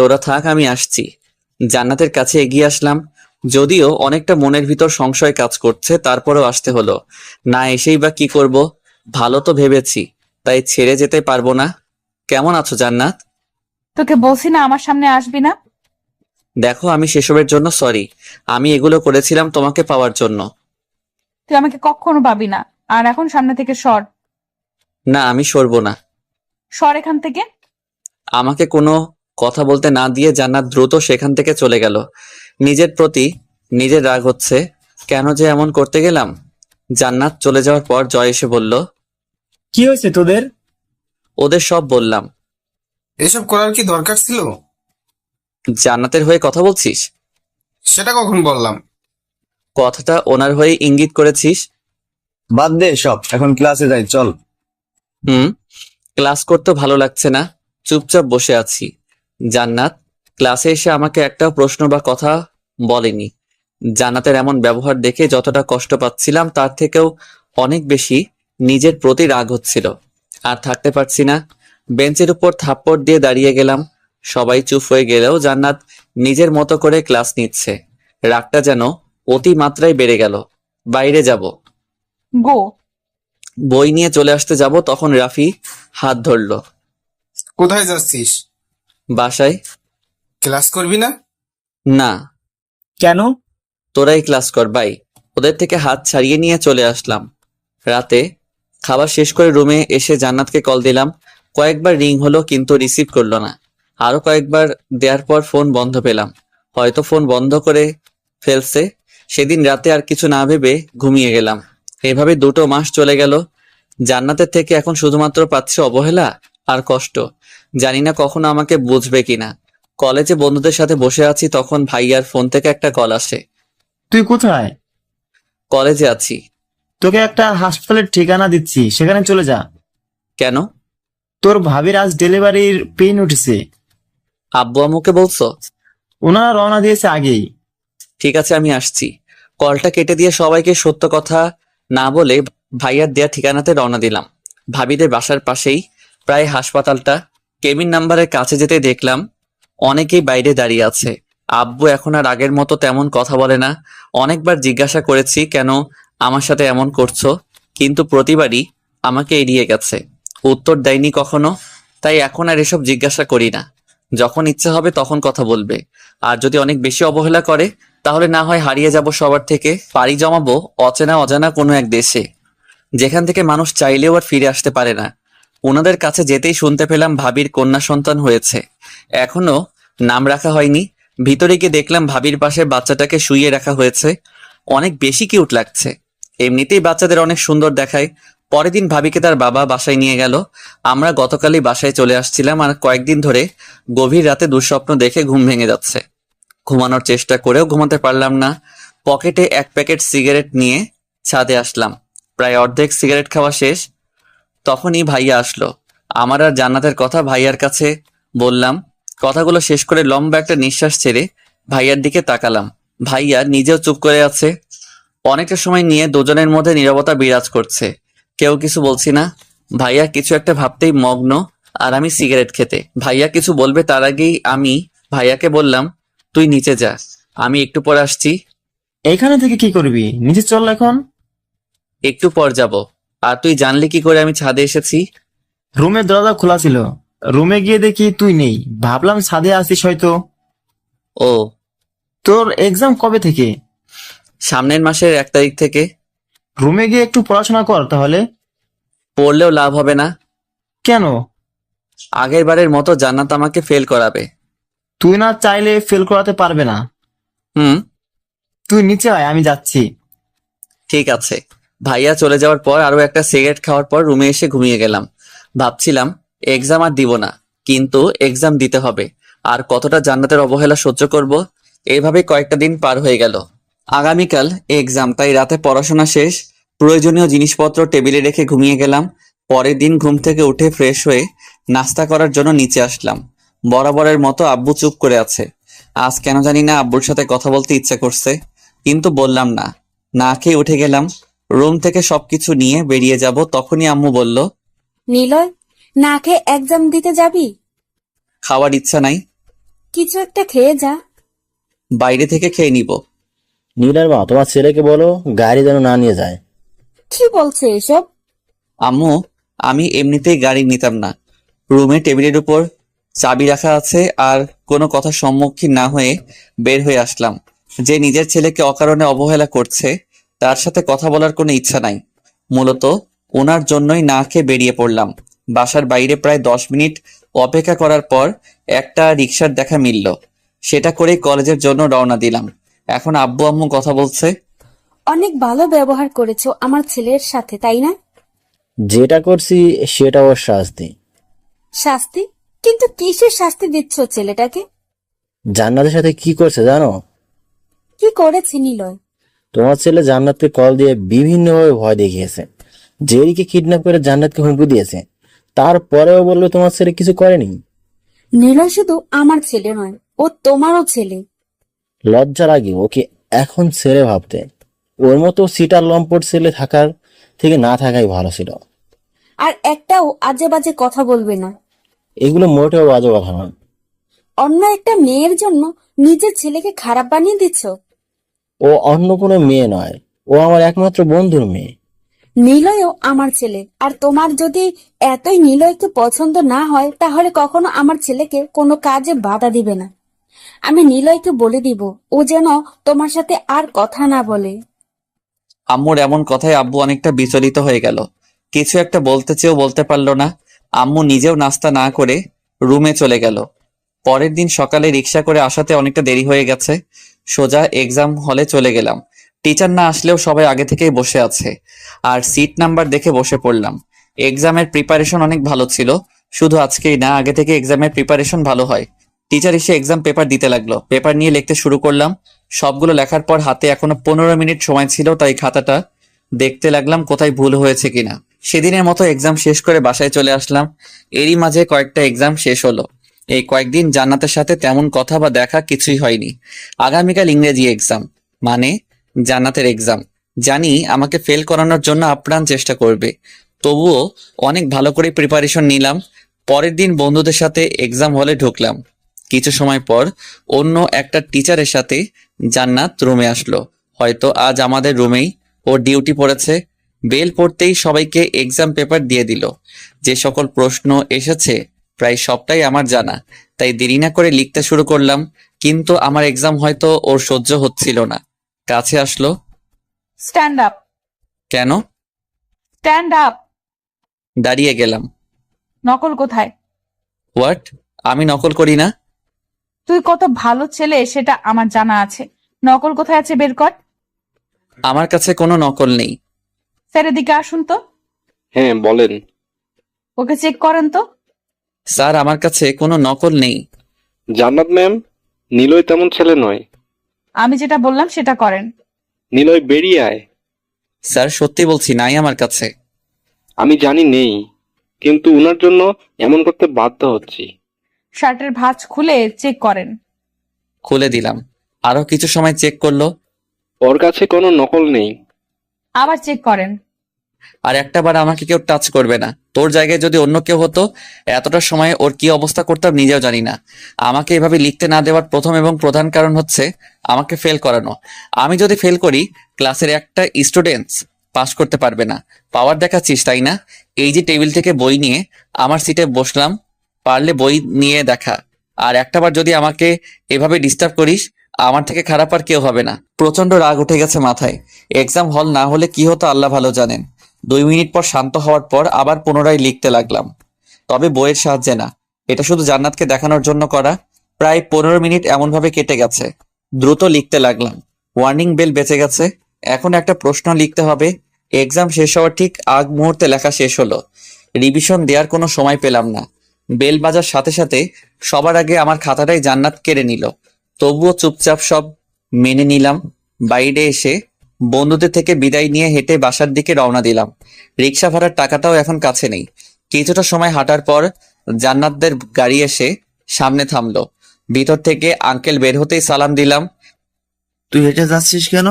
তোরা থাক, আমি আসছি। জান্নাতের কাছে এগিয়ে আসলাম। যদিও অনেকটা মনের ভিতর সংশয় কাজ করছে, তারপরেও আসতে হলো। না এসেই বা কি করব? ভালো তো ভেবেছি, তাই ছেড়ে যেতে পারবো না। কেমন আছো জান্নাত? তোকে বলছি না আমার সামনে আসবি না। দেখো, আমি সেসবের জন্য সরি। আমি এগুলো করেছিলাম তোমাকে পাওয়ার জন্য। তুই আমাকে কখনো পাবি না। আর এখন সামনে থেকে সর। না, আমি সরবো না। সর এখান থেকে। আমাকে কোনো কথা বলতে না দিয়ে জান্নাত দ্রুত সেখান থেকে চলে গেল। নিজের প্রতি নিজের রাগ হচ্ছে, কেন যে এমন করতে গেলাম। জান্নাত চলে যাওয়ার পর জয় এসে বলল, কি হয়েছে তোদের? ওদের সব বললাম। এসব করার কি দরকার ছিল? জান্নাতের হয়ে কথা বলছিস? সেটা কখন বললাম? কথাটা ওনার হয়ে ইঙ্গিত করেছিস। বাদ দে সব, এখন ক্লাসে যাই, চল। হুম, ক্লাস করতে ভালো লাগছে না, চুপচাপ বসে আছি। জান্নাত ক্লাসে এসে আমাকে একটা প্রশ্ন বা কথা বলেনি। জান্নাতের এমন ব্যবহার দেখে যতটা কষ্ট পাচ্ছিলাম তার থেকেও অনেক বেশি নিজের প্রতি রাগ হচ্ছিল। আর থাকতে পারছি না। বেঞ্চের উপর থাপ্পড় দিয়ে দাঁড়িয়ে গেলাম। সবাই চুপ হয়ে গেলেও জান্নাত নিজের মতো করে ক্লাস নিচ্ছে। রাগটা যেন অতি মাত্রায় বেড়ে গেল। বাইরে যাব, গো। বই নিয়ে চলে আসতে যাব, তখন রাফি হাত ধরলো। কোথায় যাচ্ছিস? বাসায়। ক্লাস করবি না? না, কেন? তোরাই ক্লাস কর বাই। ওদের থেকে হাত ছাড়িয়ে নিয়ে চলে আসলাম। রাতে খাবার শেষ করে রুমে এসে জান্নাতকে কল দিলাম। কয়েকবার রিং হলো কিন্তু রিসিভ করলো না। আরো কয়েকবার দেওয়ার পর ফোন বন্ধ পেলাম। হয়তো ফোন বন্ধ করে ফেলছে। সেদিন রাতে আর কিছু না ভেবে ঘুমিয়ে গেলাম। এভাবে 2 মাস চলে গেল। জান্নাতের থেকে এখন শুধুমাত্র পাচ্ছি অবহেলা আর কষ্ট। জানি না কখনো আমাকে বুঝবে কিনা। কলেজে বন্ধুদের সাথে বসে আছি, তখন ভাইয়ার ফোন থেকে একটা কল আসে। তুই কোথায়? কলেজে আছি। তোকে একটা হাসপাতালের ঠিকানা দিচ্ছি, সেখানে চলে যা। কেন? তোর ভাবির আজ ডেলিভারির পেইন উঠেছে। আব্বু আম্মুকে বলছো? ওনারা রওনা দিয়েছে আগেই। ঠিক আছে, আমি আসছি। কলটা কেটে দিয়ে সবাইকে সত্য কথা না বলে ভাইয়ার দেয়া ঠিকানাতে রওনা দিলাম। ভাবিদের বাসার পাশেই প্রায় হাসপাতালটা। কেবিন নাম্বারের কাছে যেতে দেখলাম অনেকেই বাইরে দাঁড়িয়ে আছে। আব্বু এখন আর আগের মতো তেমন কথা বলে না। অনেকবার জিজ্ঞাসা করেছি কেন আমার সাথে এমন করছো, কিন্তু প্রতিবারই আমাকে এড়িয়ে গেছে, উত্তর দেয়নি কখনো। তাই এখন আর এসব জিজ্ঞাসা করি না। যখন ইচ্ছে হবে তখন কথা বলবে। আর যদি অনেক বেশি অবহেলা করে তাহলে না হয় হারিয়ে যাব সবার থেকে, পাড়ি জমাবো অচেনা অজানা কোনো এক দেশে, যেখান থেকে মানুষ চাইলেও আর ফিরে আসতে পারে না। ওনাদের কাছে যেতেই শুনতে পেলাম ভাবির কন্যা সন্তান হয়েছে। এখনো নাম রাখা হয়নি। ভিতরে গিয়ে দেখলাম ভাবির পাশে বাচ্চাটাকে শুইয়ে রাখা হয়েছে। অনেক বেশি কিউট লাগছে। এমনিতেই বাচ্চাদের অনেক সুন্দর দেখায়। পরের দিন ভাবিকে তার বাবা বাসায় নিয়ে গেল। আমরা গতকালই বাসায় চলে আসছিলাম আর কয়েকদিন ধরে গভীর রাতে দুঃস্বপ্ন দেখে ঘুম ভেঙে যাচ্ছে। ঘুমানোর চেষ্টা করেও ঘুমাতে পারলাম না। পকেটে 1 প্যাকেট সিগারেট নিয়ে ছাদে আসলাম। প্রায় অর্ধেক সিগারেট খাওয়া শেষ। তখনই ভাইয়া আসলো। আমার আর জান্নাতের কথা ভাইয়ার কাছে বললাম। কথাগুলো শেষ করে লম্বা একটা নিঃশ্বাস ছেড়ে ভাইয়ার দিকে তাকালাম। ভাইয়া নিজেও চুপ করে আছে। অনেকটা সময় নিয়ে দুজনের মধ্যে নীরবতা বিরাজ করছে। কেউ কিছু বলছি না। ভাইয়া কিছু একটা ভাবতেই মগ্ন, আর আমি সিগারেট খেতে। ভাইয়া কিছু বলবে তার আগেই আমি ভাইয়াকে বললাম, তুই নিচে যা, আমি একটু পর আসছি। এখানে থেকে কি করবি? নিচে চল এখন। একটু পর যাব। আর তুই জানলি কি করে আমি ছাদে এসেছি? রুমের দরজা খোলা ছিল, রুমে গিয়ে দেখি তুই নেই, ভাবলাম ছাদে আসিস হয়তো। ও, তোর এক্সাম কবে থেকে? সামনের মাসের 1 তারিখ থেকে। রুমে গিয়ে একটু পড়াশোনা কর তাহলে। পড়লেও লাভ হবে না। কেন? আগের বারের মতো জান্নাত আমাকে ফেল করাবে। তুই না চাইলে ফেল করাতে পারবে না। হুম, তুই নিচে আয়, আমি যাচ্ছি। ঠিক আছে। ভাইয়া চলে যাওয়ার পর আরো একটা সিগারেট খাওয়ার পর রুমে এসে ঘুমিয়ে গেলাম। ভাবছিলাম এক্সাম আর দিব না, কিন্তু এক্সাম দিতে হবে। আর কতটা জান্নাতের অবহেলা সহ্য করব। এইভাবে কয়েকটা দিন পার হয়ে গেল। আগামীকাল এক্সাম, তাই রাতে পড়াশোনা শেষ। প্রয়োজনীয় জিনিসপত্র টেবিলে রেখে ঘুমিয়ে গেলাম। পরের দিন ঘুম থেকে উঠে ফ্রেশ হয়ে নাস্তা করার জন্য নিচে আসলাম। বরাবরের মতো আব্বু চুপ করে আছে। আজ কেন জানি না আব্বুর সাথে কথা বলতে ইচ্ছে করছে, কিন্তু বললাম না। না খেয়ে উঠে গেলাম। রুম থেকে সবকিছু নিয়ে বেরিয়ে যাব, তখনই আম্মু বলল, নিলয়, না খেয়ে এক্সাম দিতে যাবি? খাওয়ার ইচ্ছা নাই। কিছু একটা খেয়ে যা। বাইরে থেকে খেয়ে নিব। নীলার মা, তোমার ছেলেকে বলো গাড়ি যেন না নিয়ে যায়। কি বলছে এসব? আম্মু, আমি এমনিতেই গাড়ি নিতাম না। রুমে টেবিলের উপর চাবি রাখা আছে, আর কোনো কথার সম্মুখীন না হয়ে বের হয়ে আসলাম। যে নিজের ছেলেকে অকারণে অবহেলা করছে তার সাথে কথা বলার কোনো ইচ্ছা নাই। মূলত ওনার জন্যই না খেয়ে বেরিয়ে পড়লাম। বাসার বাইরে প্রায় 10 মিনিট অপেক্ষা করার পর একটা রিক্সার দেখা মিলল। সেটা করেই কলেজের জন্য রওনা দিলাম। এখন আব্বু আম্মু কথা বলছে। অনেক ভালো ব্যবহার করেছো আমার ছেলের সাথে, তাই না? যেটা করছি সেটা ওর শাস্তি। শাস্তি? কিন্তু কিসের শাস্তি দিচ্ছ ছেলেটাকে? জান্নাতের সাথে কি করছে জানো? কি করেছে নিলয়? তোমার ছেলে জান্নাতকে কল দিয়ে বিভিন্নভাবে ভয় দেখিয়েছে। জেরিকে কিডন্যাপ করে জান্নাতকে হুমকি দিয়েছে। তারপরেও বললো তোমার ছেলে কিছু করেনি। নিলয় শুধু আমার ছেলে নয়, ও তোমারও ছেলে। লজ্জা লাগে ওকে এখন ছেলে ভাবতে। ওর মতো সিটার লম্পট ছেলে থাকার থেকে না থাকাই ভালো ছিল। আর একটাও আজে বাজে কথা বলবে না। এগুলো মোটেও বাজে কথা নয়। অন্য একটা মেয়ের জন্য নিজের ছেলেকে খারাপ বানিয়ে দিচ্ছ। ও অন্য কোনো মেয়ে নয়, ও আমার একমাত্র বন্ধুর মেয়ে। নিলয়ও আমার ছেলে, আর তোমার যদি এতই নিলয়কে পছন্দ না হয় তাহলে কখনো আমার ছেলেকে কোনো কাজে বাধা দিবে না। আমি নিলয়কে বলে দিব ও যেন তোমার সাথে আর কথা না বলে। আম্মুর এমন কথায় আব্বু অনেকটা বিচলিত হয়ে গেল। কিছু একটা বলতে চেয়েও বলতে পারলো না। আম্মু নিজেও নাস্তা না করে রুমে চলে গেল। পরের দিন সকালে রিক্সা করে আসাতে অনেকটা দেরি হয়ে গেছে। সোজা এক্সাম হলে চলে গেলাম। টিচার না আসলেও সবাই আগে থেকেই বসে আছে, আর সিট নাম্বার দেখে বসে পড়লাম। এক্সামের প্রিপারেশন অনেক ভালো ছিল। শুধু আজকেই না, আগে থেকে এক্সামের প্রিপারেশন ভালো হয়। টিচার এসে এক্সাম পেপার দিতে লাগলো। পেপার নিয়ে লিখতে শুরু করলাম। সবগুলো লেখার পর হাতে এখনো 15 মিনিট সময় ছিল, তাই খাতাটা দেখতে লাগলাম কোথায় ভুল হয়েছে কিনা। সেদিনের মতো এক্সাম শেষ করে বাসায় চলে আসলাম। এরই মাঝে কয়েকটা এক্সাম শেষ হলো। এই কয়েকদিন জান্নাতের সাথে তেমন কথা বা দেখা কিছুই হয়নি। আগামীকাল ইংরেজি এক্সাম, মানে জান্নাতের এক্সাম। জানি আমাকে ফেল করানোর জন্য আপ্রাণ চেষ্টা করবে, তবুও অনেক ভালো করে প্রিপারেশন নিলাম। পরের দিন বন্ধুদের সাথে এক্সাম হলে ঢুকলাম। কিছু সময় পর অন্য একটা টিচারের সাথে জান্নাত রুমে আসলো। হয়তো আজ আমাদের রুমেই ওর ডিউটি পড়েছে। বেল পড়তেই সবাইকে এক্সাম পেপার দিয়ে দিল। যে সকল প্রশ্ন এসেছে প্রায় সবটাই আমার জানা, তাই দেরি না করে লিখতে শুরু করলাম। কিন্তু আমার এক্সাম হয়তো ওর সহ্য হচ্ছিল না। কাছে আসলো। Stand up. কেন? Stand up. দাঁড়িয়ে গেলাম। নকল কোথায়? হোয়াট? আমি নকল করি না। তুই কত ভালো ছেলে সেটা আমার জানা আছে। নকল কোথায় আছে বের কর। আমার কাছে কোনো নকল নেই। স্যার এদিকে আসুন তো। হ্যাঁ বলেন। ওকে চেক করেন তো। স্যার, আমার কাছে কোনো নকল নেই। জান্নাত ম্যাম, নিলয় তেমন ছেলে নয়। আমি যেটা বললাম সেটা করেন। নিলয় বেরিয়ে আয়। স্যার, সত্যি বলছি, নাই আমার কাছে। আমি জানি নেই, কিন্তু উনার জন্য এমন করতে বাধ্য হচ্ছি। শার্টের ভাঁজ খুলে চেক করেন। খুলে দিলাম। আরো কিছু সময় চেক করলো। ওর কাছে কোনো নকল নেই। আবার চেক করেন। আর একটা বার আমাকে কেউ টাচ করবে না। তোর জায়গায় যদি অন্য কেউ হতো, এতটা সময় ওর কি অবস্থা করতাম নিজেও জানি না। আমাকে এভাবে লিখতে না দেওয়ার প্রথম এবং প্রধান কারণ হচ্ছে আমাকে ফেল করানো। আমি যদি ফেল করি, ক্লাসের একটা স্টুডেন্টস পাস করতে পারবে না। পাওয়ার দেখাচ্ছিস তাই না? এই যে টেবিল থেকে বই নিয়ে আমার সিটে বসলাম, পারলে বই নিয়ে দেখা। আর একটাবার যদি আমাকে এভাবে ডিস্টার্ব করিস, আমার থেকে খারাপ আর কেউ হবে না। প্রচন্ড রাগ উঠে গেছে মাথায়। এক্সাম হল না হলে কি হতো আল্লাহ ভালো জানেন। 2 মিনিট পর শান্ত হওয়ার পর আবার পুনরায় লিখতে লাগলাম, তবে বইয়ের সাহায্যে না। এটা শুধু জান্নাতকে দেখানোর জন্য করা। প্রায় 15 মিনিট এমনভাবে কেটে গেছে। দ্রুত লিখতে লাগলাম। ওয়ার্নিং বেল বেঁচে গেছে। এখন একটা প্রশ্ন লিখতে হবে। এক্সাম শেষ হওয়ার ঠিক আগ মুহূর্তে লেখা শেষ হলো। রিভিশন দেওয়ার কোনো সময় পেলাম না। বেল বাজার সাথে সাথে সবার আগে আমার খাতাটাই জান্নাত কেড়ে নিল। তবুও চুপচাপ সব মেনে নিলাম। বাইরে এসে বন্ধুদের থেকে বিদায় নিয়ে হেঁটে বাসার দিকে রওনা দিলাম। রিক্সা ভাড়ার টাকাটাও এখন কাছে নেই। কিছুটা সময় হাঁটার পর জান্নাতদের গাড়ি এসে সামনে থামলো। ভিতর থেকে আঙ্কেল বের হতেই সালাম দিলাম। তুই হেঁটে যাচ্ছিস কেন?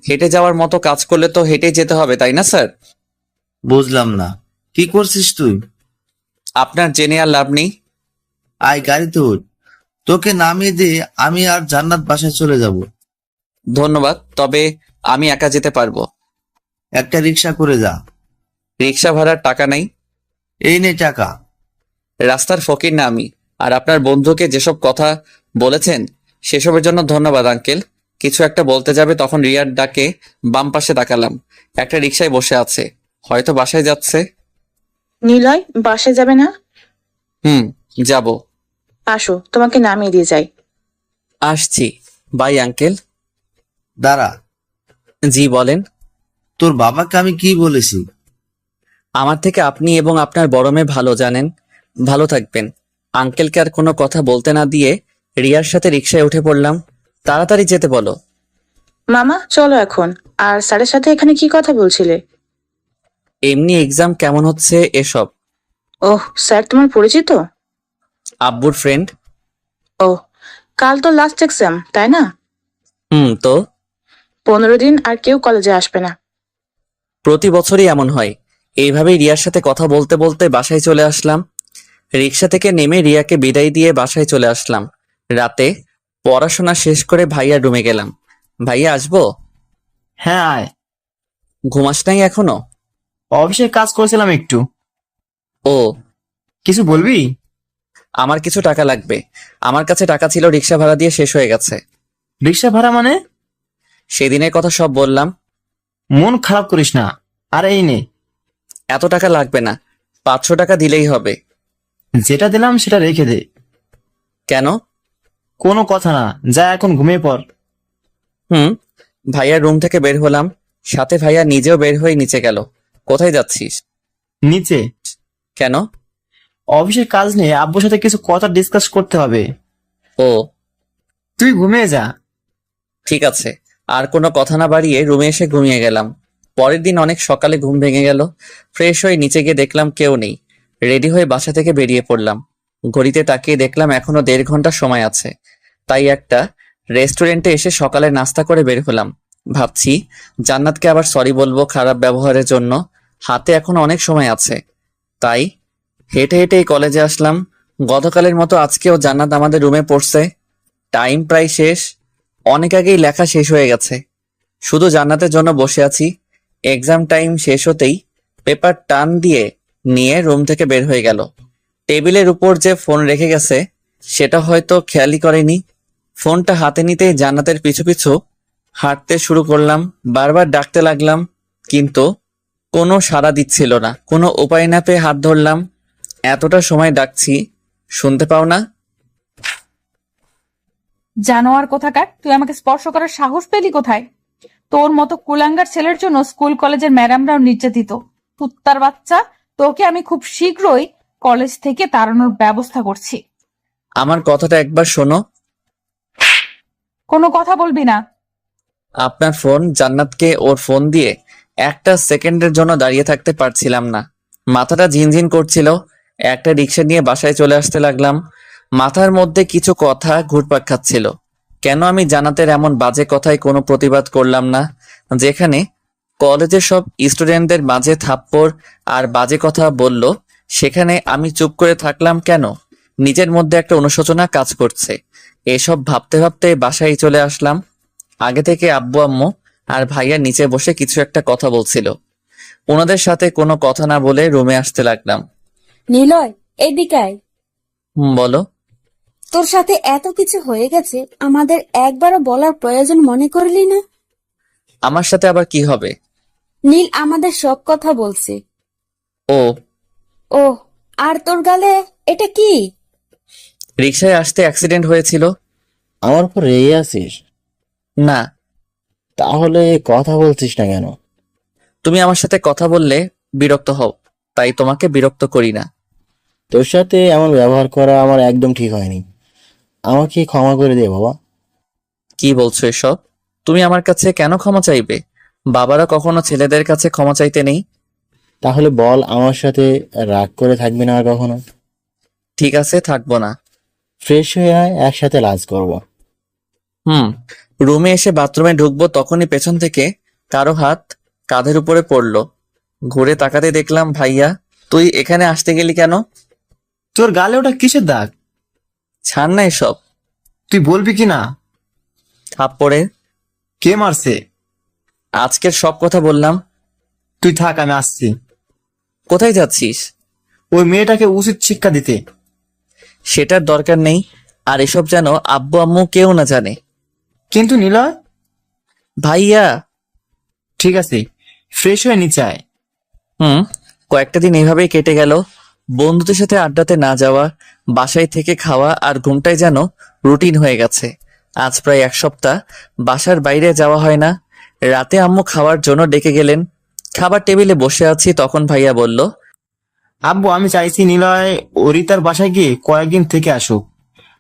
হেঁটে যাওয়ার মতো কাজ করলে তো হেঁটেই যেতে হবে, তাই না স্যার? বুঝলাম না, কি করছিস তুই? আপনার জেনে আর লাভ নেই। আয় গাড়িতে উঠ। তোকে নামিয়ে দিয়ে আমি আর জান্নাত বাসায় চলে যাব। ধন্যবাদ, তবে আমি একা যেতে পারবো। একটা রিক্সা করে যা। রিক্সা ভাড়ার টাকা নেই। এই নে টাকা। রাস্তার ফকির না আমি। আর আপনার বন্ধুকে যেসব কথা বলেছেন সেসবের জন্য ধন্যবাদ আঙ্কেল। কিছু একটা বলতে যাবে তখন রিয়ার ডাকে বাম পাশে তাকালাম। একটা রিক্সায় বসে আছে, হয়তো বাসায় যাচ্ছে। নিলয়, বাসায় যাবে না? যাব। আসো, তোমাকে নামিয়ে দিয়ে যাই। আসছি। Bye uncle. দাঁড়া, জি বলেন। তোর বাবাকে আমি কি বলেছি? আমার থেকে আপনি এবং আপনার বড় মেয়ে ভালো জানেন। ভালো থাকবেন। আঙ্কেলকে আর কোনো কথা বলতে না দিয়ে রিয়ার সাথে রিক্সায় উঠে পড়লাম। তাড়াতাড়ি যেতে বলো। মামা চলো এখন। আর স্যারের সাথে এখানে কি কথা বলছিলে? এমনি এক্সাম কেমন হচ্ছে এসব। ওহ, স্যার তোমার পরিচিত? আব্বুর ফ্রেন্ড। ওহ, কাল তো লাস্ট এক্সাম, তাই না? তো 15 দিন আর কেউ কলেজে আসবে না। প্রতি বছরই এমন হয়। এইভাবেই রিয়ার সাথে কথা বলতে বলতে বাসায় চলে আসলাম। রিক্সা থেকে নেমে রিয়াকে বিদায় দিয়ে বাসায় চলে আসলাম। রাতে পড়াশোনা শেষ করে ভাইয়ার রুমে গেলাম। ভাইয়া আসবো? হ্যাঁ আয়। ঘুমাস নাই এখনো? অফিসে কাজ করেছিলাম একটু। ও, কিছু বলবি? আমার কিছু টাকা লাগবে। আমার কাছে টাকা ছিল, রিক্সা ভাড়া দিয়ে শেষ হয়ে গেছে। রিক্সা ভাড়া মানে? সেদিনের কথা সব বললাম। মন খারাপ করিস না। আর এই নে। এত টাকা লাগবে না, 500 টাকা দিলেই হবে। যেটা দিলাম সেটা রেখে দে। কেন? কোনো কথা না, যা এখন ঘুমিয়ে পড়। ভাইয়ার রুম থেকে বের হলাম, সাথে ভাইয়া নিজেও বের হয়ে নিচে গেল। কোথায় যাচ্ছিস? নিচে। কেন? অফিসের কাজ নিয়ে আব্বুর সাথে কিছু কথা ডিসকাস করতে হবে। ও, তুই ঘুমিয়ে যা। ঠিক আছে। আর কোনো কথা না বাড়িয়ে রুমে এসে ঘুমিয়ে গেলাম। পরের দিন অনেক সকালে ঘুম ভেঙে গেল। ফ্রেশ হয়ে নিচে গিয়ে দেখলাম কেউ নেই। রেডি হয়ে বাসা থেকে বেরিয়ে পড়লাম। ঘড়িতে তাকিয়ে দেখলাম এখনো 1.5 ঘন্টা সময় আছে। তাই একটা রেস্টুরেন্টে এসে সকালে নাস্তা করে বের হলাম। ভাবছি জান্নাতকে আবার সরি বলবো খারাপ ব্যবহারের জন্য। হাতে এখনো অনেক সময় আছে। তাই হেঁটে হেঁটেই কলেজে আসলাম। গতকালের মতো আজকেও জান্নাত আমাদের রুমে পড়ছে। টাইম প্রায় শেষ। অনেক আগেই লেখা শেষ হয়ে গেছে। শুধু জান্নাতের জন্য বসে আছি। এক্সাম টাইম শেষ হতেই পেপার টান দিয়ে নিয়ে রুম থেকে বের হয়ে গেল। টেবিলের উপর যে ফোন রেখে গেছে সেটা হয়তো খেয়ালই করেনি। ফোনটা হাতে নিতেই জান্নাতের পিছু পিছু হাঁটতে শুরু করলাম। বারবার ডাকতে লাগলাম, কিন্তু কোনো সাড়া দিচ্ছিল না। কোনো উপায় না পেয়ে হাত ধরলাম। এতটা সময় ডাকছি, শুনতে পাও না? জানোয়ার কোথাকার, তুই আমাকে স্পর্শ করার সাহস পেলি কোথায়? তোর মতো কুলাঙ্গার ছেলের জন্য স্কুল কলেজের ম্যাডামরাও নির্যাতিত। কুত্তার বাচ্চা, তোকে আমি খুব শীঘ্রই কলেজ থেকে তাড়ানোর ব্যবস্থা করছি। আমার কথাটা একবার শোনো। কোনো কথা বলবি না। আপনার ফোন। জান্নাতকে ওর ফোন দিয়ে একটা সেকেন্ডের জন্য দাঁড়িয়ে থাকতে পারছিলাম না। মাথাটা ঝিনঝিন করছিল। একটা রিক্সা নিয়ে বাসায় চলে আসতে লাগলাম। মাথার মধ্যে কিছু কথা ঘুরপাক খাচ্ছিল। কেন আমি জান্নাতের এমন বাজে কথায় কোনো প্রতিবাদ করলাম না? যেখানে কলেজের সব স্টুডেন্টদের মাঝে থাপ্পড় আর বাজে কথা বলল, সেখানে আমি চুপ করে থাকলাম কেন? নিজের মধ্যে একটা অনুশোচনা কাজ করছে। এসব ভাবতে ভাবতে বাসায় চলে আসলাম। আগে থেকে আব্বু আম্মু আর ভাইয়া নিচে বসে কিছু একটা কথা বলছিল। ওনাদের সাথে কোনো কথা না বলে রুমে আসতে লাগলাম। নিলয়, এদিকে আয়। বলো। তোর সাথে এত কিছু হয়ে গেছে, আমাদের একবারও বলার প্রয়োজন মনে করলি না? আমার সাথে আবার কি হবে? নীল আমাদের সব কথা বলছে। ও, ও, আর তোর গালে এটা কি? রিক্সায় আসতে অ্যাক্সিডেন্ট হয়েছিল। আমার উপর রেগে আছিস? না, তাহলে কথা বলছিস না কেন? তুমি আমার সাথে কথা বললে বিরক্ত হও, তাই তোমাকে বিরক্ত করি না। তোর সাথে এমন ব্যবহার করা আমার একদম ঠিক হয়নি। আমাকে ক্ষমা করে দে বাবা। কি বলছো এসব? তুমি আমার কাছে কেন ক্ষমা চাইবে? বাবারা কখনো ছেলেদের কাছে ক্ষমা চাইতে নেই। তাহলে বল, আমার সাথে রাগ করে থাকবি না আর কখনো? ঠিক আছে, থাকবো না। ফ্রেশ হয়ে আয়, একসাথে লাঞ্চ করবো। রুমে এসে বাথরুমে ঢুকবো তখনই পেছন থেকে কারো হাত কাঁধের উপরে পড়লো। ঘুরে তাকাতে দেখলাম ভাইয়া। তুই এখানে আসতে গেলি কেন? তোর গালে ওটা কিসের দাগ? ছাড় না এসব। তুই বলবি কি না? থাপ্পড়ে কে মারছে? আজকের সব কথা বললাম। তুই থাক, আমি আসছি। কোথায় যাচ্ছিস? ওই মেয়েটাকে উচিত শিক্ষা দিতে। সেটার দরকার নেই। আর এসব যেন আব্বু আম্মু কেউ না জানে। কিন্তু নিলয়, ভাইয়া। ঠিক আছে, ফ্রেশ হয়ে নিচে আয়। কয়েকটা দিন এভাবেই কেটে গেল। বন্ধুদের সাথে আড্ডাতে না যাওয়া, বাসায় থেকে খাওয়া আর ঘুমটাই যেন রুটিন হয়ে গেছে। আজ প্রায় এক সপ্তাহ বাসার বাইরে যাওয়া হয় না। রাতে আম্মু খাওয়ার জন্য ডেকে গেলেন। খাবার টেবিলে বসে আছি, তখন ভাইয়া বলল, আব্বু, আমি চাইছি নিলয় অরিতার বাসায় গিয়ে কয়েকদিন থেকে আসুক।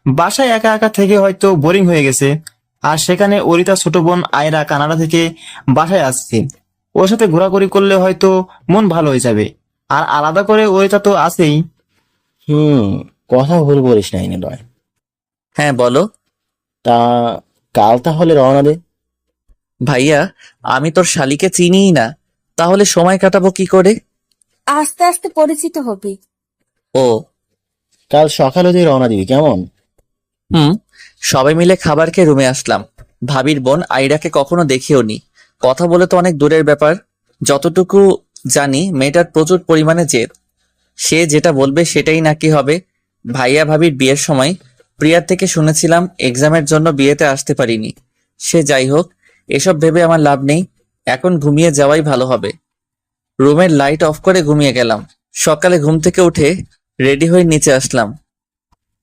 বাসায় একা একা থেকে হয়তো বোরিং হয়ে গেছে। আর সেখানে অরিতার ছোট বোন আয়রা কানাডা থেকে বাসায় আসছে। ওর সাথে ঘোরাঘুরি করলে হয়তো মন ভালো হয়ে যাবে। আর আলাদা করে অরিতা তো আছেই। কথা ভুল বলিস নাই নিলয়। হ্যাঁ বলো। তা কাল তাহলে রওনা দে। ভাইয়া, আমি তোর শালিকে চিনিই না, তাহলে সময় কাটাবো কি করে? আস্তে আস্তে পরিচিত হবি। ও। কাল সকালে তুই রওনা দিবি, কেমন? সবাই মিলে খাবার খেয়ে রুমে আসলাম। ভাবির বোন আইরাকে কখনো দেখিওনি। কথা বলে তো অনেক দূরের ব্যাপার। যতটুকু জানি মেয়েটার প্রচুর পরিমাণে জেদ। সে যেটা বলবে সেটাই নাকি হবে। ভাইয়া ভাবির বিয়ের সময় প্রিয়ার থেকে শুনেছিলাম এক্সামের জন্য বিয়েতে আসতে পারিনি। সে যাই হোক, এসব ভেবে আমার লাভ নেই। এখন ঘুমিয়ে যাওয়াই ভালো হবে। রুমের লাইট অফ করে ঘুমিয়ে গেলাম। সকালে ঘুম থেকে উঠে রেডি হয়ে নিচে আসলাম।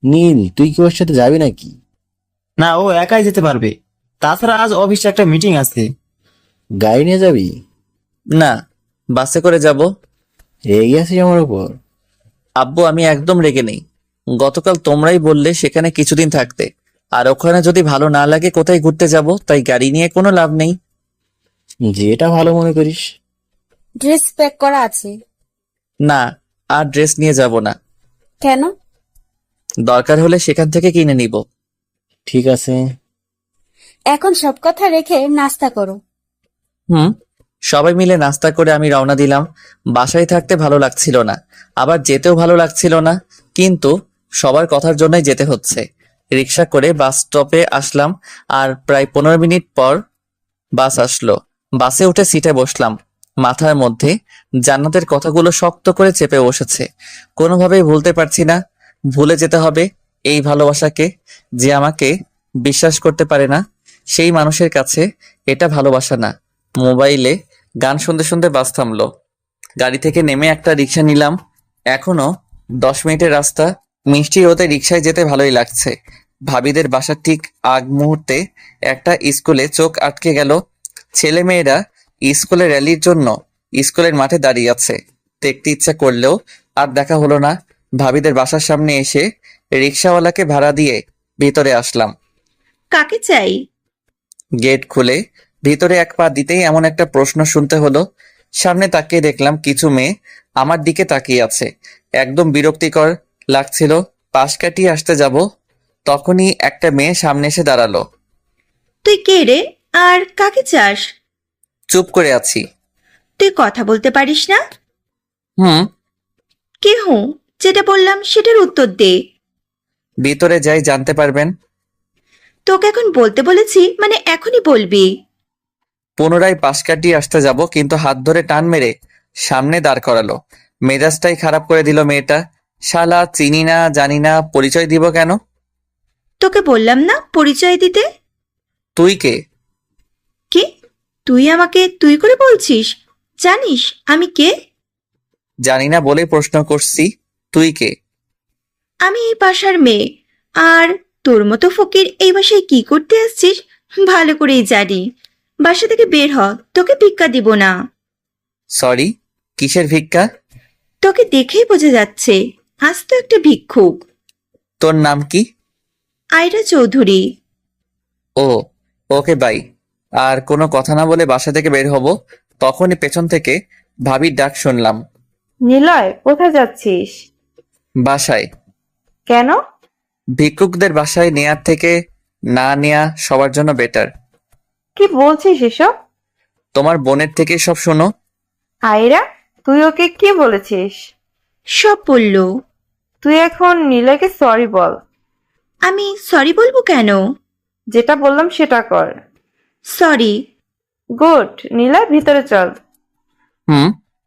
নীল, তুই কি ওর সাথে যাবি নাকি? না, ও একাই যেতে পারবে। তাছাড়া আজ অফিসে একটা মিটিং আছে। গাড়ি নিয়ে যাবি? না, বাসে করে যাব। রেগে আছিস আমার উপর? আব্বু, আমি একদম রেগে নেই। গতকাল তোমরাই বললে সেখানে কিছুদিন থাকতে, আর ওখানে যদি ভালো না লাগে কোথায় ঘুরতে যাব, তাই গাড়ি নিয়ে কোনো লাভ নেই। যেটা ভালো মনে করিস। ড্রেস প্যাক করা আছে। না, আর ড্রেস নিয়ে যাব না। কেন? দরকার হলে সেখান থেকে কিনে নিব। ঠিক আছে। এখন সব কথা রেখে নাস্তা করো। সবাই মিলে নাস্তা করে আমি রওনা দিলাম। বাসায় থাকতে ভালো লাগছিল না, আবার যেতেও ভালো লাগছিল না, কিন্তু সবার কথার জন্যই যেতে হচ্ছে। রিক্সা করে বাস স্টপে আসলাম। আর প্রায় 15 মিনিট পর বাস আসলো। বাসে উঠে সিটে বসলাম। মাথার মধ্যে জান্নাতের কথাগুলো শক্ত করে চেপে বসেছে। কোনোভাবেই ভুলতে পারছি না। ভুলে যেতে হবে এই ভালোবাসাকে। যে আমাকে বিশ্বাস করতে পারে না, সেই মানুষের কাছে এটা ভালোবাসা না। মোবাইলে গান শুনতে শুনতে বাস থামলো। গাড়ি থেকে নেমে একটা রিক্সা নিলাম। এখনো 10 মিনিটের রাস্তা। মিষ্টি রোদে রিক্সায় যেতে ভালোই লাগছে। ভাবিদের বাসার ঠিক আগ মুহূর্তে একটা স্কুলে চোখ আটকে গেল। ছেলে মেয়েরা স্কুলের র্যালির জন্য স্কুলের মাঠে দাঁড়িয়ে আছে। দেখতে ইচ্ছা করলেও আর দেখা হলো না। ভাবিদের বাসার সামনে এসে রিক্সাওয়ালাকে ভাড়া দিয়ে ভিতরে আসলাম। কাকে চাই? গেট খুলে ভিতরে এক পা দিতেই এমন একটা প্রশ্ন শুনতে হলো। সামনে তাকিয়ে দেখলাম কিছু মেয়ে আমার দিকে তাকিয়ে আছে। একদম বিরক্তিকর লাগছিল। পাশ কাটিয়ে আসতে যাব, তখনই একটা মেয়ে সামনে এসে দাঁড়ালো। তুই কে রে? আর কাকে চাস? চুপ করে আছি। তুই কথা বলতে পারিস না? হুম। কে হুঁ? যেটা বললাম সেটার উত্তর দে। ভিতরে যাই, জানতে পারবেন। তোকে এখন বলতে বলেছি, মানে এখনই বলবি? পুনরায় পাশ কাটিয়ে আসতে যাব, কিন্তু হাত ধরে টান মেরে সামনে দাঁড় করালো। মেজাজটাই খারাপ করে দিল মেয়েটা। শালা, চিনি না জানি না, পরিচয় দিব কেন? তোকে বললাম না পরিচয় দিতে। তুই কে? কি? তুই আমাকে তুই করে বলছিস? জানিস আমি কে? জানি না বলে প্রশ্ন করছি, তুই কে? আমি এই বাসার মেয়ে। আর তোর মতো ফকির এই বাসায় কি করতে আসছিস ভালো করেই জানি। বাসা থেকে বের হ, তোকে ভিক্ষা দিব না। সরি, কিসের ভিক্ষা? তোকে দেখেই বোঝা যাচ্ছে আজ তো একটা ভিক্ষুক। তোর নাম কি? আয়রা চৌধুরী। ও, ওকে বাই। আর কোনো কথা না বলে বাসা থেকে বের হব, তখনই পেছন থেকে ভাবির ডাক শুনলাম। নিলয়, কোথায় যাচ্ছিস? বাসায়। কেন? ভিক্ষুকদের বাসায় নেয়ার থেকে না নেয়া সবার জন্য বেটার। কি বলছিস এসব? তোমার বোনের থেকে সব শোনো। আয়রা, তুই ওকে কি বলেছিস? সব বললো। তুই এখন নিলয়কে সরি বল। আমি সরি বলবো কেন? যেটা বললাম সেটা কর। সরি। গুড, নীলয় ভিতরে চল।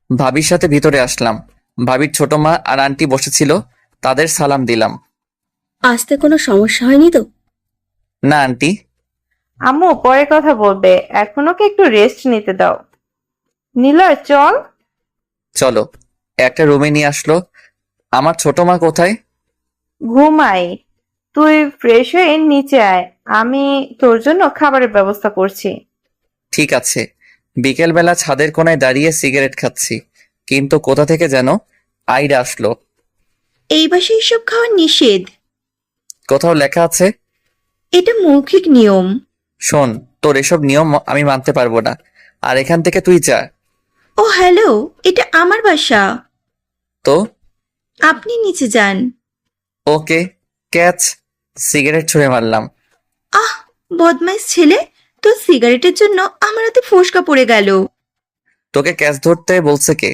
ভাবির সাথে ভিতরে আসলাম। ভাবির ছোট মা আর আন্টি বসেছিল, তাদের সালাম দিলাম। আসতে কোনো সমস্যা হয়নি তো? না আন্টি। আম্মু পরে কথা বলবে, এখন ওকে একটু রেস্ট নিতে দাও। নীলয় চল। চলো। একটা রুমে নিয়ে আসলো। আমার ছোট মা কোথায়? ঘুমাই। তুই ফ্রেশ হয়ে নিচে আয়, আমি তোর জন্য খাবারের ব্যবস্থা করছি। ঠিক আছে। বিকেলবেলা ছাদের কোনায় দাঁড়িয়ে সিগারেট খাচ্ছি, কিন্তু কোথা থেকে যেন আইডা আসলো। এই বাসায় এসব খাওয়া নিষেধ। কোথাও লেখা আছে? এটা মৌখিক নিয়ম। শোন, তোর এসব নিয়ম আমি মানতে পারবো না, আর এখান থেকে তুই যা। ও হ্যালো, এটা আমার বাসা। তো আপনি নিচে যান। ওকে, ক্যাচ। সিগারেট ছুঁড়ে মারলাম। আহ, বদমাইশ ছেলে, তোর সিগারেটের জন্য আমার হাতে ফোসকা পড়ে গেল। তোকে ক্যাচ ধরতে বলছে কে?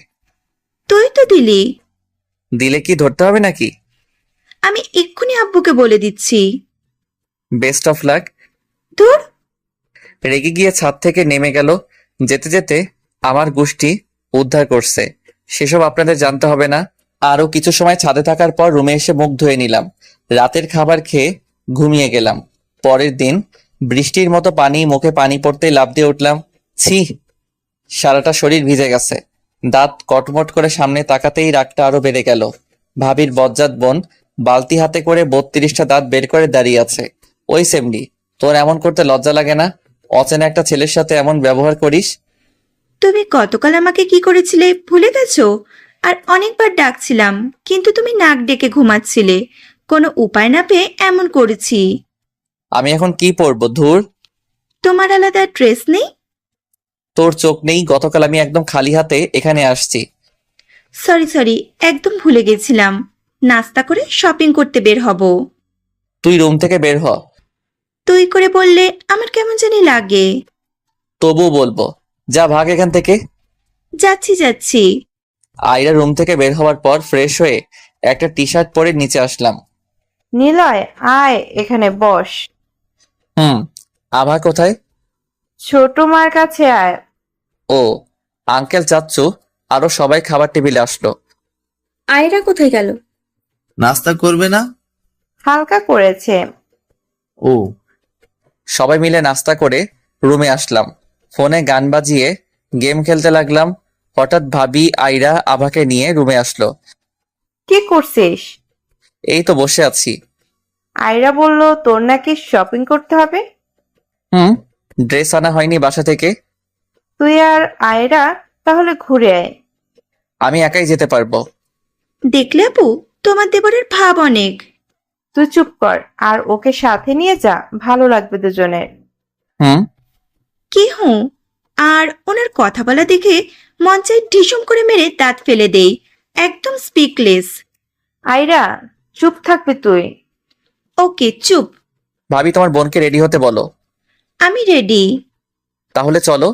তুই তো দিলি। দিলে কি ধরতে হবে নাকি? আমি এক্ষুনি আব্বুকে বলে দিচ্ছি। Best of luck. তোর রেগে গিয়ে ছাদ থেকে নেমে গেল। যেতে যেতে আমার গোষ্ঠী উদ্ধার করছে, সেসব আপনাদের জানতে হবে না। আরো কিছু সময় ছাদে থাকার পর রুমে এসে মুখ ধুয়ে নিলাম। রাতের খাবার খেয়ে ঘুমিয়ে গেলাম। পরের দিন বৃষ্টির মতো মুখে পানি পড়তেই লাফ দিয়ে উঠলাম। ছি, সারাটা শরীর ভিজে গেছে। দাঁত কটমট করে সামনে তাকাতেই রাগটা আরো বেড়ে গেল। ভাবির বজ্জাত বোন বালতি হাতে করে 32টা দাঁত বের করে দাঁড়িয়ে আছে। ওই সেমডি, তোর এমন করতে লজ্জা লাগে না? অচেনা একটা ছেলের সাথে এমন ব্যবহার করিস? তুমি গতকাল আমাকে কি করেছিলে ভুলে গেছো? আর অনেকবার ডাকছিলাম, কিন্তু তুমি নাক ডেকে ঘুমাচ্ছিলে। কোনো উপায় না পেয়ে এমন করেছি। আমি এখন কি পরবো? ধুর। তোমার আলাদা ড্রেস নেই? তোর চোখ নেই? গতকাল আমি একদম খালি হাতে এখানে আসছি। সরি, একদম ভুলে গেছিলাম। নাস্তা করে শপিং করতে বের হব। তুই রুম থেকে বের হ। তুই করে বললে আমার কেমন জানি লাগে। তবুও বলবো, যা ভাগ এখান থেকে। যাচ্ছি। আয়রা রুম থেকে বের হওয়ার পর ফ্রেশ হয়ে একটা টি শার্ট পরে নিচে আসলাম। নীলয় আয়, এখানে বস। আভা কোথায়? ছোট মার কাছে আয়। ও, আঙ্কেল চাচ্চু আরো সবাই খাবার টেবিলে আসলো। আয়রা কোথায় গেল? নাস্তা করবে না? হালকা করেছে। ও, সবাই মিলে নাস্তা করে রুমে আসলাম। ফোনে গান বাজিয়ে গেম খেলতে লাগলাম। হঠাৎ ভাবি আয়রা আভাকে নিয়ে রুমে আসলো। কি করছিস? এই তো বসে আছি। আয়রা বলল তোর নাকি শপিং করতে হবে। ড্রেস আনা হয়নি বাসা থেকে। তুই আর আয়রা তাহলে ঘুরে আয়। আমি একাই যেতে পারবো। দেখলে আপু, তোমার দেবরের ভাব অনেক। তুই চুপ কর, আর ওকে সাথে নিয়ে যা, ভালো লাগবে দুজনের। কি আর ওনার কথা বলা দেখে মন চাই ঢিসুম করে মেরে দাঁত ফেলে দেই। একদম স্পিকলেস। আয়রা চুপ থাকবি তুই। ওকে চুপ। ভাবি তোমার বোনকে রেডি হতে বলো। আমি রেডি। তাহলে চলো।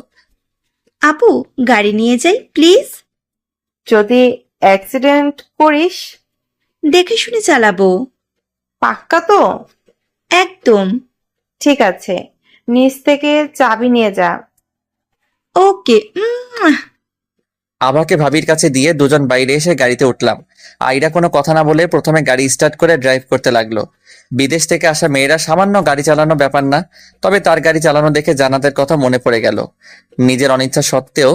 আপু, গাড়ি নিয়ে যাই প্লিজ। যদি অ্যাক্সিডেন্ট করিস? দেখে শুনে চালাবো। পাক্কা তো? একদম। ঠিক আছে, নিচ থেকে চাবি নিয়ে যা। ওকে। আভাকে ভাবির কাছে দিয়ে দুজন বাইরে এসে গাড়িতে উঠলাম। আইরা কোনো কথা না বলে প্রথমে গাড়ি স্টার্ট করে ড্রাইভ করতে লাগলো। বিদেশ থেকে আসা মেয়েরা সামান্য গাড়ি চালানো ব্যাপার না, তবে তার গাড়ি চালানো দেখে জান্নাতের কথা মনে পড়ে গেল। নিজের অনিচ্ছা সত্ত্বেও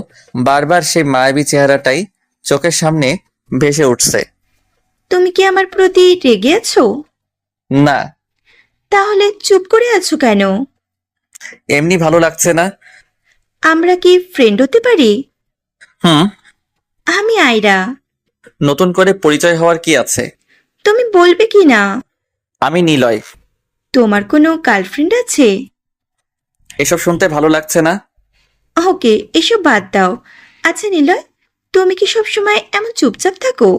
বারবার সেই মায়াবী চেহারাটাই চোখের সামনে ভেসে উঠছে। তুমি কি আমার প্রতি রেগে আছো? না। তাহলে চুপ করে আছো কেন? এমনি ভালো লাগছে না। আমরা কি ফ্রেন্ড হতে পারি? আমি আয়রা। নতুন করে পরিচয় হওয়ার কি আছে? তুমি বলবে কি না? আমি নিলয়। তোমার কোনো গার্লফ্রেন্ড আছে? এসব শুনতে ভালো লাগছে না। ওকে, এসব বাদ দাও। আচ্ছা নিলয়, তুমি কি সবসময় এমন চুপচাপ থাকো?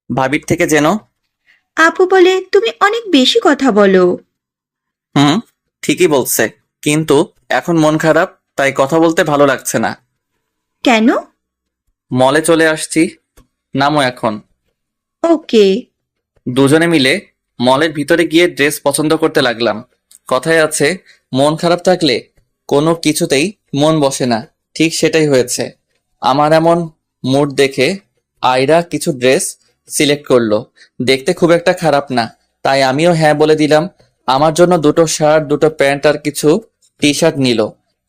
ভাবির থেকে যেন। আপু বলে তুমি অনেক বেশি কথা বলো। ঠিকই বলছে, কিন্তু এখন মন খারাপ, তাই কথা বলতে ভালো লাগছে না। কেন? মলে চলে আসছি, নামো এখন। ওকে। দুজনে মিলে মলের ভিতরে গিয়ে ড্রেস পছন্দ করতে লাগলাম। কথায় আছে, মন খারাপ থাকলে কোনো কিছুতেই মন বসে না। ঠিক সেটাই হয়েছে। আমার এমন মুড দেখে আয়রা কিছু ড্রেস সিলেক্ট করলো। দেখতে খুব একটা খারাপ না, তাই আমিও হ্যাঁ বলে দিলাম। আমার জন্য দুটো শার্ট, দুটো প্যান্ট আর কিছু টি শার্ট নিল,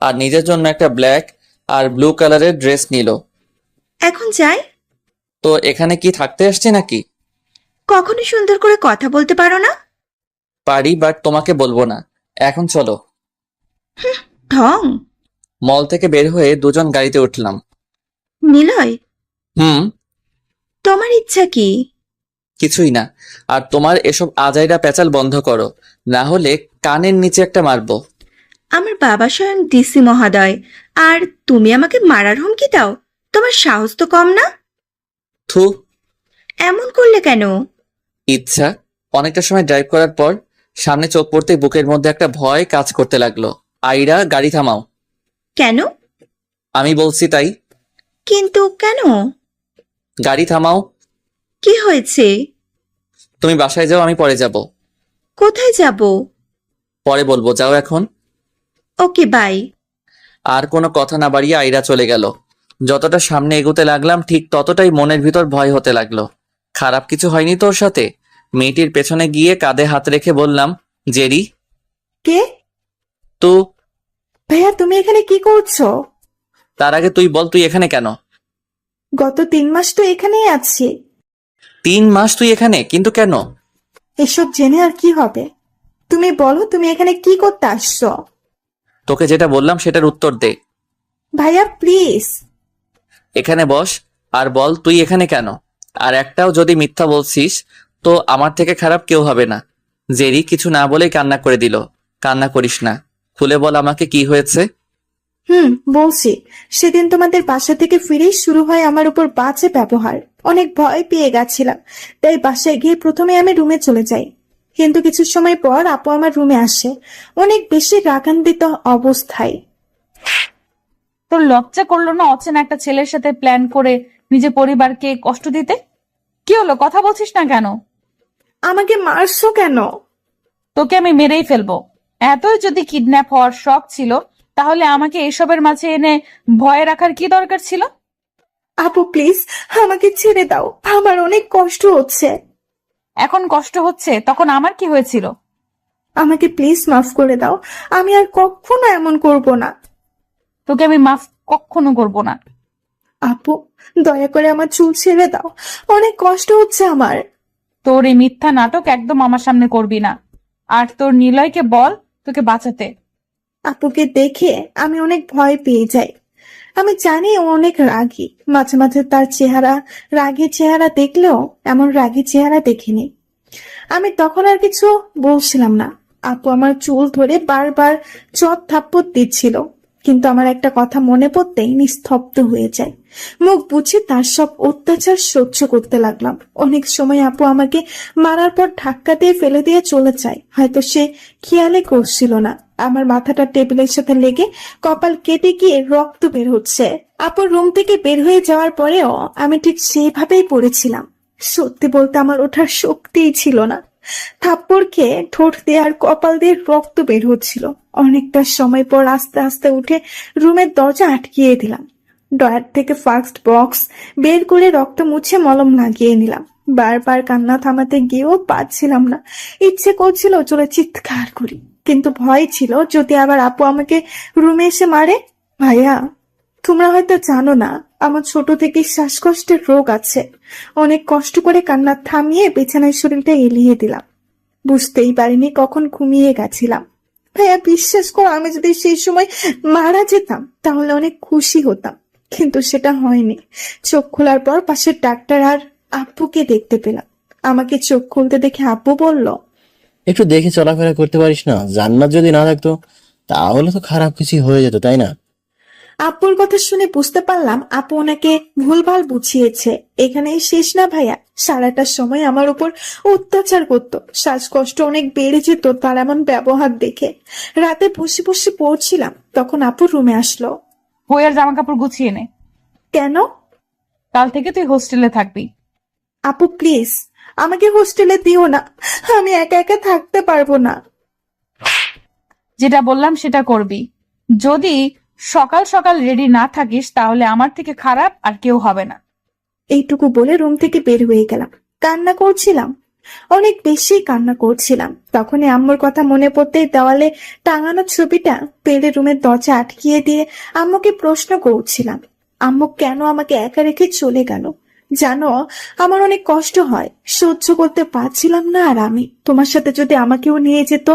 আর নিজের জন্য একটা ব্ল্যাক আর ব্লু কালারের ড্রেস নিল। এখন যাই? তো এখানে কি থাকতে আসছে নাকি? কখনো সুন্দর করে কথা বলতে পারো না? পারি, বাট তোমাকে বলবো না। এখন চলো। ঢং। মল থেকে বের হয়ে দুজন গাড়িতে উঠলাম। নিলয়, হুম। তোমার ইচ্ছা কি? কিছুই না। আর তোমার এসব আজাইরা প্যাচাল বন্ধ করো, না হলে কানের নিচে একটা মারবো। আমার বাবা স্বয়ং ডিসি মহোদয়, আর তুমি আমাকে মারার হুমকি দাও? তোমার সাহস তো কম না? থু। এমন করলে কেন? ইচ্ছা। অনেকটা সময় ড্রাইভ করার পর সামনে চোখ পড়তেই বুকের মধ্যে একটা ভয় কাজ করতে লাগলো। আইরা, গাড়ি থামাও। কেন? আমি বলছি তাই। কিন্তু কেন? গাড়ি থামাও। কি হয়েছে? তুমি বাসায় যাও, আমি পরে যাব। কোথায় যাব? পরে বলবো, যাও এখন। ওকে, বাই। আর কোনো কথা না বাড়িয়ে আইরা চলে গেল। যতটা সামনে এগোতে লাগলাম ঠিক ততটাই মনের ভিতর ভয় হতে লাগলো। খারাপ কিছু হয়নি তোর সাথে? মেয়েটির পেছনে গিয়ে কাঁধে হাত রেখে বললাম, জেরি। কে? তো ভাইয়া, তুমি এখানে কি করছো? তার আগে তুই বল, তুই এখানে কেন? গত 3 মাস তো এখানেই আছি। 3 মাস তুই এখানে, কিন্তু কেন? এসব জেনে আর কি হবে? তুমি বলো, তুমি এখানে কি করতে আসছো? তোকে যেটা বললাম সেটার উত্তর দে। ভাইয়া প্লিজ। এখানে বস আর বল তুই এখানে কেন। আর একটাও যদি মিথ্যা বলছিস তো আমার থেকে খারাপ কেউ হবে না। জেরি কিছু না বলেই কান্না করে দিল। কান্না করিস না, খুলে বল আমাকে কি হয়েছে। বলছি। সেদিন তোমাদের বাসা থেকে ফিরেই শুরু হয় আমার উপর বাজে ব্যবহার। অনেক ভয় পেয়ে গেছিলাম, তাই বাসায় গিয়ে প্রথমে আমি রুমে চলে যাই। কিন্তু কিছু সময় পর আপু আমার রুমে আসে, অনেক বেশি রাগান্বিত অবস্থায়। তোর লজ্জা করলো না অচেনা একটা ছেলের সাথে প্ল্যান করে নিজের পরিবারকে কষ্ট দিতে? কি হলো, কথা বলছিস না কেন? আমাকে মারছো কেন? তোকে আমি মেরেই ফেলবো। এতই যদি কিডন্যাপ হওয়ার শখ ছিল, তাহলে আমাকে এসবের মাঝে এনে ভয়ে রাখার কি দরকার ছিল? আপু প্লিজ, আমাকে ছেড়ে দাও, আমার অনেক কষ্ট হচ্ছে। এখন কষ্ট হচ্ছে, তখন আমার কি হয়েছিল? আমাকে প্লিজ মাফ করে দাও, আমি আর কখনো এমন করব না। তোকে আমি মাফ কখনো করব না। আপু দয়া করে আমার চুল ছেড়ে দাও, অনেক কষ্ট হচ্ছে আমার। তোর এই মিথ্যা নাটক একদম আমার সামনে করবি না। আর তোর নিলয়কে বল তোকে বাঁচাতে। আপুকে দেখে আমি অনেক ভয় পেয়ে যাই। আমি জানি ও অনেক রাগী, মাঝে মাঝে তার রাগী চেহারা দেখলেও এমন রাগী চেহারা দেখিনি। আমি তখন আর কিছু বলছিলাম না। আপু আমার চুল ধরে বারবার চট থাপ্পড় দিচ্ছিল, কিন্তু আমার একটা কথা মনে পড়তেই নিস্তব্ধ হয়ে যায়। মুখ বুঝে তার সব অত্যাচার সহ্য করতে লাগলাম। অনেক সময় আপু আমাকে মারার পর ধাক্কা দিয়ে ফেলে দিয়ে চলে যায়, হয়তো সে খেয়ালে করছিল না আমার মাথাটা টেবিলের সাথে লেগে কপাল কেটে গিয়ে রক্ত বের হচ্ছে। আপুর রুম থেকে বের হয়ে যাওয়ার পরেও আমি ঠিক সেভাবেই পড়েছিলাম। সত্যি বলতে আমার ওঠার শক্তিই ছিল না। থাপ্পড় খেয়ে ঠোঁট দিয়ে আর কপাল দিয়ে রক্ত বের হচ্ছিল। অনেকটা সময় পর আস্তে আস্তে উঠে রুমের দরজা আটকিয়ে দিলাম। ডয়ার থেকে ফার্স্ট বক্স বের করে রক্ত মুছে মলম লাগিয়ে নিলাম। বারবার কান্না থামাতে গিয়েও পারছিলাম না। ইচ্ছে করছিল চলে চিৎকার করি, কিন্তু ভয় ছিল যদি আবার আপু আমাকে রুমে এসে মারে। ভাইয়া, তোমরা হয়তো জানো না, আমার ছোট থেকে শ্বাসকষ্টের রোগ আছে। অনেক কষ্ট করে কান্না থামিয়ে বিছানায় শরীরটা এলিয়ে দিলাম। বুঝতেই পারিনি কখন ঘুমিয়ে গেছিলাম। ভাইয়া বিশ্বাস করো, আমি যদি সেই সময় মারা যেতাম তাহলে অনেক খুশি হতাম, কিন্তু সেটা হয়নি। চোখ খোলার পর পাশের ডাক্তার আর আব্বুকে দেখতে পেলাম। আমাকে চোখ খুলতে দেখে আব্বু বলল, একটু দেখে চলাফেরা করতে পারিস না? জান্নাত যদি না থাকতো তাহলে তো খারাপ কিছু হয়ে যেত, তাই না? আব্বুর কথা শুনে বুঝতে পারলাম আপু ওনাকে ভুলভাল বুঝিয়েছে। এখানেই শেষ না ভাইয়া, সারাটা সময় আমার উপর অত্যাচার করতো। শ্বাসকষ্ট অনেক বেড়ে যেত তার এমন ব্যবহার দেখে। রাতে বসে বসে পড়ছিলাম, তখন আপুর রুমে আসলো। বইয়ের জামা কাপড় গুছিয়ে নে। কেন? কাল থেকে তুই হোস্টেলে থাকবি। আপু প্লিজ, আমাকে হোস্টেলে দিও না, আমি একা একা থাকতে পারবো না। যেটা বললাম সেটা করবি। যদি সকাল সকাল রেডি না থাকিস তাহলে আমার থেকে খারাপ আর কেউ হবে না। এইটুকু বলে রুম থেকে বের হয়ে গেলাম। কান্না করছিলাম, অনেক বেশি কান্না করছিলাম। তখনই আম্মুর কথা মনে পড়তেই দেওয়ালে টাঙানো ছবিটা পেলে রুমের দরজা আটকিয়ে দিয়ে আম্মুকে প্রশ্ন করছিলাম, আম্মু কেন আমাকে একা রেখে চলে গেল। জানো, আমার অনেক কষ্ট হয়, সহ্য করতে পারছিলাম না। আর আমি তোমার সাথে যদি আমাকেও নিয়ে যেত,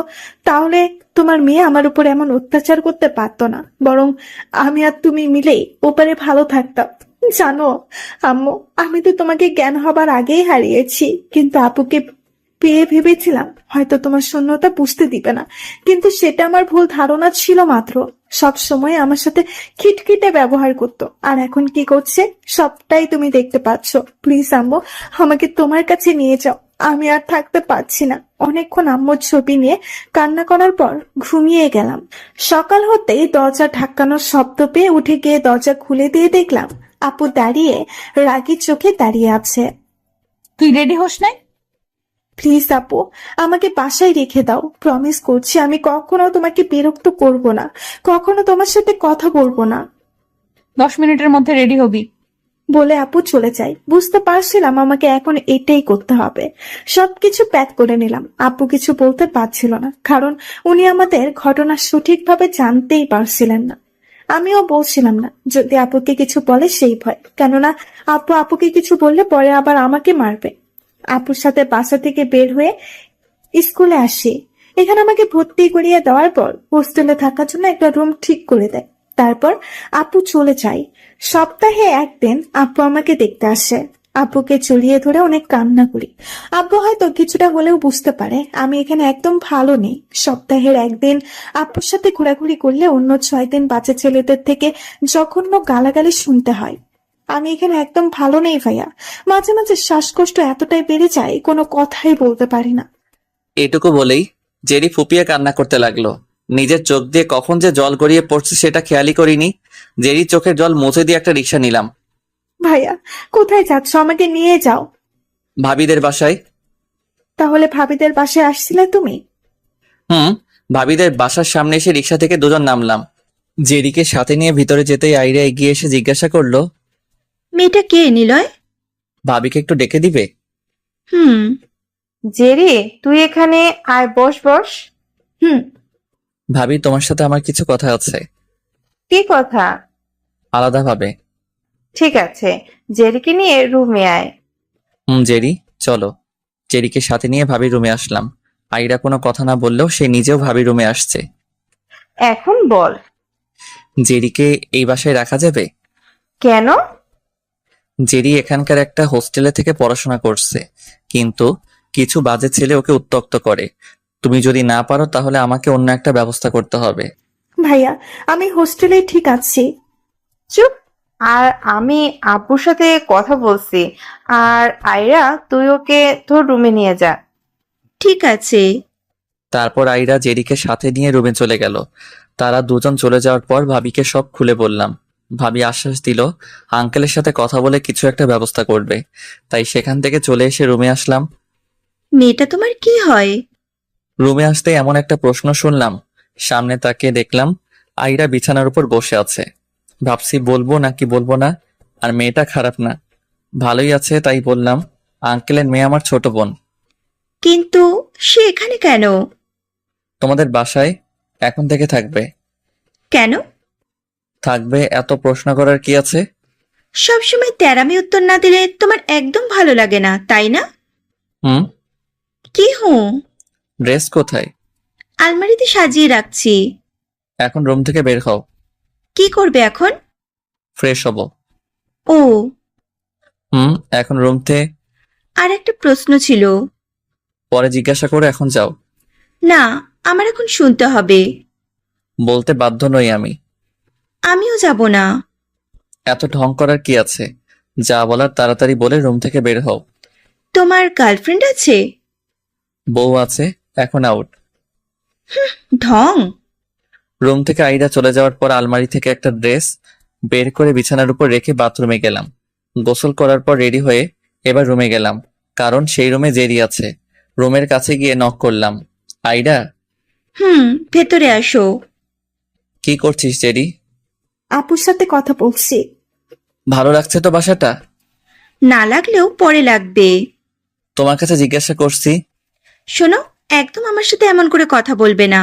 তাহলে তোমার মেয়ে আমার উপর এমন অত্যাচার করতে পারতো না, বরং আমি আর তুমি মিলেই ওপারে ভালো থাকতাম। জানো আম্মু, আমি তো তোমাকে জ্ঞান হবার আগেই হারিয়েছি, কিন্তু আপুকে পেয়ে ভেবেছিলাম হয়তো তোমার শূন্যতা বুঝতে দিবে না, কিন্তু সেটা আমার ভুল ধারণা ছিল মাত্র। সব সময় আমার সাথে খিটখিটে ব্যবহার করতো, আর এখন কি করছে সবটাই তুমি দেখতে পাচ্ছ। প্লিজ আম্মু, আমাকে তোমার কাছে নিয়ে যাও, আমি আর থাকতে পারছি না। অনেকক্ষণ আম্মুর ছবি নিয়ে কান্না করার পর ঘুমিয়ে গেলাম। সকাল হতেই দরজা ধাক্কানোর শব্দ পেয়ে উঠে গিয়ে দরজা খুলে দিয়ে দেখলাম আপু দাঁড়িয়ে রাগী চোখে দাঁড়িয়ে আছে। তুই রেডি হোস নাই? প্লিজ আপু, আমাকে বাসায় রেখে দাও, প্রমিস করছি আমি কখনো তোমাকে বিরক্ত করব না, কখনো তোমার সাথে কথা বলবো না। 10 মিনিটের মধ্যে রেডি হবি। বলে আপু চলে যায়। বুঝতে পারছিলাম আমাকে এখন এটাই করতে হবে। সবকিছু প্যাক করে নিলাম। আপু কিছু বলতে পারছিল না, কারণ উনি আমাদের ঘটনা সঠিকভাবে জানতেই পারছিলেন না। আমিও বলছিলাম না, যদি আপুকে কিছু বলে সেই ভয়, কেননা আপুকে কিছু বললে পরে আবার আমাকে মারবে। আপুর সাথে বাসা থেকে বের হয়ে স্কুলে আসি। এখানে আমাকে ভর্তি করিয়ে দেওয়ার পর হোস্টেলে থাকার জন্য একটা রুম ঠিক করে দেয়। তারপর আপু চলে যায়। সপ্তাহে একদিন আপু আমাকে দেখতে আসে। আপুকে জড়িয়ে ধরে অনেক কান্না করি। আব্বু হয়তো কিছুটা হলেও বুঝতে পারে আমি এখানে একদম ভালো নেই। সপ্তাহের একদিন আপুর সাথে ঘোরাঘুরি করলে অন্য 6 দিন বাচ্চা ছেলেদের থেকে জঘন্য গালাগালি শুনতে হয়। আমি এখানে একদম ভালো নেই ভাইয়া। মাঝে মাঝে শ্বাসকষ্ট এতটাই বেড়ে যায়, কোনো কথাই বলতে পারি না। এটুকু বলেই জেরি ফুপিয়ে কান্না করতে লাগলো। নিজের চোখ দিয়ে কখন যে জল গড়িয়ে পড়ছে সেটা খেয়ালই করিনি। জেরির চোখের জল মুছে দিয়ে একটা রিক্সা নিলাম। ভাইয়া, কোথায় যাচ্ছ? আমাকে নিয়ে যাও। ভাবিদের বাসায়। তাহলে ভাবিদের বাসায় আসছিলে তুমি? ভাবিদের বাসার সামনে এসে রিক্সা থেকে দুজন নামলাম। জেরিকে সাথে নিয়ে ভিতরে যেতেই আইরা এগিয়ে এসে জিজ্ঞাসা করলো, মেয়েটা কে নিলয়? ভাবিকে একটু ডেকে দিবে? হুম। জেরি, তুই এখানে আয়, বস বস। ভাবি, তোমার সাথে আমার কিছু কথা আছে, কি কথা? আলাদাভাবে। ঠিক আছে, জেরিকে নিয়ে রুমে আয়। জেরি চলো। জেরিকে সাথে নিয়ে ভাবির রুমে আসলাম। আইরা কোনো কথা না বললেও সে নিজেও ভাবির রুমে আসছে। এখন বল, জেরিকে এই বাসায় রাখা যাবে? কেন? জেরি এখানকার একটা হোস্টেলে থেকে পড়াশোনা করছে, কিন্তু কিছু বাজে ছেলে ওকে উত্ত্যক্ত করে। তুমি যদি না পারো তাহলে আমাকে অন্য একটা ব্যবস্থা করতে হবে। ভাইয়া, আমি হোস্টেলে ঠিক আছি। চুপ। আর আমি আব্বুর সাথে কথা বলছি। আর আয়রা, তুই ওকে তোর রুমে নিয়ে যা। ঠিক আছে। তারপর আইরা জেরিকে সাথে নিয়ে রুমে চলে গেল। তারা দুজন চলে যাওয়ার পর ভাবিকে সব খুলে বললাম। ভাবি আশ্বাস দিল আঙ্কেলের সাথে কথা বলে কিছু একটা ব্যবস্থা করবে। তাই সেখান থেকে চলে এসে রুমে আসলাম। মেয়েটা তোমার কি হয়? রুমে আসতে এমন একটা প্রশ্ন শুনলাম, সামনে তাকিয়ে দেখলাম আইরা বিছানার উপর বসে আছে। ভাবছি বলবো নাকি বলবো না, আর মেয়েটা খারাপ না, ভালোই আছে, তাই বললাম, আঙ্কেলের মেয়ে আমার ছোট বোন। কিন্তু সে এখানে কেন? তোমাদের বাসায় এখন থেকে থাকবে। কেন? থাকবে, এত প্রশ্ন করার কি আছে? সবসময় তেরামি উত্তর না দিলে তোমার একদম ভালো লাগে না, তাই না? হুম। কি হুঁ? ড্রেস কোথায়? আলমারিতে সাজিয়ে রাখছি। এখন রুম থেকে বের হও। কি করবে এখন? ফ্রেশ হব। ও, এখন রুম থেকে। আর একটা প্রশ্ন ছিল। পরে জিজ্ঞাসা করে এখন যাও। না, আমার এখন শুনতে হবে। বলতে বাধ্য নই আমি। আমিও যাব না। এত ঢং করার কি আছে? যা বলার তাড়াতাড়ি বলে রুম থেকে বের হও। তোমার গার্লফ্রেন্ড আছে? বউ আছে, এখন আউট। ঢং। রুম থেকে আইরা চলে যাওয়ার পর আলমারি থেকে একটা ড্রেস বের করে বিছানার উপর রেখে বাথরুমে গেলাম। গোসল করার পর রেডি হয়ে এবার রুমে গেলাম। কারণ সেই রুমে জেরি আছে। রুমের কাছে গিয়ে নক করলাম। আইরা, ভেতরে আসো। কি করছিস জেরি? আপুর সাথে কথা বলছি। ভালো লাগছে তো বাসাটা? না লাগলেও পরে লাগবে। তোমার কাছে জিজ্ঞাসা করছি। শোনো, একদম আমার সাথে এমন করে কথা বলবে না।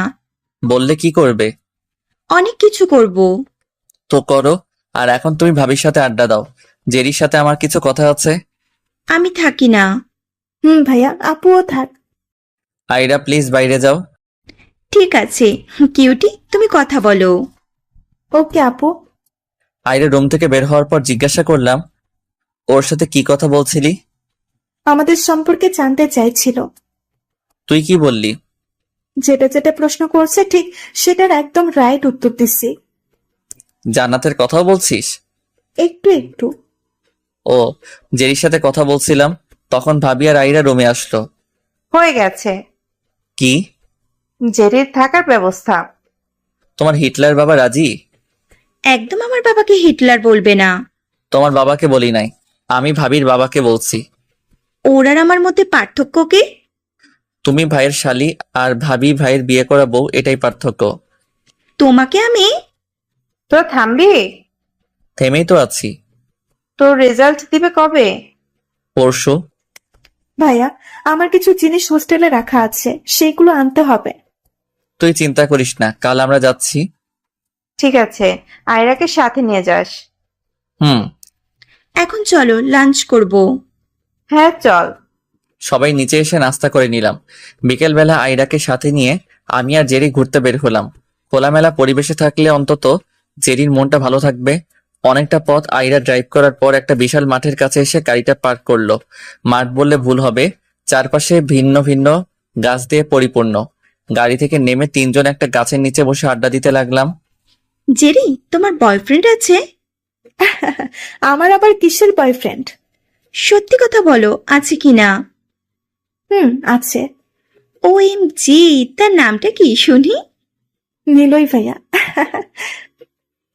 বললে কি করবে? অনেক কিছু করব। তো করো। আর এখন তুমি ভাবির সাথে আড্ডা দাও। জেরির সাথে আমার কিছু কথা আছে। আমি থাকি না। ভাইয়া, আপুও থাক। আইরা প্লিজ বাইরে যাও। ঠিক আছে কিউটি, তুমি কথা বলো। ওকে আপু। আইরা রুম থেকে বের হওয়ার পর জিজ্ঞাসা করলাম, ওর সাথে কি কথা বলছিলি? আমাদের সম্পর্কে জানতে চাইছিল। তুই কি বললি? যেটা যেটা প্রশ্ন করছে ঠিক সেটার একদম রাইট উত্তর দিচ্ছি। জান্নাতের কথাও বলছিস? একটু একটু। ও, জেরির সাথে কথা বলছিলাম, তখন ভাবি আর আইরা রুমে আসলো। হয়ে গেছে। কি? জেরির থাকার ব্যবস্থা। তোমার হিটলার বাবা রাজি? একদম আমার বাবাকে হিটলার বলবে না। তোমার বাবাকে বলি নাই, আমি ভাবির বাবাকে বলছি। ওর আর আমার মধ্যে পার্থক্য কি? তুমি ভাইয়ের শালি আর ভাবি ভাইয়ের বিয়ে করা বউ, এটাই পার্থক্য। তোমাকে আমি। তো থামবি? থেমেই তো আছি। তোর রেজাল্ট দিবে কবে? পরশু। ভাইয়া, আমার কিছু জিনিস হোস্টেলে রাখা আছে, সেইগুলো আনতে হবে। তুই চিন্তা করিস না, কাল আমরা যাচ্ছি। ঠিক আছে, আয়রাকে সাথে নিয়ে যাস। এখন চলো লাঞ্চ করব। হ্যাঁ চল। সবাই নিচে এসে নাস্তা করে নিলাম। বিকেলবেলা আইরাকে সাথে নিয়ে আমি আর জেরি ঘুরতে বের হলাম। খোলামেলা পরিবেশে থাকলে অন্তত জেরির মনটা ভালো থাকবে। অনেকটা পথ আইরা ড্রাইভ করার পর একটা বিশাল মাঠের কাছে এসে গাড়িটা পার্ক করলো। মাঠ বললে ভুল হবে, চারপাশে ভিন্ন ভিন্ন গাছ দিয়ে পরিপূর্ণ। গাড়ি থেকে নেমে তিনজন একটা গাছের নিচে বসে আড্ডা দিতে লাগলাম। জেরি, তোমার বয়ফ্রেন্ড আছে? আমার আবার কিসের বয়ফ্রেন্ড? সত্যি কথা বলো, আছে কিনা? আছে। OMG, তার নামটা কি শুনি? নিলয় ভাইয়া।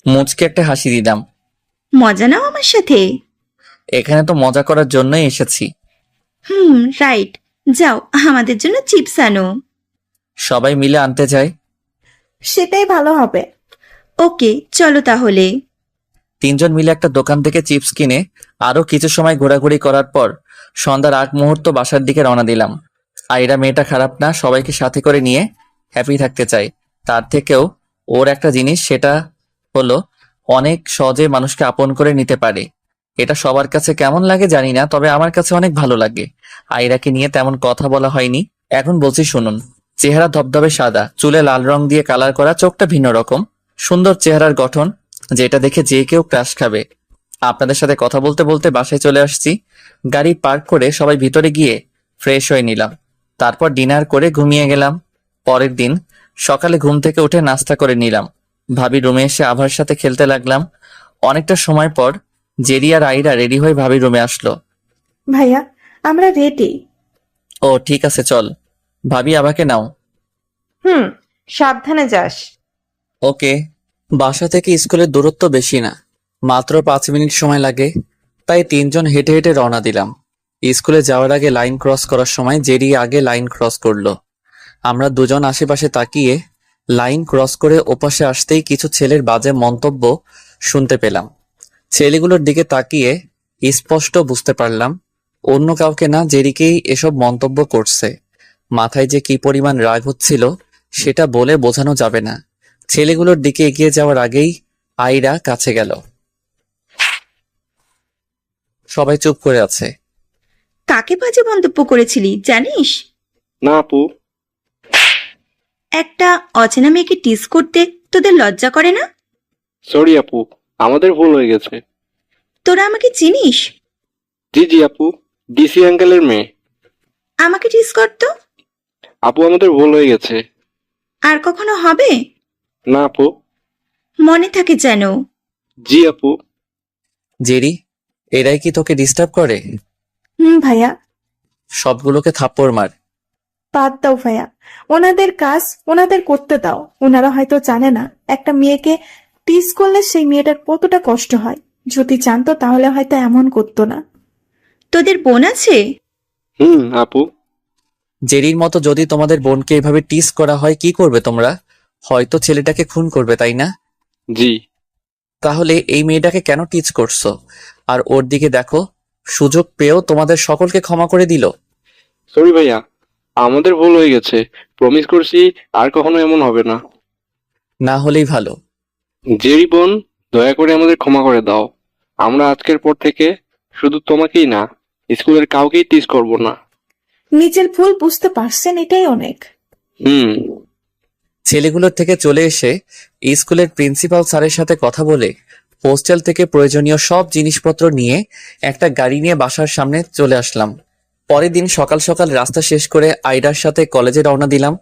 মুচকে একটা হাসি দিলাম। মজা নাও আমার সাথে। এখানে তো মজা করার জন্যই এসেছি। রাইট। যাও আমাদের জন্য চিপস আনো। সবাই মিলে আনতে যাই। সেটাই ভালো হবে। ওকে চলো তাহলে। তিনজন মিলে একটা দোকান থেকে চিপস কিনে আরো কিছু সময় ঘোরাঘুরি করার পর সন্ধ্যার আগ মুহূর্ত বাসার দিকে রওনা দিলাম। আইরা মেয়েটা খারাপ না, সবাইকে সাথে করে নিয়ে হ্যাপি থাকতে চাই। তার থেকেও ওর একটা জিনিস, সেটা হলো অনেক সহজে মানুষকে আপন করে নিতে পারে। এটা সবার কাছে কেমন লাগে জানি না, তবে আমার কাছে অনেক ভালো লাগে। আইরাকে নিয়ে তেমন কথা বলা হয়নি, এখন বলছি শুনুন। চেহারা ধবধবে সাদা, চুলে লাল রং দিয়ে কালার করা, চোখটা ভিন্ন রকম, সুন্দর চেহারার গঠন, যেটা দেখে যে কেউ ক্রাশ খাবে। আপনাদের সাথে কথা বলতে বলতে বাসায় চলে আসছি। গাড়ি পার্ক করে সবাই ভিতরে গিয়ে ফ্রেশ হয়ে নিলাম। তারপর ডিনার করে ঘুমিয়ে গেলাম। পরের দিন সকালে ঘুম থেকে উঠে নাস্তা করে নিলাম। ভাবি রুমে এসে আভার সাথে খেলতে লাগলাম। অনেকটা সময় পর জেরি আর আইরা রেডি হয়ে ভাবি রুমে আসলো। ভাইয়া, আমরা রেডি। ও ঠিক আছে, চল। ভাবি আবাকে নাও। সাবধানে যাস। ওকে। বাসা থেকে স্কুলের দূরত্ব বেশি না, মাত্র 5 মিনিট সময় লাগে। তাই তিনজন হেঁটে হেঁটে রওনা দিলাম। স্কুলে যাওয়ার আগে লাইন ক্রস করার সময় জেরি আগে লাইন ক্রস করলো। আমরা দুজন আশেপাশে তাকিয়ে লাইন ক্রস করে ওপাশে আসতেই কিছু ছেলের বাজে মন্তব্য শুনতে পেলাম। ছেলেগুলোর দিকে তাকিয়ে স্পষ্ট বুঝতে পারলাম অন্য কাউকে না, জেরিকেই এসব মন্তব্য করছে। মাথায় যে কি পরিমাণ রাগ হচ্ছিল সেটা বলে বোঝানো যাবে না। ছেলেগুলোর দিকে এগিয়ে যাওয়ার আগেই আইরা কাছে গেল। সবাই চুপ করে আছে। কাকে বাজে মন্তব্য করেছিলি জানিস? না আপু। একটা অচেনা মেয়েকে টিজ করতে তোদের লজ্জা করে না? সরি আপু, আমাদের ভুল হয়ে গেছে। তোরা আমাকে চিনিস? জি আপু, ডিসি আঙ্কেলের মেয়ে। আমাকে টিজ করতো? আপু আমাদের ভুল হয়ে গেছে। আর কখনো হবে? না আপু। মনে থাকে যেন। জি আপু। জেরি, এরাই কি তোকে ডিস্টার্ব করে? ভাইয়া। সবগুলোকে থাপ্পড় মার। বাদ দাও ভাইয়া, ওনাদের কাজ ওনাদের করতে দাও। ওনারা হয়তো জানে না একটা মেয়েকে টিজ করলে সেই মেয়েটার কতটা কষ্ট হয়। যদি জানতো তাহলে হয়তো এমন করতো না। তোদের বোন আছে? আপু। জেরির মতো যদি তোমাদের বোনকে এভাবে টিস করা হয় কি করবে তোমরা? হয়তো ছেলেটাকে খুন করবে, তাই না? জি। তাহলে এই মেয়েটাকে কেন টিচ করছো? আর ওর দিকে দেখো, সুযোগ পেয়েও তোমাদের সকলকে ক্ষমা করে দিল। সরি ভাইয়া, আমাদের ভুল হয়ে গেছে। প্রমিস করছি আর কখনো এমন হবে না। না হলেই ভালো। জেরি বোন, দয়া করে আমাদের ক্ষমা করে দাও। আমরা আজকের পর থেকে শুধু তোমাকেই না, স্কুলের কাউকেই টিজ করব না। নিজের ভুল বুঝতে পারছেন, এটাই অনেক। হুম। ছেলেগুলোর থেকে চলে এসে স্কুলের প্রিন্সিপাল স্যারের সাথে কথা বলে হোস্টেল থেকে প্রয়োজনীয় সব জিনিসপত্র নিয়ে একটা গাড়ি নিয়ে বাসার সামনে চলে আসলাম। পরের দিন সকাল সকাল রাস্তা শেষ করে আইডার সাথে কলেজে রওনা দিলাম।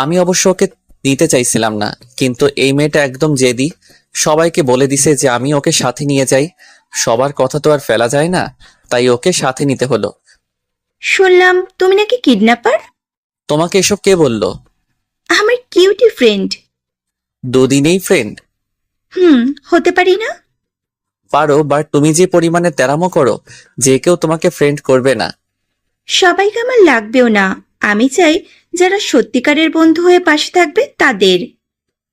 আমি অবশ্য ওকে নিতে চাইছিলাম না, কিন্তু এই মেয়েটা একদম জেদি। সবাইকে বলে দিছে যে আমি ওকে সাথে নিয়ে যাই। সবার কথা তো আর ফেলা যায় না, তাই ওকে সাথে নিতে হলো। শুনলাম তুমি নাকি কিডন্যাপার। তোমাকে এসব কে বলল? আমার কিউটি ফ্রেন্ড। দুদিনেই ফ্রেন্ড? হতে পারি না? পারো, বাট তুমি যে পরিমাণে তেরামো করো, যে কেউ তোমাকে ফ্রেন্ড করবে না। সবাইকে আমার লাগবেও না। আমি চাই যারা সত্যিকারের বন্ধু হয়ে পাশে থাকবে তাদের।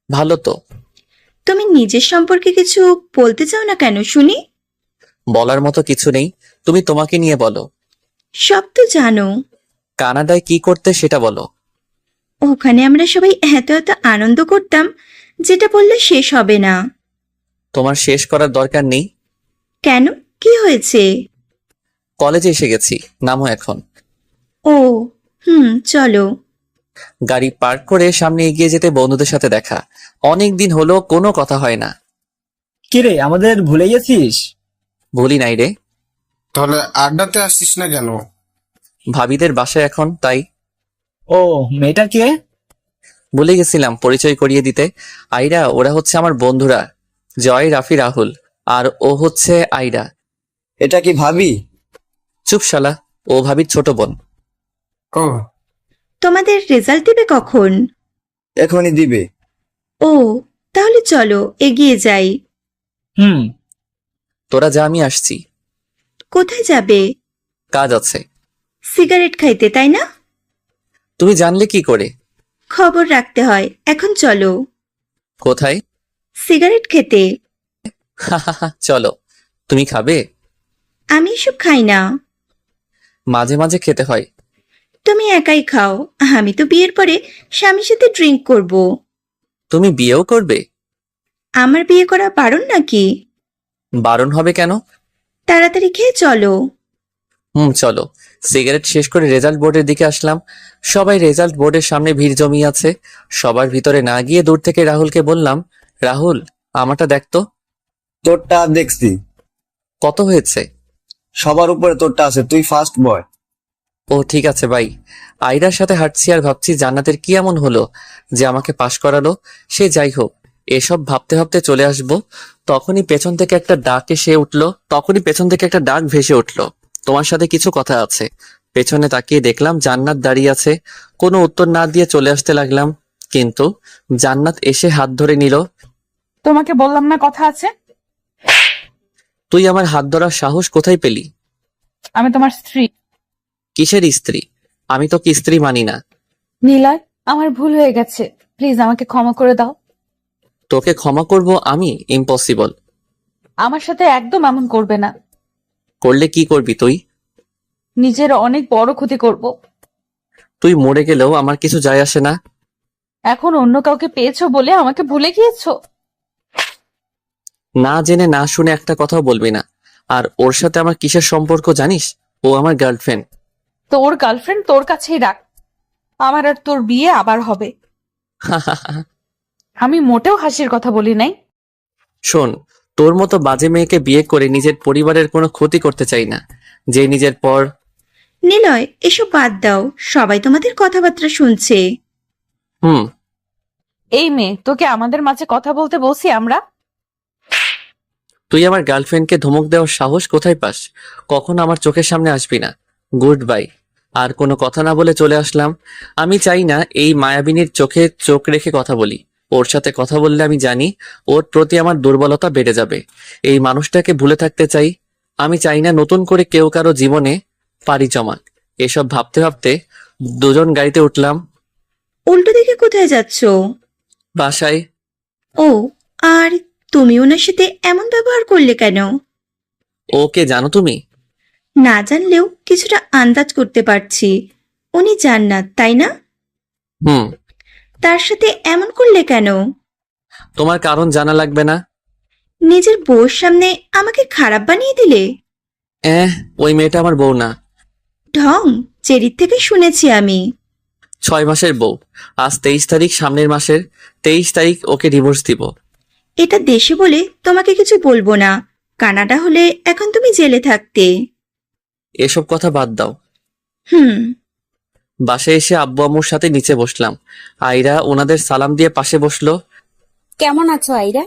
ভালো তো। তুমি নিজের সম্পর্কে কিছু বলতে চাও না কেন শুনি? বলার মতো কিছু নেই, তুমি তোমাকে নিয়ে বলো। সব তো জানো। কানাডায় কি করতে সেটা বলো। ওখানে আমরা সবাই এত এত আনন্দ করতাম, যেটা বললে শেষ হবে না। তোমার শেষ করার দরকার নেই। কেন, কি হয়েছে? কলেজে এসে গেছি, নামো এখন। ও, চলো। গাড়ি পার্ক করে সামনে এগিয়ে যেতে বন্ধুদের সাথে দেখা। অনেক দিন হলো কোনো কথা হয় না। কিরে, আমাদের ভুলে গেছিস? ভুলি নাই রে। তাহলে আড্ডাতে আসছিস না কেন? ভাবিদের বাসায় এখন, তাই। ও, মেয়েটা কে? ভুলে গেছিলাম পরিচয় করিয়ে দিতে। আইরা, ওরা হচ্ছে আমার বন্ধুরা, জয়, রাফি, রাহুল। আর ও হচ্ছে আইরা। এটা কি ভাবি? চুপ শালা, ও ভাবির ছোট বোন। ও, তোমাদের রেজাল্ট দিবে কখন? এখনই দিবে। ও, তাহলে চলো এগিয়ে যাই। তোরা যা, আমি আসছি। কোথায় যাবে? কাজ আছে। সিগারেট খাইতে, তাই না? তুমি জানলে কি করে? খবর রাখতে হয়। এখন চলো। কোথায়? সিগারেট খেতে। চলো। তুমি খাবে? আমি এসব খাই না। মাঝে মাঝে খেতে হয়। তুমি একাই খাও, আমি তো বিয়ের পরে স্বামীর সাথে ড্রিঙ্ক করব। তুমি বিয়েও করবে? আমার বিয়ে করা বারণ নাকি? বারণ হবে কেন? তাড়াতাড়ি খেয়ে চলো। চলো। সিগারেট শেষ করে রেজাল্ট বোর্ডের দিকে আসলাম। সবাই রেজাল্ট বোর্ডের সামনে ভিড় জমিয়ে আছে। সবার ভিতরে না গিয়ে দূর থেকে রাহুলকে বললাম, রাহুল, আমারটা দেখতো। তোরটা দেখছি। কত হয়েছে? সবার উপরে তোরটা আছে, তুই ফার্স্ট বয়। ও ঠিক আছে ভাই। আইরার সাথে হাঁটছি আর ভাবছি জান্নাতের কি এমন হলো যে আমাকে পাশ করালো। সে যাই হোক, এসব ভাবতে ভাবতে চলে আসবো, তখনই পেছন থেকে একটা ডাক ভেসে উঠলো, তোমার সাথে কিছু কথা আছে। পেছনে তাকিয়ে দেখলাম জান্নাত দাঁড়িয়ে আছে। কোনো উত্তর না দিয়ে চলে আসতে লাগলাম, কিন্তু জান্নাত এসে হাত ধরে নিল। তোমাকে বললাম না কথা আছে? তুই আমার হাত ধরার সাহস কোথায় পেলি? আমি তোমার স্ত্রী। কিসের স্ত্রী? আমি তো কি স্ত্রী মানি না। নীলয়, আমার ভুল হয়ে গেছে, প্লিজ আমাকে ক্ষমা করে দাও। তোকে ক্ষমা করব আমি? ইম্পসিবল। আমার সাথে একদম এমন করবে না। করলে কি করবি তুই? নিজের অনেক বড় ক্ষতি করব। তুই মরে গেলেও আমার কিছু যায় আসে না। এখন অন্য কাউকে পেয়েছো বলে আমাকে ভুলে গিয়েছো? না জেনে না শুনে একটা কথাও বলবি না। আর ওর সাথে আমার কিসের সম্পর্ক জানিস? ও আমার গার্লফ্রেন্ড। তোর গার্লফ্রেন্ড তোর কাছেই রাখ। আমার আর তোর বিয়ে আবার হবে। আমি মোটেও হাসির কথা বলি নাই। শোন, তোর মতো বাজে মেয়েকে বিয়ে করে নিজের পরিবারের কোনো ক্ষতি করতে চাই না, যে নিজের পর। নিলয়, এসব বাদ দাও, সবাই তোমাদের কথাবার্তা শুনছে। এই মেয়ে, তোকে আমাদের মাঝে কথা বলতে বলছি আমরা? তুই আমার গার্লফ্রেন্ডকে ধমক দেওয়ার সাহস কোথায় পাস? কখনো আমার চোখের সামনে আসবি না। Good bye. আর কোনো কথা না বলে চলে আসলাম। আমি চাই না এই মায়াবিনীর চোখে চোখ রেখে কথা বলি। ওর সাথে কথা বললে আমি জানি ওর প্রতি আমার দুর্বলতা বেড়ে যাবে। এই মানুষটাকে ভুলে থাকতে চাই। আমি চাই না নতুন করে কেউ কারো জীবনে পাড়ি জমাক। এসব ভাবতে ভাবতে দুজন গাড়িতে উঠলাম। উল্টো দিকে কোথায় যাচ্ছ? বাসায়। ও, আর তুমি ওনার সাথে এমন ব্যবহার করলে কেন? ওকে জানো তুমি? না জানলেও কিছুটা আন্দাজ করতে পারছি। উনি জান্নাত, তাই না? হুম। তার সাথে এমন করলে কেন? তোমার কারণ জানা লাগবে না। নিজের বউর সামনে আমাকে খারাপ বানিয়ে দিলে। ওই মেয়েটা আমার বউ না। ঢং চেরির থেকে শুনেছি আমি। 6 মাসের বউ। আজ 23 তারিখ, সামনের মাসের 23 তারিখ ওকে ডিভোর্স দিব। এটা দেশে বলে তোমাকে কিছু বলবো না, কানাডা হলে এখন তুমি জেলে থাকতে। এসব কথা বাদ দাও। হুম। বাসায় এসে আব্বু আম্মুর সাথে নিচে বসলাম। আয়রা ওনাদের সালাম দিয়ে পাশে বসলো। কেমন আছো আইরা?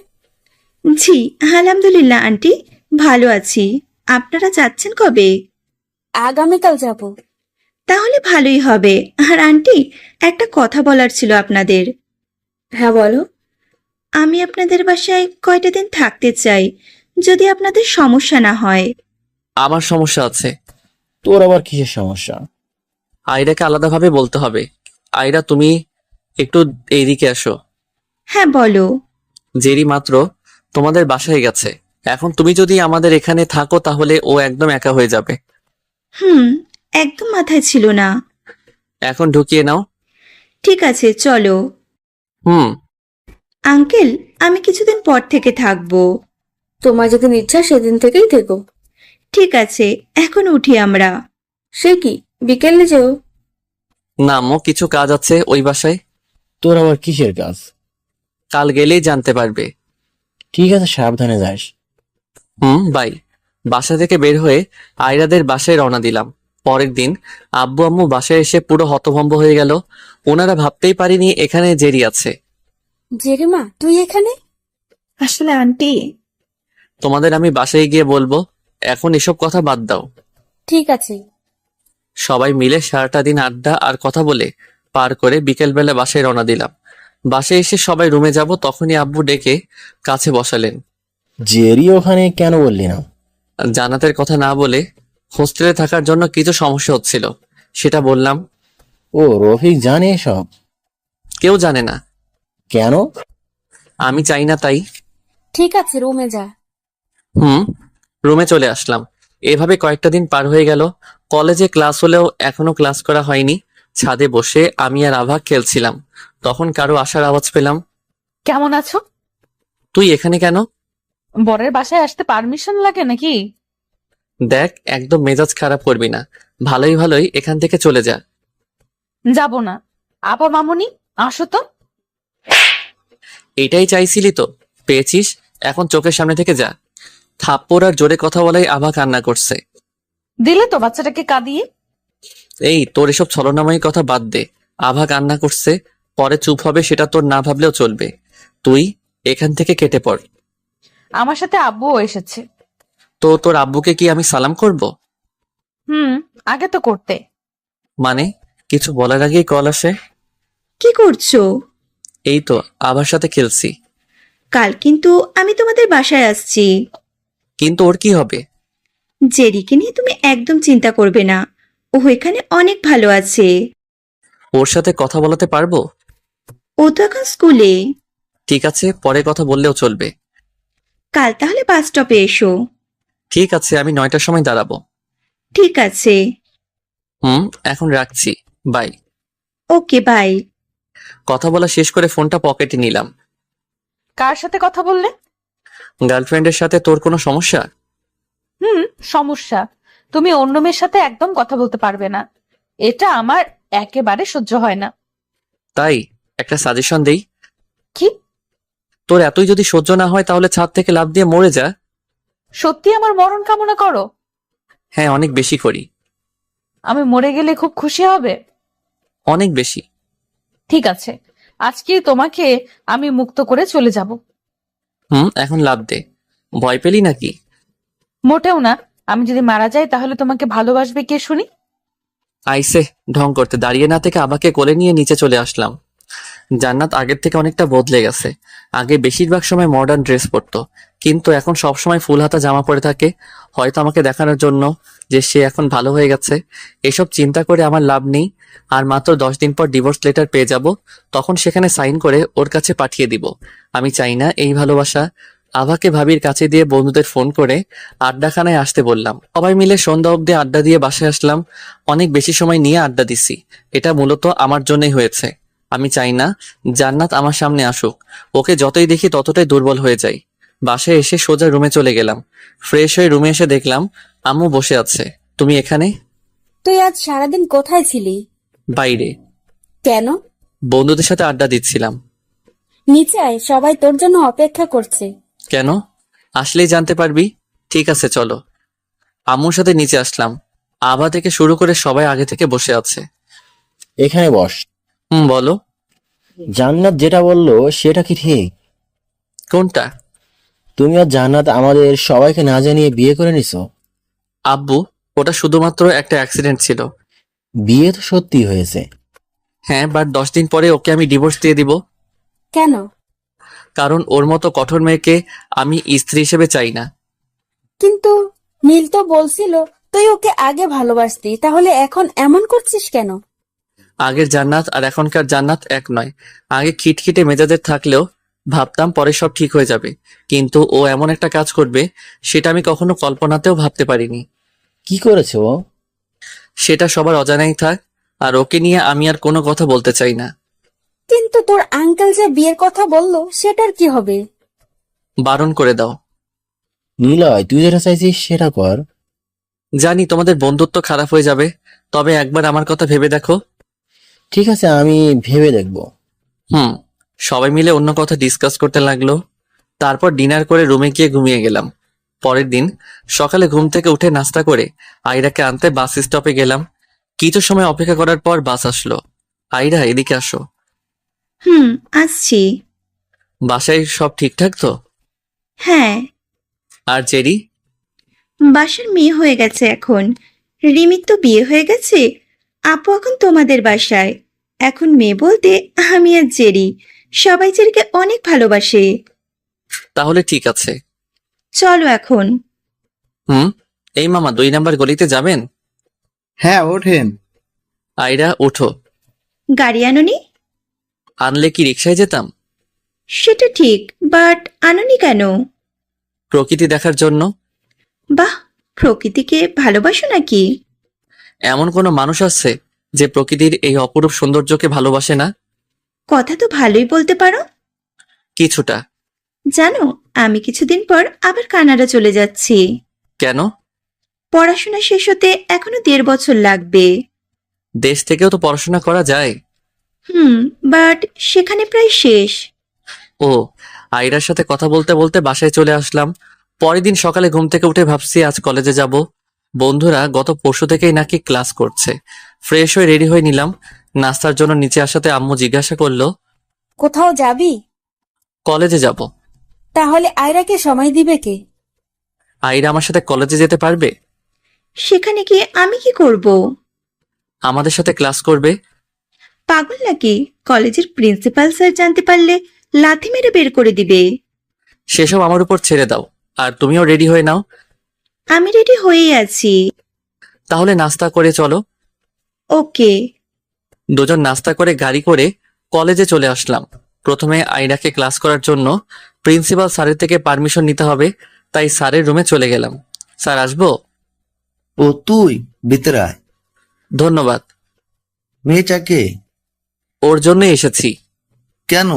জি আলহামদুলিল্লাহ আন্টি, ভালো আছি। আপনারা যাচ্ছেন কবে? আগামীকাল যাব। তাহলে ভালোই হবে। আর আন্টি, একটা কথা বলার ছিল আপনাদের। হ্যাঁ বলো। আমি আপনাদের বাসায় কয়টা দিন থাকতে চাই, যদি আপনাদের সমস্যা না হয়। আমার সমস্যা আছে। তোর আবার কিসের সমস্যা? আয়রাকে আলাদাভাবে বলতে হবে। আয়রা, তুমি একটু এইদিকে আসো। হ্যাঁ বলো। জেরি মাত্র তোমাদের বাসায় গেছে। এখন তুমি যদি আমাদের এখানে থাকো তাহলে ও একদম একা হয়ে যাবে। হুম, একদম মাথায় ছিল না। এখন ঢুকিয়ে নাও। ঠিক আছে চলো। হুম। আঙ্কেল, আমি কিছুদিন পর থেকে থাকবো। তোমার যেদিন ইচ্ছা সেদিন থেকেই থেকো। ঠিক আছে, এখন উঠি আমরা। সে কি, বিকেলে যেও? না আম্মু, কিছু কাজ আছে ওই বাসায়। তোর আবার কিসের কাজ? কাল গেলেই জানতে পারবে। ঠিক আছে, সাবধানে যাস। বাই। বাসা থেকে বের হয়ে আয়রাদের বাসায় রওনা দিলাম। পরের দিন আব্বু আম্মু বাসায় এসে পুরো হতভম্ব হয়ে গেল। ওনারা ভাবতেই পারিনি এখানে জেরি আছে। জেরিমা, তুই এখানে? আসলে আন্টি, তোমাদের আমি বাসায় গিয়ে বলবো, এখন এসব কথা বাদ দাও। ঠিক আছে। সবাই মিলে সারাটা দিন আড্ডা আর কথা বলে পার করে বিকেলবেলা বাসায় রওনা দিলাম। বাসায় এসে সবাই রুমে যাব, তখনই আব্বু ডেকে কাছে বসালেন। জেরি ওখানে কেন বললি না? জান্নাতের কথা না বলে হোস্টেলে থাকার জন্য কিছু সমস্যা হচ্ছিল, সেটা বললাম। ও, রফিক জানে সব? কেউ জানে না। কেন? আমি চাই না তাই। ঠিক আছে, রুমে যা। রুমে চলে আসলাম। এভাবে কয়েকটা দিন পার হয়ে গেল। কলেজে ক্লাস হলেও এখনো ক্লাস করা হয়নি। ছাদে বসে আমি আর আভা খেলছিলাম, তখন কারো আসার আওয়াজ পেলাম। কেমন আছো? তুই এখানে কেন? বরের বাসায় আসতে পারমিশন লাগে নাকি? দেখ, একদম মেজাজ খারাপ করবি না। ভালোই ভালোই এখান থেকে চলে যা। যাব না। আপা মামুনি, আসো তো। এটাই চাইছিলি তো, পেয়েছিস। এখন চোখের সামনে থেকে যা। থাপ্পড় আর জোরে কথা বলাই আভা কান্না করছে। দিলে তো বাচ্চাটাকে কাঁদিয়ে। এই, তোর এসব ছলনাময়ী কথা বাদ দে। আভা কান্না করছে, পরে চুপ হবে সেটা তোর না ভাবলেও চলবে। তুই এখান থেকে কেটে পড়। আমার সাথে আব্বুও এসেছে। তো তোর আব্বুকে কি আমি সালাম করব? আগে তো করতে। মানে, কিছু বলার আগেই কল আসে। কি করছো? এই তো আভার সাথে খেলছি। কাল কিন্তু আমি তোমাদের বাসায় আসছি। কিন্তু ওর কি হবে? জেরিকে নিয়ে তুমি একদম চিন্তা করবে না, ও এখানে অনেক ভালো আছে। ওর সাথে কথা বলাতে পারবো? ও তো এখন স্কুলে। ঠিক আছে, পরে কথা বললেও চলবে। কাল তাহলে বাস স্টপে এসো। ঠিক আছে, আমি 9টার সময় দাঁড়াবো। ঠিক আছে। এখন রাখছি। বাই। Okay bye. কথা বলা শেষ করে ফোনটা পকেটে নিলাম। কার সাথে কথা বললে? গার্লফ্রেন্ডের সাথে। তোর কোনো সমস্যা? সমস্যা? তুমি অন্য মেয়ের সাথে একদম কথা বলতে পারবে না, এটা আমার একেবারে সহ্য হয় না। তাই একটা সাজেশন দেই। কি? তোর এতই যদি সহ্য না হয় তাহলে ছাদ থেকে লাফ দিয়ে মরে যা। সত্যি আমার মরণ কামনা করো? হ্যাঁ, অনেক বেশি করি। আমি মরে গেলে খুব খুশি হবে? অনেক বেশি। ঠিক আছে, আজকে তোমাকে আমি মুক্ত করে চলে যাব। এখন লাফ দে। ভয় পেলি নাকি? মোটেও না। আমি যদি মারা যাই তাহলে তোমাকে ভালোবাসবে কে শুনি? আইসে ঢং করতে। দাঁড়িয়ে না থেকে আমাকে কোলে নিয়ে নিচে চলে আসলাম। জান্নাত আগের থেকে অনেকটা বদলে গেছে। আগে বেশিরভাগ সময় মডার্ন ড্রেস পরতো, কিন্তু এখন সব সময় ফুল হাতা জামা পরে থাকে, হয়তো আমাকে দেখানোর জন্য যে সে এখন ভালো হয়ে গেছে। এসব চিন্তা করে আমার লাভ নেই। আর মাত্র 10 দিন পর ডিভোর্স লেটার পেয়ে যাব, তখন সেখানে সাইন করে ওর কাছে পাঠিয়ে দিব। আমি চাই না এই ভালোবাসা। আভাকে ভাবির কাছে দিয়ে বন্ধুদের ফোন করে আড্ডাখানায় আসতে বললাম। সবাই মিলে সন্ধ্যা অবধি আড্ডা দিয়ে বাসায় আসলাম। অনেক বেশি সময় নিয়ে আড্ডা দিছি। এটা মূলত আমার জন্যই হয়েছে। আমি চাই না জান্নাত আমার সামনে আসুক। ওকে যতই দেখি ততটাই দুর্বল হয়ে যাই। বাসায় এসে সোজা রুমে চলে গেলাম। ফ্রেশ হয়ে রুমে এসে দেখলাম আম্মু বসে আছে। তুমি এখানে? তুই আজ সারাদিন কোথায় ছিলি? বাইরে কেন? বন্ধুদের সাথে আড্ডা দিচ্ছিলাম। নিচে আয়, সবাই তোর জন্য অপেক্ষা করছে। কেন? আসলেই জানতে পারবি। ঠিক আছে চলো। আম্মুর সাথে নিচে আসলাম। আভা থেকে শুরু করে সবাই আগে থেকে বসে আছে। এখানে বস। বলো। জান্নাত যেটা বললো সেটা কি ঠিক? কোনটা? তুমি আর জান্নাত আমাদের সবাইকে না জানিয়ে বিয়ে করে নিছো। আব্বু, ওটা শুধুমাত্র একটা অ্যাক্সিডেন্ট ছিল। বিয়ে তো সত্যি হয়েছে। হ্যাঁ, বাট 10 দিন পরে ওকে আমি ডিভোর্স দিয়ে দিব। কেন? কারণ ওর মতো কঠোর মেয়েকে আমি স্ত্রী হিসেবে চাই না। কিন্তু নীল তো বলছিল তুই ওকে আগে ভালোবাসতি, তাহলে এখন এমন করছিস কেন? আগের জান্নাত আর এখনকার জান্নাত এক নয়। আগে খিটখিটে মেজাজের থাকলেও ভাবতাম পরে সব ঠিক হয়ে যাবে, কিন্তু ও এমন একটা কাজ করবে সেটা আমি কখনো কল্পনাতেও ভাবতে পারিনি। কি করেছে ও? সেটা সবার অজানাই থাক, আর ওকে নিয়ে আমি আর কোনো কথা বলতে চাই না। কিন্তু তোর আঙ্কেল যে বিয়ের কথা বললো সেটার কি হবে? বারণ করে দাও। নিলয়, তুই যেটা চাইছিস সেটা কর। জানি তোমাদের বন্ধুত্ব খারাপ হয়ে যাবে, তবে একবার আমার কথা ভেবে দেখো। ঠিক আছে, আমি ভেবে দেখবো। সবাই মিলে অন্য কথা ডিসকাস করতে লাগলো। তারপর ডিনার করে রুমে গিয়ে ঘুমিয়ে গেলাম। পরের দিন সকালে ঘুম থেকে উঠে নাস্তা করে আয়রাকে আনতে বাস স্টপে গেলাম। কিছু সময় অপেক্ষা করার পর বাস আসলো। আয়রা, এদিকে আসো। আসছি। বাসায় সব ঠিকঠাক তো? হ্যাঁ। আর জেরি? বাসার মেয়ে হয়ে গেছে এখন। রিমির তো বিয়ে হয়ে গেছে। আপু এখন তোমাদের বাসায়। এখন মেয়ে বলতে আমি আর জেরি। সবাই জেরিকে অনেক ভালোবাসে। তাহলে ঠিক আছে। চলো এখন। এই মামা, 2 নাম্বার গলিতে যাবেন? হ্যাঁ, ওঠেন। আয়রা, ওঠো। গাড়ি আনোনি? আনলে কি রিক্সায় যেতাম? সেটা ঠিক, বাট আনোনি কেন? প্রকৃতি দেখার জন্য। বাহ, প্রকৃতিকে ভালোবাসো নাকি? এমন কোনো মানুষ আছে যে প্রকৃতির এই অপরূপ সৌন্দর্যকে ভালোবাসে না? কথা তো ভালোই বলতে পারো। কিছুটা। জানো, আমি কিছুদিন পর আবার কানাডা চলে যাচ্ছি। কেন? পড়াশোনা শেষ হতে এখনো 1.5 বছর লাগবে। দেশ থেকেও তো পড়াশোনা করা যায়। বাট সেখানে প্রায় শেষ। ও, আয়রার সাথে কথা বলতে বলতে বাসায় চলে আসলাম। পরের দিন সকালে ঘুম থেকে উঠে ভাবছি আজ কলেজে যাব। বন্ধুরা গত পরশু থেকেই নাকি ক্লাস করছে। ফ্রেশ হয়ে রেডি হয়ে নিলাম। নাস্তার জন্য নিচে আসাতে আম্মু জিজ্ঞাসা করলো, কোথাও যাবি? কলেজে যাব। তাহলে আয়রাকে সময় দিবে কে? আয়রা আমার সাথে কলেজে যেতে পারবে? সেখানে গিয়ে আমি কি করব? আমাদের সাথে ক্লাস করবে। পাগল নাকি? কলেজের প্রিন্সিপাল স্যার জানতে পারলে লাথি মেরে বের করে দিবে। সেসব আমার উপর ছেড়ে দাও, আর তুমিও রেডি হয়ে নাও। আমি রেডি হয়েই আছি। তাহলে নাস্তা করে চলো। ওকে। দুজন নাস্তা করে গাড়ি করে কলেজে চলে আসলাম। প্রথমে আয়রাকে ক্লাস করার জন্য প্রিন্সিপাল স্যারের থেকে পারমিশন নিতে হবে, তাই স্যারের রুমে চলে গেলাম। স্যার, আসবো? ও তুই, ভিতরে আয়। ধন্যবাদ। মেয়েটাকে? ওর জন্যই এসেছি। কেন?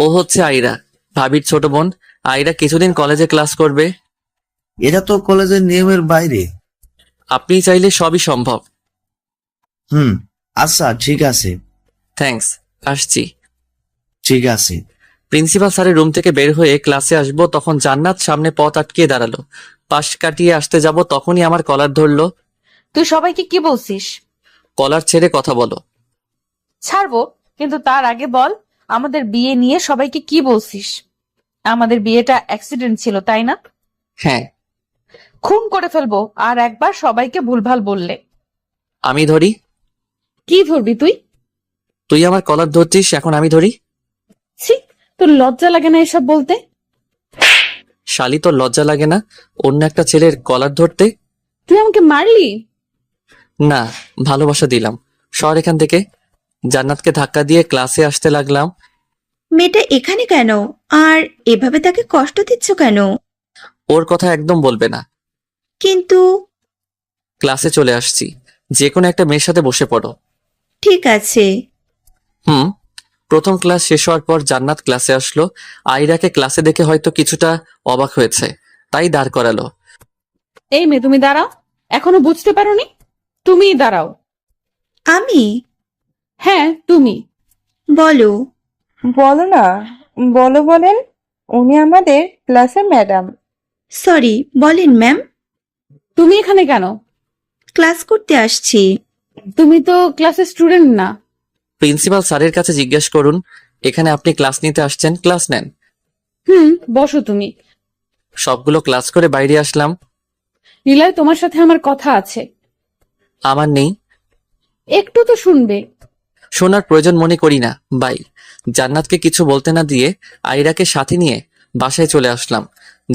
ও হচ্ছে আয়রা, ভাবির ছোট বোন। আয়রা কিছুদিন কলেজে ক্লাস করবে। এটা তো কলেজের নিয়মের বাইরে। আপনি চাইলে সবই সম্ভব। আচ্ছা, ঠিক আছে। থ্যাঙ্কস, আসছি। ঠিক আছে। প্রিন্সিপাল স্যারের রুম থেকে বের হয়ে ক্লাসে আসবো, তখন জান্নাত সামনে পথ আটকিয়ে দাঁড়ালো। পাশ কাটিয়ে আসতে যাব, তখনই আমার কলার ধরলো। তুই সবাইকে কি বলছিস? কলার ছেড়ে কথা বলো। ছাড়বো, কিন্তু তার আগে বল আমাদের বিয়ে নিয়ে সবাইকে কি বলছিস? আমাদের বিয়েটা অ্যাক্সিডেন্ট ছিল, তাই না? হ্যাঁ। খুন করে ফেলবো আর একবার সবাইকে ভুলভাল বললে। আমি ধরি? কি ধরবি তুই? তুই আমার কলার ধরছিস, এখন আমি ধরি? ছি, তোর লজ্জা লাগে না এসব বলতে? শালি, তোর লজ্জা লাগে না অন্য একটা ছেলের কলার ধরতে? তুই আমাকে মারলি? না, ভালোবাসা দিলাম। সর এখান থেকে। জান্নাতকে ধাক্কা দিয়ে ক্লাসে আসতে লাগলাম। মেয়েটা এখানে কেন? আর এভাবে তাকে কষ্ট দিচ্ছ কেন? ওর কথা একদম বলবে না। কিন্তু ক্লাসে চলে আসছি, যে কোনো একটা মেয়ের সাথে বসে পড়ো। ঠিক আছে। প্রথম ক্লাস শেষ হওয়ার পর জান্নাত ক্লাসে আসলো। আয়রাকে ক্লাসে দেখে হয়তো কিছুটা অবাক হয়েছে, তাই দাঁড় করালো। এই মেয়ে, তুমি দাঁড়াও। এখনো বুঝতে পারোনি? তুমিই দাঁড়াও। আমি? হ্যাঁ, তুমি। বলো। বলো না, বলেন। উনি আমাদের ক্লাসের ম্যাডাম। সরি, বলেন ম্যাম। তুমি এখানে কেন? ক্লাস করতে আসছি। তুমি তো ক্লাসের স্টুডেন্ট না। প্রিন্সিপাল স্যারের কাছে জিজ্ঞেস করুন, এখানে আপনি ক্লাস নিতে আসছেন, ক্লাস নেন। বসো তুমি। সবগুলো ক্লাস করে বাইরে আসলাম। নিলয়, তোমার সাথে আমার কথা আছে। আমার নেই। একটু তো শুনবে। শোনার প্রয়োজন মনে করি না, বাই। জান্নাতকে কিছু বলতে না দিয়ে আয়রাকে সাথে নিয়ে বাসায় চলে আসলাম।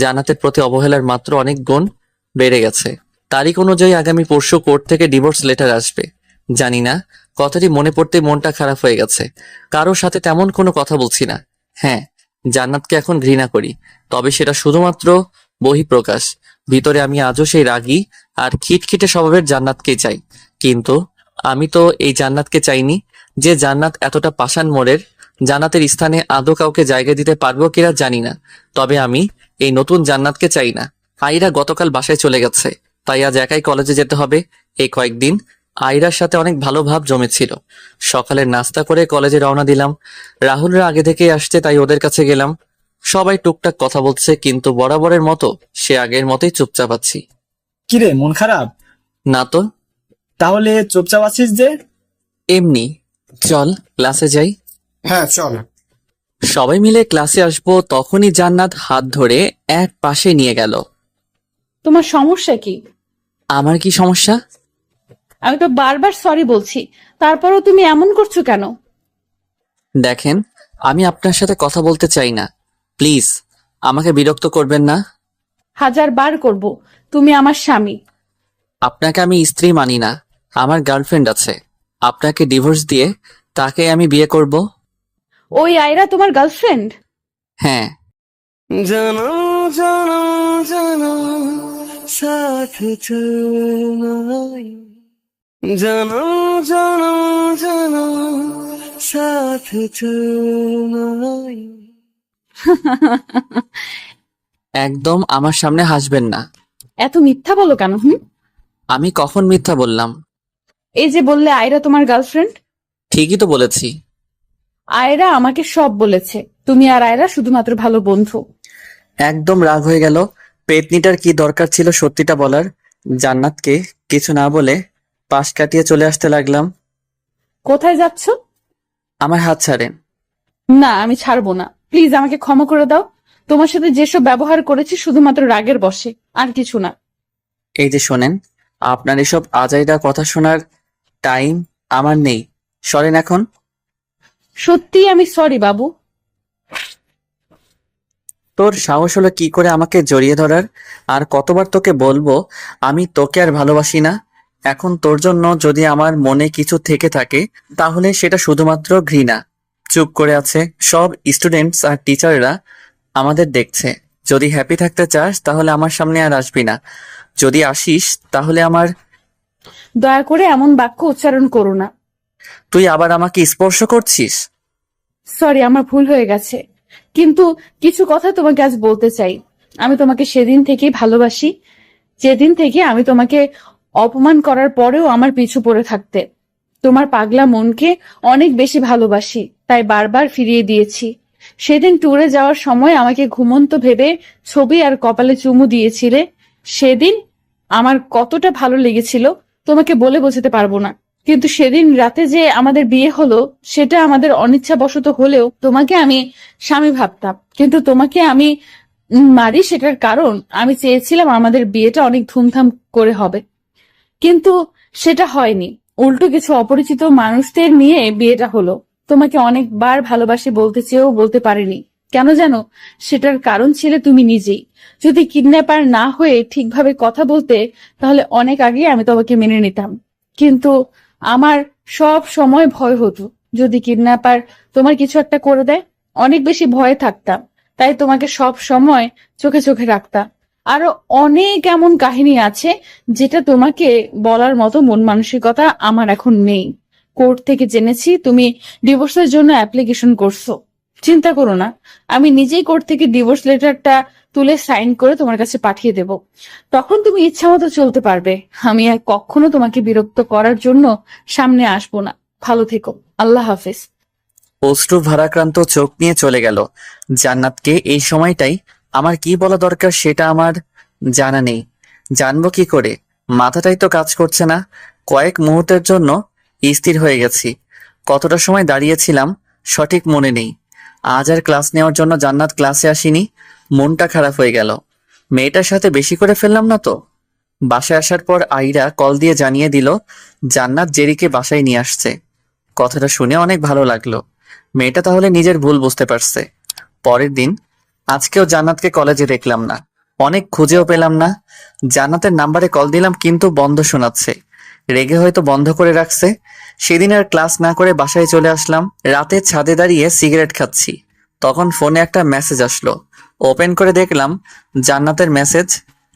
জান্নাতের প্রতি অবহেলার মাত্র অনেক গুণ বেড়ে গেছে। তারিখ অনুযায়ী আগামী পরশু কোর্ট থেকে ডিভোর্স লেটার আসবে। জানি না, কথাটি মনে পড়তে মনটা খারাপ হয়ে গেছে। কারোর সাথে তেমন কোনো কথা বলছি না। হ্যাঁ, জান্নাতকে এখন ঘৃণা করি, তবে সেটা শুধুমাত্র বহিঃপ্রকাশ। ভিতরে আমি আজও সেই রাগী আর খিটখিটে স্বভাবের জান্নাতকেই চাই। কিন্তু আমি তো এই জান্নাতকে চাইনি, যে জান্নাত এতটা পাষাণ মোড়ের। জান্নাতের স্থানে আদৌ কাউকে জায়গা দিতে পারবো কিনা জানি না, তবে আমি এই নতুন জান্নাতকে চাই না। আয়রা গতকাল বাসায় চলে গেছে, তাই আজ একাই কলেজে যেতে হবে। এই কয়েকদিন আয়রার সাথে অনেক ভালো ভাব জমেছিল। সকালের নাস্তা করে কলেজে রওনা দিলাম। রাহুলরা আগে থেকেই আসছে, তাই ওদের কাছে গেলাম। সবাই টুকটাক কথা বলছে, কিন্তু বরাবরের মতো সে আগের মতোই চুপচাপ আছি। কিরে, মন খারাপ? না তো। তাহলে চুপচাপ আছিস যে? এমনি। চল ক্লাসে যাই। হ্যাঁ চল। সবাই মিলে ক্লাসে আসবো, তখনই জান্নাত হাত ধরে এক পাশে নিয়ে গেল। তোমার সমস্যা কি? আমার কি সমস্যা? আমি তো বারবার সরি বলছি, তারপরও তুমি এমন করছো কেন? দেখেন, আমি আপনার সাথে কথা বলতে চাই না, প্লিজ আমাকে বিরক্ত করবেন না। 1000 বার করব, তুমি আমার স্বামী। আপনাকে আমি স্ত্রী মানি না, আমার গার্লফ্রেন্ড আছে। আপনাকে ডিভোর্স দিয়ে তাকে আমি বিয়ে করব। ওই আয়রা তোমার গার্লফ্রেন্ড? হ্যাঁ। একদম আমার সামনে হাসবেন না। এত মিথ্যা বলো কেন? আমি কখন মিথ্যা বললাম? এই যে বললে আয়রা তোমার গার্লফ্রেন্ড। ঠিকই তো বলেছি। আয়রা আমাকে সব বলেছে। তুমি আর আয়রা শুধুমাত্র ভালো বন্ধু। একদম রাগ হয়ে গেল। পেতনিটার কি দরকার ছিল সত্যিটা বলার? জান্নাতকে কিছু না বলে পাশ কাটিয়ে চলে আসতে লাগলাম। কোথায় যাচ্ছ? আমার হাত ছাড়েন। না, আমি ছাড়বো না। প্লিজ আমাকে ক্ষমা করে দাও। তোমার সাথে যেসব ব্যবহার করেছি শুধুমাত্র রাগের বশে, আর কিছু না। এই যে শোনেন, আপনার এসব আজাইরা কথা শোনার টাইম আমার নেই, সরেন এখন। সত্যি আমি সরি বাবু। তোর সাহস হলো কি করে আমাকে জড়িয়ে ধরার? আর কতবার তোকে বলবো আমি তোকে আর ভালোবাসি না? এখন তোর জন্য যদি আমার মনে কিছু থেকে থাকে, তাহলে সেটা শুধুমাত্র ঘৃণা। চুপ করে আছে সব স্টুডেন্টস আর টিচাররা আমাদের দেখছে। যদি হ্যাপি থাকতে চাস তাহলে আমার সামনে আর আসবি না। যদি আসিস তাহলে আমার। দয়া করে এমন বাক্য উচ্চারণ করো না। তুই আবার আমাকে স্পর্শ করছিস। সরি, আমার ভুল হয়ে গেছে। কিন্তু কিছু কথা তোমাকে আজ বলতে চাই। আমি তোমাকে সেদিন থেকেই ভালোবাসি, যেদিন থেকে আমি তোমাকে অপমান করার পরেও আমার পিছু পড়ে থাকতে। তোমার পাগলা মনকে অনেক বেশি ভালোবাসি, তাই বারবার ফিরিয়ে দিয়েছি। সেদিন ট্যুরে যাওয়ার সময় আমাকে ঘুমন্ত ভেবে ছবি আর কপালে চুমু দিয়েছিলে। সেদিন আমার কতটা ভালো লেগেছিল তোমাকে বলে বোঝাতে পারবো না। কিন্তু সেদিন রাতে যে আমাদের বিয়ে হলো, সেটা আমাদের অনিচ্ছাবশত হলেও তোমাকে আমি স্বামী ভাবতাম। কিন্তু তোমাকে আমি মারি, সেটার কারণ আমি চেয়েছিলাম আমাদের বিয়েটা অনেক ধুমধাম করে হবে, কিন্তু সেটা হয়নি। উল্টো কিছু অপরিচিত মানুষদের নিয়ে বিয়েটা হলো। তোমাকে অনেকবার ভালোবাসি বলতে চেয়েও বলতে পারিনি। কেন জানো? সেটার কারণ ছিলে তুমি নিজেই। যদি কিডন্যাপার না হয়ে ঠিকভাবে কথা বলতে, তাহলে অনেক আগে আমি তোমাকে মেনে নিতাম। কিন্তু আমার সব সময় ভয় হতো, যদি কিডন্যাপার তোমার কিছু একটা করে দেয়। অনেক বেশি ভয়ে থাকতাম, তাই তোমাকে সব সময় চোখে চোখে রাখতাম। আরো অনেক এমন কাহিনী আছে যেটা তোমাকে বলার মতো মন মানসিকতা আমার এখন নেই। কোর্ট থেকে জেনেছি তুমি ডিভোর্সের জন্য অ্যাপ্লিকেশন করছো। চিন্তা করো না, আমি নিজেই কোর্ট থেকে ডিভোর্স লেটারটা তুলে সাইন করে তোমার কাছে পাঠিয়ে দেব। তখন তুমি ইচ্ছা মতো চলতে পারবে। আমি আর কখনো তোমাকে বিরক্ত করার জন্য সামনে আসবো না। ভালো থেকো। আল্লাহ হাফেজ। অশ্রু ভারাক্রান্ত চোখ নিয়ে চলে গেল। জান্নাতকে এই সময়টাই আমার কি বলা দরকার সেটা আমার জানা নেই। জানবো কি করে? মাথাটাই তো কাজ করছে না। কয়েক মুহূর্তের জন্য স্থির হয়ে গেছি। কতটা সময় দাঁড়িয়েছিলাম সঠিক মনে নেই। আজ আর ক্লাস নেওয়ার জন্য জান্নাত ক্লাসে আসেনি। মনটা খারাপ হয়ে গেল। মেয়েটার সাথে বেশি করে ফেললাম না তো? বাসায় আসার পর আইরা কল দিয়ে জানিয়ে দিল জান্নাত জেরিকে বাসায় নিয়ে আসছে। কথাটা শুনে অনেক ভালো লাগলো। মেয়েটা তাহলে নিজের ভুল বুঝতে পারছে। পরের দিন আজকেও জান্নাতকে কলেজে দেখলাম না। অনেক খুঁজেও পেলাম না। জান্নাতের নাম্বারে কল দিলাম কিন্তু বন্ধ শোনাচ্ছে। রেগে হয়তো বন্ধ করে রাখছে। সেদিন আর ক্লাস না করে বাসায় চলে আসলাম। রাতে ছাদে দাঁড়িয়ে সিগারেট খাচ্ছি, তখন ফোনে একটা মেসেজ আসলো। ওপেন করে দেখলাম জান্নাতের মেসেজ।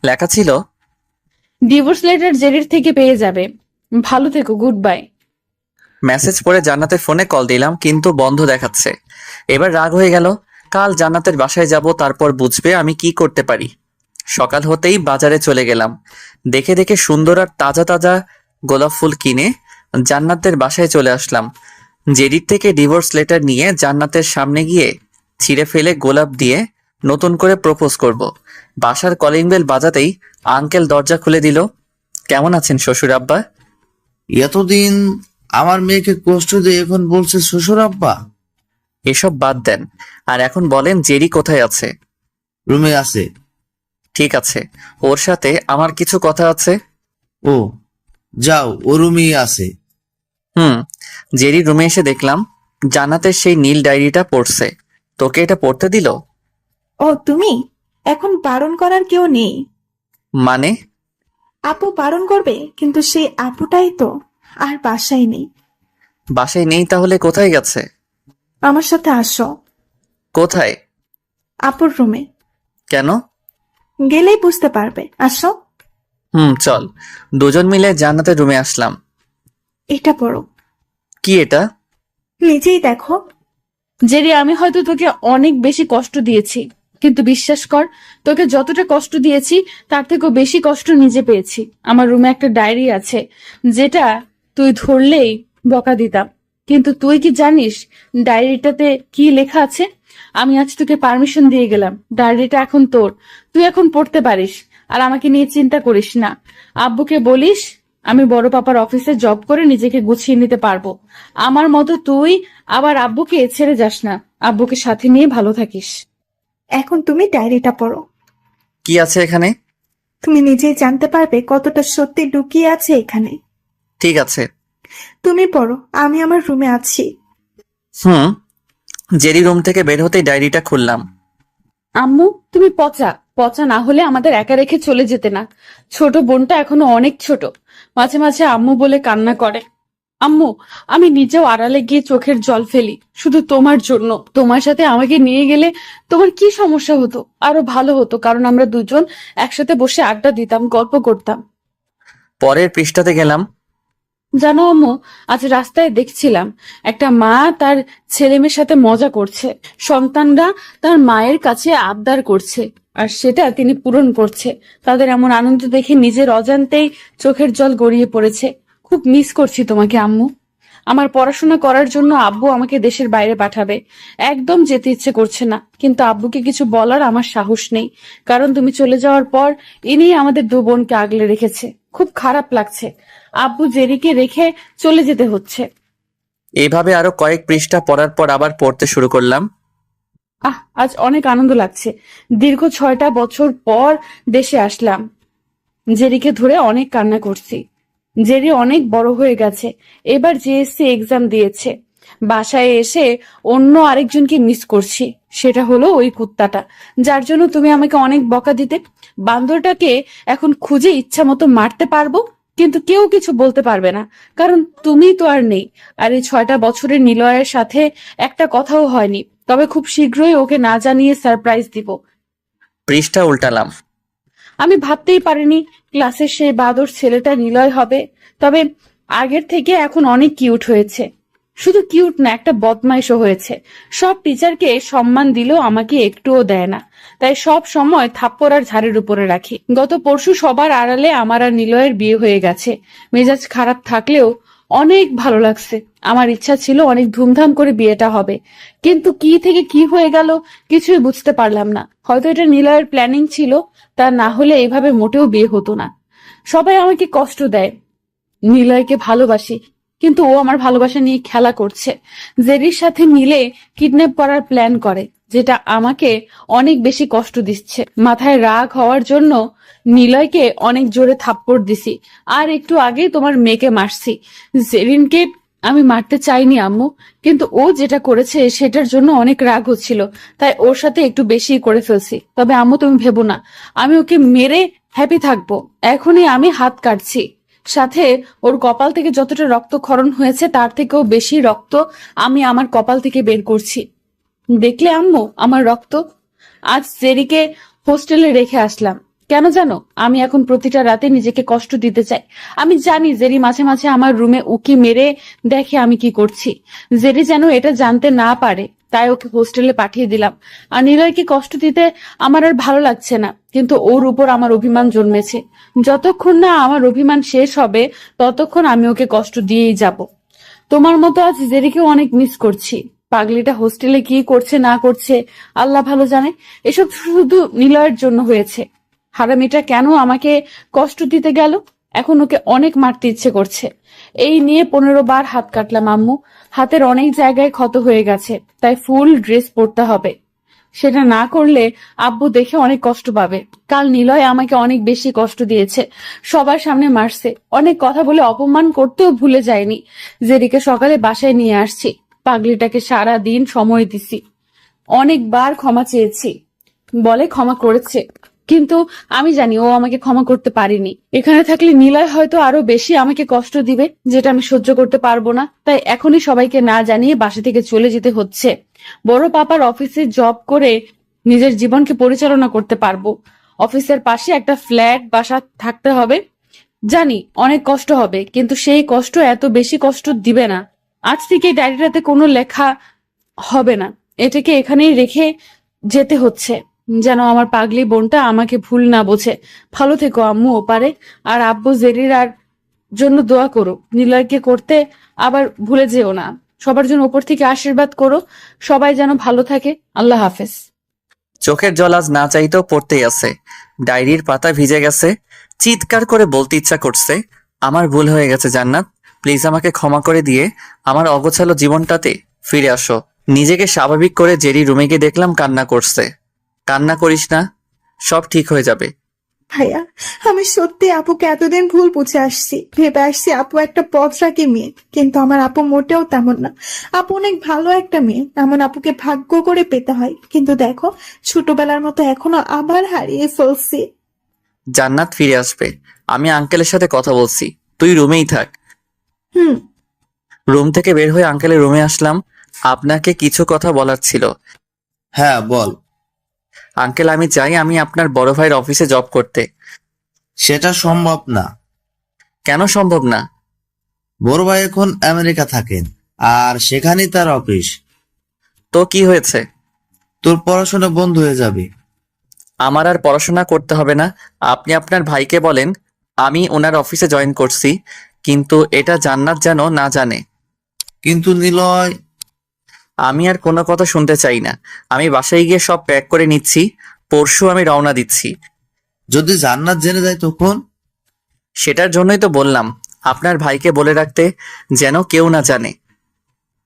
লেখা ছিল, ডিভোর্স লেটার জেরির থেকে পেয়ে যাবে। ভালো থেকো, গুড বাই। মেসেজ পড়ে জান্নাতের ফোনে কল দিলাম কিন্তু বন্ধ দেখাচ্ছে। এবার রাগ হয়ে গেল। কাল জান্নাতের বাসায় যাব, তারপর বুঝবে আমি কি করতে পারি। সকাল হতেই বাজারে চলে গেলাম। দেখে দেখে সুন্দর আর তাজা তাজা গোলাপ ফুল কিনে জান্নাতের বাসায় চলে আসলাম। জেরির থেকে ডিভোর্স লেটার নিয়ে জান্নাতের সামনে গিয়ে ছিঁড়ে ফেলে গোলাপ দিয়ে নতুন করে প্রপোজ করব। বাসার কলিং বেল বাজাতেই আঙ্কেল দরজা খুলে দিল। কেমন আছেন শ্বশুর আব্বা? এতদিন আমার মেয়েকে কষ্ট দিয়ে এখন বলছে শ্বশুর আব্বা। এসব বাদ দেন, আর এখন বলেন জেরি কোথায় আছে? রুমে আছে। ঠিক আছে, ওর সাথে আমার কিছু কথা আছে। ও যাও, ও রুমেই আছে। জেরি রুমে এসে দেখলাম জান্নাতের সেই নীল ডায়েরিটা পড়ছে। তোকে এটা পড়তে দিল? ও তুমি? এখন বারণ করার কেউ নেই। মানে? আপু বারণ করবে, কিন্তু সেই আপুটাই তো আর বাসায় নেই। বাসায় নেই তাহলে কোথায় গেছে? আমার সাথে আসো। কোথায়? আপুর রুমে। কেন? গেলেই বুঝতে পারবে, আসো। চল। দুজন মিলে জান্নাতের রুমে আসলাম। এটা পড়ো। কি এটা? নিজেই দেখো। জেরি, আমি হয়তো তোকে অনেক বেশি কষ্ট দিয়েছি, কিন্তু বিশ্বাস কর, তোকে যতটা কষ্ট দিয়েছি তার থেকেও বেশি কষ্ট নিজে পেয়েছি। আমার রুমে একটা ডায়েরি আছে, যেটা তুই ধরলেই বকা দিতাম। কিন্তু তুই কি জানিস ডায়েরিটাতে কি লেখা আছে? আমি আজ তোকে পারমিশন দিয়ে গেলাম, ডায়েরিটা এখন তোর। তুই এখন পড়তে পারিস, আর আমাকে নিয়ে চিন্তা করিস না। আব্বুকে বলিস আমি বড় পাপার অফিসে জব করে নিজেকে গুছিয়ে নিতে পারবো। আমার মতো তুই আবার আব্বুকে ছেড়ে যাস না। আব্বুকে সাথে নিয়ে ভালো থাকিস। এখন তুমি ডায়েরিটা পড়ো। কি আছে এখানে? তুমি নিজেই জানতে পারবে কতটা সত্যি লুকিয়ে আছে এখানে। ঠিক আছে। তুমি পড়ো, আমি আমার রুমে আছি। জেরি রুম থেকে বের হতেই ডায়েরিটা খুললাম। আম্মু, তুমি পচা পচা না হলে আমাদের একা রেখে চলে যেতে না। ছোট বোনটা এখনো অনেক ছোট, মাঝে মাঝে আম্মু বলে কান্না করে। আম্মু, আমি নিজেও আড়ালে গিয়ে চোখের জল ফেলি শুধু তোমার জন্য। তোমার সাথে আমাকে নিয়ে গেলে তোমার কি সমস্যা হতো? আরো ভালো হতো, কারণ আমরা দুজন একসাথে বসে আড্ডা দিতাম, গল্প করতাম। পরের পৃষ্ঠাতে গেলাম। জানো আম্মু, আজ রাস্তায় দেখছিলাম একটা মা তার ছেলে মেয়ের সাথে মজা করছে। সন্তানরা তার মায়ের কাছে আবদার করছে, আর সেটা তিনি পূরণ করছে। তাদের এমন আনন্দ দেখে নিজের অজান্তেই চোখের জল গড়িয়ে পড়েছে। খুব মিস করছি তোমাকে আম্মু। আমার পড়াশোনা করার জন্য আব্বু আমাকে দেশের বাইরে পাঠাবে। একদম যেতে ইচ্ছে করছে না, কিন্তু আব্বুকে কিছু বলার আমার সাহস নেই, কারণ তুমি চলে যাওয়ার পর ইনি আমাদের দু বোনকে আগলে রেখেছে। খুব খারাপ লাগছে, আব্বু জেরিকে রেখে চলে যেতে হচ্ছে। এইভাবে আরো কয়েক পৃষ্ঠা পড়ার পর আবার পড়তে শুরু করলাম। আজ অনেক আনন্দ লাগছে। দীর্ঘ 6টা বছর পর দেশে আসলাম। জেরিকে ধরে অনেক কান্না করছি। জেরি অনেক বড় হয়ে গেছে, এবার জিএসসি এক্সাম দিয়েছে। বাসায় এসে অন্য আরেকজনকে মিস করছি, সেটা হলো ওই কুত্তাটা, যার জন্য তুমি আমাকে অনেক বকা দিতে। বান্দরটাকে এখন খুঁজে ইচ্ছা মতো মারতে পারবো, কিন্তু কেউ কিছু বলতে পারবে না, কারণ তুমি তো আর নেই। আর এই 6টা বছরের নিলয়ের সাথে একটা কথাও হয়নি, তবে খুব শীঘ্রই ওকে না জানিয়ে সারপ্রাইজ দিব। পৃষ্ঠা উল্টালাম। আমি ভাবতেই পারিনি ক্লাসের সেই বাদর ছেলেটা নিলয় হবে, তবে আগের থেকে এখন অনেক কিউট হয়েছে। শুধু কিউট না, একটা বদমাইশও হয়েছে। সব টিচারকে সম্মান দিলেও আমাকে একটুও দেয় না, তাই সব সময় থাপ্পড় আর ঝাড়ের উপরে রাখি। গত পরশু সবার আড়ালে আমার আর নিলয়ের বিয়ে হয়ে গেছে। মেজাজ খারাপ থাকলেও অনেক ভালো লাগছে। আমার ইচ্ছা ছিল অনেক ধুমধাম করে বিয়েটা হবে, কিন্তু কি থেকে কি হয়ে গেল কিছুই বুঝতে পারলাম না। হয়তো এটা নিলয়ের প্ল্যানিং ছিল, তা না হলে এইভাবে মোটেও বিয়ে হতো না। সবাই আমাকে কষ্ট দেয়, নিলয়কে ভালোবাসি, কিন্তু ও আমার ভালোবাসা নিয়ে খেলা করছে। জেরির সাথে মিলে কিডন্যাপ করার প্ল্যান করে, যেটা আমাকে অনেক বেশি কষ্ট দিচ্ছে। মাথায় রাগ হওয়ার জন্য নিলয়কে অনেক জোরে থাপ্পড় দিছি, আর একটু আগেই তোমার মেয়েকে মারছি। জেরিনকে আমি মারতে চাইনি আম্মু, কিন্তু ও যেটা করেছে সেটার জন্য অনেক রাগ হচ্ছিল, তাই ওর সাথে একটু বেশি করে ফেলছি। তবে আম্মু তুমি ভেবো না, আমি ওকে মেরে হ্যাপি থাকবো। এখনই আমি হাত কাটছি, সাথে ওর কপাল থেকে যতটা রক্তক্ষরণ হয়েছে তার থেকেও বেশি রক্ত আমি আমার কপাল থেকে বের করছি। দেখলে আম্মু আমার রক্ত? আজ জেরিকে হোস্টেলে রেখে আসলাম, কেন জানো? আমি এখন প্রতিটা রাতে নিজেকে কষ্ট দিতে চাই। আমি জানি জেরি মাঝে মাঝে আমার রুমে উকি মেরে দেখে আমি কি করছি। জেরি যেন এটা জানতে না পারে, তাই ওকে হোস্টেলে পাঠিয়ে দিলাম। আর নিলয়কে কষ্ট দিতে আমার আর ভালো লাগছে না, কিন্তু ওর উপর আমার অভিমান জন্মেছে। যতক্ষণ না আমার অভিমান শেষ হবে ততক্ষণ আমি ওকে কষ্ট দিয়েই যাব। তোমার মতো আজ জেরিকেও অনেক মিস করছি। পাগলিটা হোস্টেলে কি করছে না করছে আল্লাহ ভালো জানে। এসব শুধু নিলয়ের জন্য হয়েছে। হারামিটা কেন আমাকে কষ্ট দিতে গেল? এখন ওকে অনেক মারতে ইচ্ছে করছে। এই নিয়ে 15 বার হাত কাটলাম আম্মু। হাতের অনেক জায়গায় ক্ষত হয়ে গেছে, তাই ফুল ড্রেস পরতে হবে। সেটা না করলে আব্বু দেখে অনেক কষ্ট পাবে। কাল নিলয় আমাকে অনেক বেশি কষ্ট দিয়েছে, সবার সামনে মারছে, অনেক কথা বলে অপমান করতেও ভুলে যায়নি। জেরিকে সকালে বাসায় নিয়ে আসছি, পাগলিটাকে সারা দিন সময় দিছি, অনেকবার ক্ষমা চেয়েছি, বলে ক্ষমা করেছে, কিন্তু আমি জানি ও আমাকে ক্ষমা করতে পারেনি। এখানে থাকলে নিলয় হয়তো আরো বেশি আমাকে কষ্ট দিবে, যেটা আমি সহ্য করতে পারবো না। তাই এখনই সবাইকে না জানিয়ে বাসা থেকে চলে যেতে হচ্ছে। বড় পাপার অফিসে জব করে নিজের জীবনকে পরিচালনা করতে পারবো। অফিসের পাশে একটা ফ্ল্যাট বাসা থাকতে হবে। জানি অনেক কষ্ট হবে, কিন্তু সেই কষ্ট এত বেশি কষ্ট দিবে না। আজ থেকে ডায়েরিটাতে কোনো লেখা হবে না, এটাকে এখানেই রেখে যেতে হচ্ছে, যেন আমার পাগলি বোনটা আমাকে ভুল না বোঝে। ভালো থেকো আম্মু ওপারে, আর আব্বু জেরির আর জন্য দোয়া করো। নিলয়কে করতে আবার ভুলে যেও না। সবার জন্য উপর থেকে আশীর্বাদ করো, সবাই যেন ভালো থাকে। আল্লাহ হাফেজ। চোখের জল আজ না চাইতেও পড়তেই আছে। ডায়েরির পাতা ভিজে গেছে। চিৎকার করে বলতে ইচ্ছা করছে, আমার ভুল হয়ে গেছে জান্নাত, প্লিজ আমাকে ক্ষমা করে দিয়ে আমার অগোছালো জীবনটাতে ফিরে আসো। নিজেকে স্বাভাবিক করে জেরি রুমে গিয়ে দেখলাম কান্না করছে। কান্না করিস না, সব ঠিক হয়ে যাবে। ভাইয়া, আমি সত্যি আপুকে এতদিন ভুল বুঝে আসছি, ভেবে আসছি আপু একটা পথরাখী মেয়ে, কিন্তু আমার আপু মোটেও তেমন না। আপু অনেক ভালো একটা মেয়ে, এমন আপুকে ভাগ্য করে পেতে হয়। কিন্তু দেখো, ছোটবেলার মতো এখনো আবার হারিয়ে ফেলছি। জান্নাত ফিরে আসবে, আমি আঙ্কেলের সাথে কথা বলছি, তুই রুমেই থাক। হুম। রুম থেকে বের হয়ে আঙ্কেলের রুমে আসলাম। আপনাকে কিছু কথা বলার ছিল। হ্যাঁ বল। আঙ্কেল, আমি চাই আমি আপনার বড় ভাইয়ের অফিসে জব করতে। সেটা সম্ভব না। কেন সম্ভব না? বড় ভাই এখন আমেরিকা থাকেন, আর সেখানেই তার অফিস। তো কি হয়েছে? তোর পড়াশোনা বন্ধ হয়ে যাবে। আমার আর পড়াশোনা করতে হবে না। আপনি আপনার ভাইকে বলেন আমি ওনার অফিসে জয়েন করছি, কিন্তু এটা জান্নাত যেন না জানে। কিন্তু নিলয়। আমি আর কোনো কথা শুনতে চাই না। আমি বাসায় গিয়ে সব প্যাক করে নিচ্ছি, পরশু আমি রওনা দিচ্ছি। যদি জান্নাত জেনে যায় তখন? সেটার জন্যই তো বললাম আপনার ভাইকে বলে রাখতে, যেন কেউ না জানে।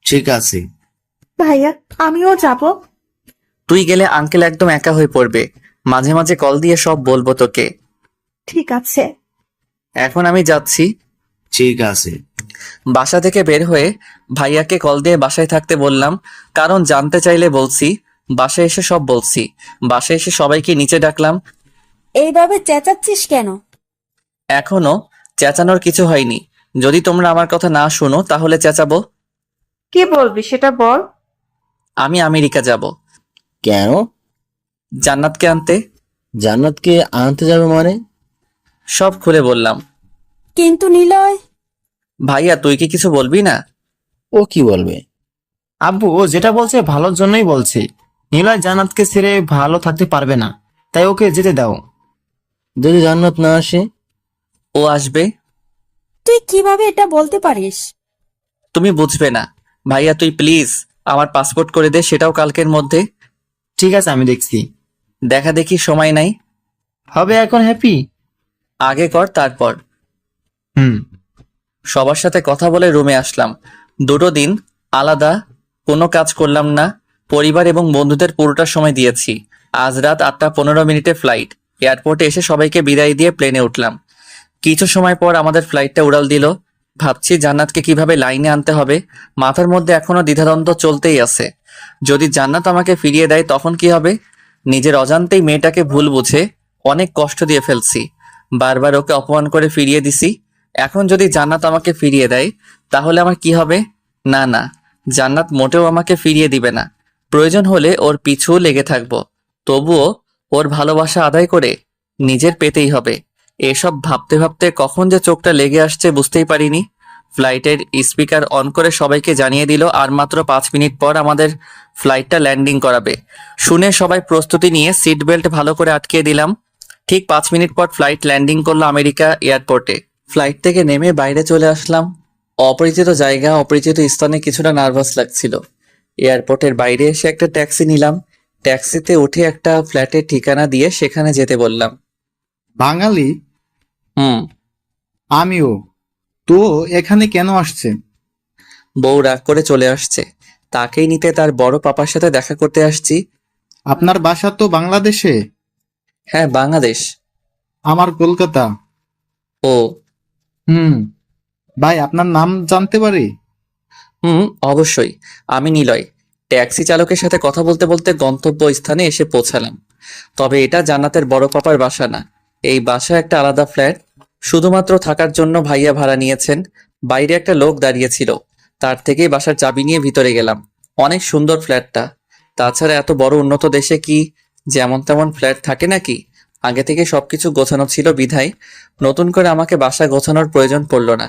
ঠিক আছে। ভাইয়া, আমিও যাব। তুই গেলে আঙ্কেল একদম একা হয়ে পড়বে। মাঝে মাঝে কল দিয়ে সব বলবো তোকে। ঠিক আছে। এখন আমি যাচ্ছি। ঠিক আছে। বাসা থেকে বের হয়ে ভাইয়াকে কল দিয়ে বাসায় থাকতে বললাম, কারণ জানতে চাইলে বলছি। বাসায় এসে সব বলছি। বাসায় এসে সবাইকে নিচে ডাকলাম। এইভাবে চেঁচাচ্ছিস কেন? এখনো চেঁচানোর কিছু হয়নি। যদি তোমরা আমার কথা না শোনো তাহলে চেঁচাবো। কি বলবি সেটা বল। আমি আমেরিকা যাব, কেন? জান্নাতকে আনতে। জান্নাতকে আনতে যাবে মানে? সব খুলে বললাম। কিন্তু নিলয়। ভাইয়া তুই কি কিছু বলবি না? ও কি বলবে? আব্বু ও যেটা বলছে ভালোর জন্যই বলছে। নিলয় জান্নাতকে ছেড়ে ভালো থাকতে পারবে না, তাই ওকে যেতে দাও। যদি জান্নাত না আসে? ও আসবে। তুই কিভাবে এটা বলতে পারিস? তুমি বুঝবে না। ভাইয়া তুই প্লিজ আমার পাসপোর্ট করে দে, সেটাও কালকের মধ্যে। ঠিক আছে, আমি দেখছি। দেখা দেখি সময় নাই। হবে এখন হ্যাপি? আগে কর তারপর। হুম। সবার সাথে কথা বলে রুমে আসলাম। 2 দিন আলাদা কোনো কাজ করলাম না। পরিবার এবং বন্ধুদের পুরোটা সময় দিয়েছি। আজ রাত 8:15 ফ্লাইট। এয়ারপোর্টে এসে সবাইকে বিদায় দিয়ে প্লেনে উঠলাম। কিছু সময় পর আমাদের ফ্লাইটটা উড়াল দিল। ভাবছি জান্নাতকে কিভাবে লাইনে আনতে হবে। মাথার মধ্যে এখনো দ্বিধাদ্বন্দ্ব চলতেই আছে। যদি জান্নাত আমাকে ফিরিয়ে দেয় তখন কি হবে? নিজের অজান্তেই মেয়েটাকে ভুল বুঝে অনেক কষ্ট দিয়ে ফেলছি। বারবার ওকে অপমান করে ফিরিয়ে দিছি। এখন যদি জান্নাত আমাকে ফিরিয়ে দেয় তাহলে আমার কি হবে? না না, জান্নাত মোটেও আমাকে ফিরিয়ে দিবে না। প্রয়োজন হলে ওর পিছু লেগে থাকবো, তবুও ওর ভালোবাসা আদায় করে নিজের পেতেই হবে। এসব ভাবতে ভাবতে কখন যে চোখটা লেগে আসছে বুঝতেই পারিনি। ফ্লাইটের স্পিকার অন করে সবাইকে জানিয়ে দিল আর মাত্র 5 মিনিট পর আমাদের ফ্লাইটটা ল্যান্ডিং করাবে। শুনে সবাই প্রস্তুতি নিয়ে সিট বেল্ট ভালো করে আটকিয়ে দিলাম। ঠিক 5 মিনিট পর ফ্লাইট ল্যান্ডিং করলো আমেরিকা এয়ারপোর্টে। ফ্লাইট থেকে নেমে বাইরে চলে আসলাম। অপরিচিত জায়গা, অপরিচিত স্থানে কিছুটা নার্ভাস লাগছিল। এয়ারপোর্টের বাইরে এসে একটা ট্যাক্সি নিলাম। ট্যাক্সিতে উঠে একটা ফ্ল্যাটের ঠিকানা দিয়ে সেখানে যেতে বললাম। বাঙালি? হুম। আমিও। তো এখানে কেন আসছেন? বউ রাগ করে চলে আসছে, তাকেই নিতে তার বড় পাপার সাথে দেখা করতে আসছি। আপনার বাসা তো বাংলাদেশে? হ্যাঁ, বাংলাদেশ। আমার কলকাতা। ও। হুম। ভাই, আপনার নাম জানতে পারি? হুম, অবশ্যই। আমি নিলয়। ট্যাক্সি চালকের সাথে কথা বলতে বলতে গন্তব্য স্থানে এসে পৌঁছালাম। তবে এটা জান্নাতের বড় পাপার বাসা না। এই বাসা একটা আলাদা ফ্ল্যাট। শুধুমাত্র থাকার জন্য ভাইয়া ভাড়া নিয়েছেন। বাইরে একটা লোক দাঁড়িয়েছিল, তার থেকেই বাসার চাবি নিয়ে ভিতরে গেলাম। অনেক সুন্দর ফ্ল্যাটটা। তাছাড়া এত বড় উন্নত দেশে কি যেমন তেমন ফ্ল্যাট থাকে নাকি? আগে থেকে সবকিছু গোছানো ছিল বিধায় নতুন করে আমাকে বাসা গোছানোর প্রয়োজন পড়লো না।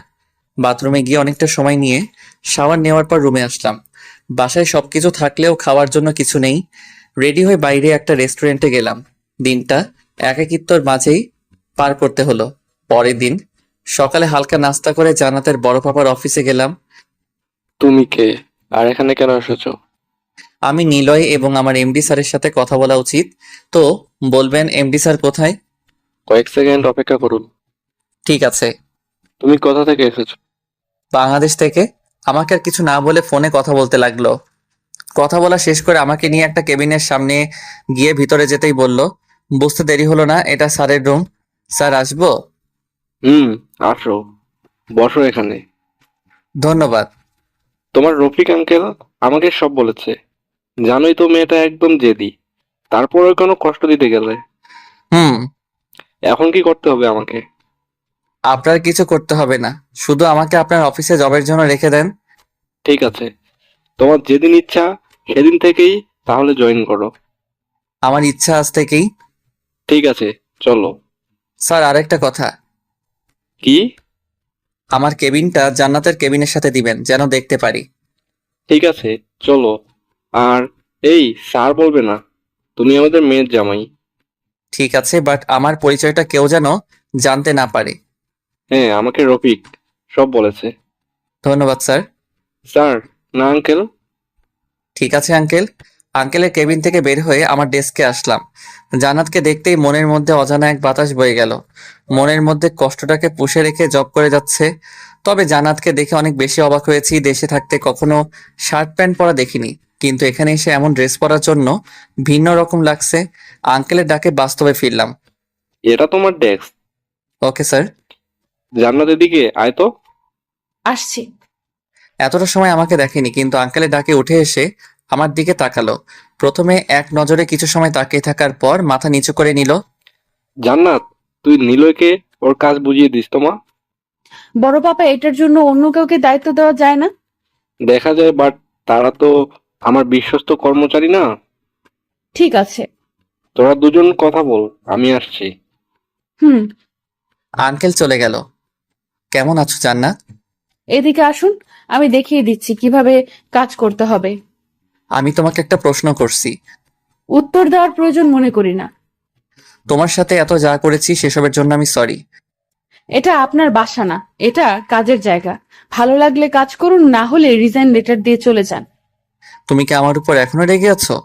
বাথরুমে গিয়ে অনেকটা সময় নিয়ে শাওয়ার নেওয়ার পর রুমে আসলাম। বাসায় সবকিছু থাকলেও খাওয়ার জন্য কিছু নেই। রেডি হয়ে বাইরে একটা রেস্টুরেন্টে গেলাম। দিনটা একাকিত্বর মাঝেই পার করতে হলো। পরের দিন সকালে হালকা নাস্তা করে জান্নাতের বড় পাপার অফিসে গেলাম। তুমি কে আর এখানে কেন এসেছো? আমি নিলয় এবং আমার এমডি স্যারের সাথে কথা বলা উচিত, তো বলবেন এমডি স্যার কোথায়? কয়েক সেকেন্ড অপেক্ষা করুন। ঠিক আছে। তুমি কোথা থেকে এসেছো? বাংলাদেশ থেকে। আমাকে আর কিছু না বলে ফোনে কথা বলতে লাগলো। কথা বলা শেষ করে আমাকে নিয়ে একটা কেবিনের সামনে গিয়ে ভিতরে যেতেই বলল। বুঝতে দেরি হলো না, এটা স্যারের রুম। স্যার আসবো? আসো, বসো এখানে। ধন্যবাদ। তোমার রফিক আঙ্কেল আমাকে সব বলেছে। জানোই তো মেয়েটা একদম জেদি, তারপরে কোনো কষ্ট দিতে গেলে। হুম। এখন কি করতে হবে আমাকে? আপনার কিছু করতে হবে না, শুধু আমাকে আপনার অফিসে জবের জন্য রেখে দেন। ঠিক আছে, তোমার যেদিন ইচ্ছা সেদিন থেকেই তাহলে জয়েন করো। আমার ইচ্ছা আজ থেকেই। ঠিক আছে, চলো। স্যার আরেকটা কথা, কি? আমার কেবিনটা জান্নাতের কেবিনের সাথে দিবেন যেন দেখতে পারি। ঠিক আছে, চলো। আর এই স্যার বলবে না, তুমি আমাদের মেয়ের জামাই। ঠিক আছে, বাট আমার পরিচয়টা কেউ যেন জানতে না পারে। হ্যাঁ, আমাকে রফিক সব বলেছে। ধন্যবাদ স্যার। স্যার না আঙ্কেল? ঠিক আছে আঙ্কেল। আঙ্কেলের কেবিন থেকে বের হয়ে আমার ডেস্কে আসলাম। জান্নাতকে দেখতেই মনের মধ্যে অজানা এক বাতাস বয়ে গেল। মনের মধ্যে কষ্টটাকে পুষে রেখে জব করে যাচ্ছে। তবে জান্নাতকে দেখে অনেক বেশি অবাক হয়েছি। দেশে থাকতে কখনো শার্ট প্যান্ট পরা দেখিনি, কিন্তু এখানে এসে এমন ড্রেস পরার জন্য ভিন্ন রকম লাগছে। আঙ্কেলের ডাকে বাস্তবে ফিরলাম। এটা তোমার ডেস্ক। Okay sir. জান্নাতের দিকে আয় তো। আসছি। এতটা সময় আমাকে দেখেনি, কিন্তু আঙ্কেলের ডাকে উঠে এসে আমার দিকে তাকালো। প্রথমে এক নজরে কিছু সময় তাকিয়ে থাকার পর মাথা নিচু করে নিল। জান্নাত, তুই নিলয়কে ওর কাজ বুঝিয়ে দিস তোমা। বড় পাপা, এটার জন্য অন্য কাউকে দায়িত্ব দেওয়া যায় না? দেখা যায়, বাট তারা তো আমার বিশ্বস্ত কর্মচারী না। ঠিক আছে। তোরা দুজন কথা বল, আমি আসছি। হুম। আঙ্কেল চলে গেল। কেমন আছো জান্নাত? এদিকে আসুন, আমি দেখিয়ে দিচ্ছি কিভাবে কাজ করতে হবে। আমি তোমাকে একটা প্রশ্ন করছি। উত্তর দেওয়ার প্রয়োজন মনে করি না। তোমার সাথে এত যা করেছি সেসবের জন্য আমি সরি। এটা আপনার বাসা না, এটা কাজের জায়গা। ভালো লাগলে কাজ করুন, না হলে রিজাইন লেটার দিয়ে চলে যান। তুমি কি আমার উপর এখনো রেগে আছো?